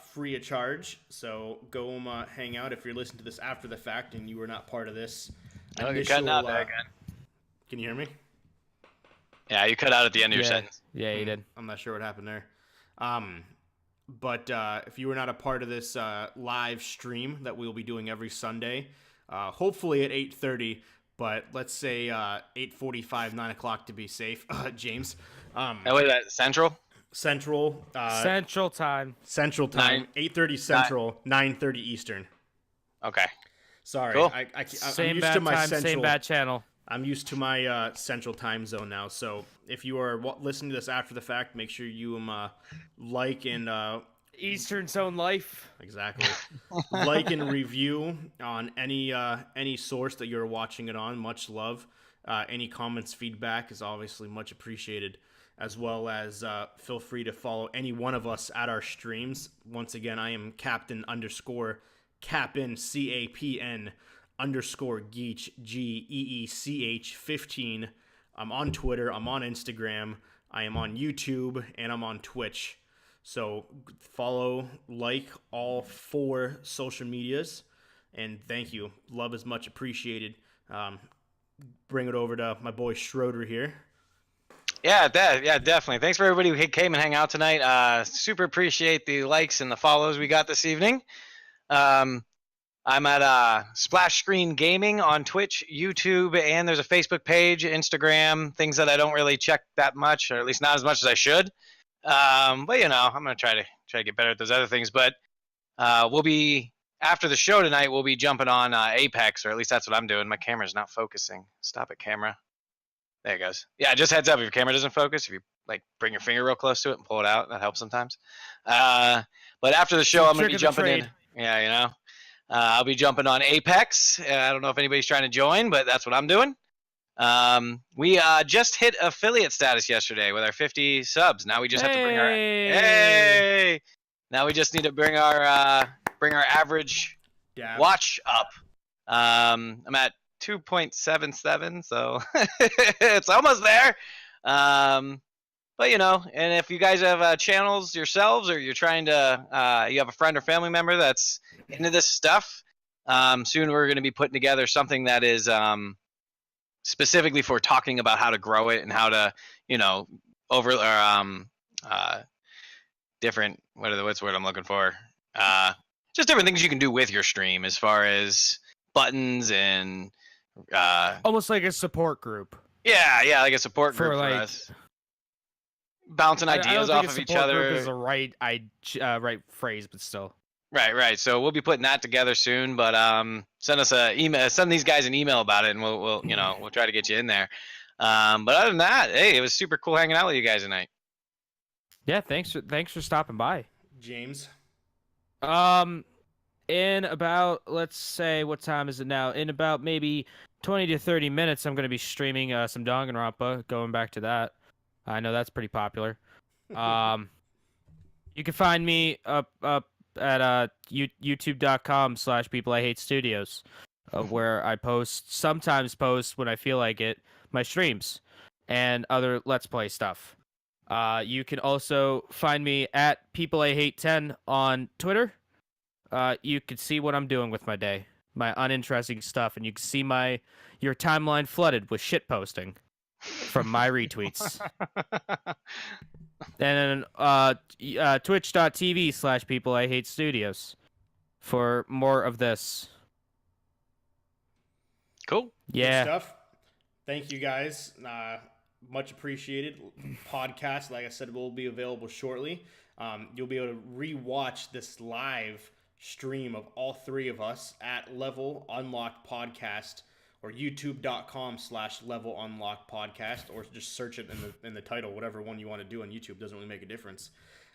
free of charge. So go hang out if you're listening to this after the fact and you were not part of this. You're cutting out there again. Can you hear me? Yeah, you cut out at the end of your sentence. Yeah, you did. I'm not sure what happened there. But if you were not a part of this live stream that we'll be doing every Sunday, hopefully at 8:30, but let's say 8:45, 9 o'clock to be safe, James. What is that, Central? Central. Central time. Central time. 8:30 Central, 9:30 Eastern. Okay. Sorry, Cool. I'm Same used bad to my time, central. same bad channel. I'm used to my central time zone now. So if you are listening to this after the fact, make sure you like and Eastern Zone life. exactly like and review on any source that you're watching it on. Much love. Any comments, feedback is obviously much appreciated. As well as feel free to follow any one of us at our streams. Once again, I am Captain _Capin CAPN _Geech GEECH 15. I'm on Twitter. I'm on Instagram. I am on YouTube and I'm on Twitch. So follow, like all 4 social medias, and thank you. Love is much appreciated. Bring it over to my boy Schroeder here. Yeah, definitely. Thanks for everybody who came and hang out tonight. Super appreciate the likes and the follows we got this evening. I'm at Splash Screen Gaming on Twitch, YouTube, and there's a Facebook page, Instagram, things that I don't really check that much, or at least not as much as I should. But you know, I'm gonna try to get better at those other things. But we'll be after the show tonight. We'll be jumping on Apex, or at least that's what I'm doing. My camera's not focusing. Stop it, camera. There it goes. Yeah, just heads up if your camera doesn't focus. If you like bring your finger real close to it and pull it out, that helps sometimes. But after the show, I'm gonna be jumping in. Yeah, you know. I'll be jumping on Apex. I don't know if anybody's trying to join, but that's what I'm doing. We just hit affiliate status yesterday with our 50 subs. Now we just have to bring our Now we just need to bring our average watch up. I'm at 2.77, so it's almost there. But you know, and if you guys have channels yourselves, or you're trying to, you have a friend or family member that's into this stuff, soon we're going to be putting together something that is specifically for talking about how to grow it and how to, you know, different, what's the word I'm looking for? Just different things you can do with your stream as far as buttons and almost like a support group. Yeah, like a support group for us. Bouncing ideas off of each other. Group is the right phrase, but still. Right. So we'll be putting that together soon, but send us an email. Send these guys an email about it, and we'll try to get you in there. But other than that, hey, it was super cool hanging out with you guys tonight. Yeah, thanks for stopping by, James. In about, let's say, what time is it now? In about maybe 20 to 30 minutes, I'm going to be streaming some Danganronpa. Going back to that, I know that's pretty popular. You can find me up at youtube.com/peopleIHateStudios, where I sometimes post when I feel like it, my streams and other Let's Play stuff. You can also find me at peopleIHate10 on Twitter. You can see what I'm doing with my day, my uninteresting stuff, and you can see your timeline flooded with shit posting from my retweets. And then twitch.tv/peopleIHateStudios for more of this. Cool. Yeah. Good stuff. Thank you guys. Much appreciated. Podcast, like I said, will be available shortly. You'll be able to rewatch this live stream of all 3 of us at Level Unlocked Podcast, or youtube.com/Level Unlocked Podcast, or just search it in the title, whatever one you want to do on YouTube, doesn't really make a difference.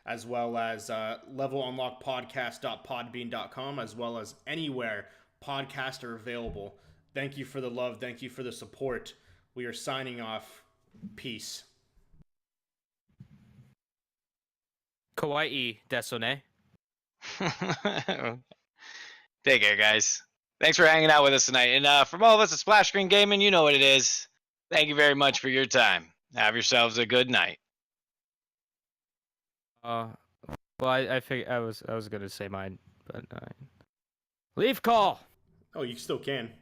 As well as levelunlockedpodcast.podbean.com, as well as anywhere podcasts are available. Thank you for the love. Thank you for the support. We are signing off. Peace. Kawaii desone. Take care, guys. Thanks for hanging out with us tonight. And from all of us at Splash Screen Gaming, you know what it is. Thank you very much for your time. Have yourselves a good night. Well, I figured I was gonna say mine, but leave call. Oh, you still can.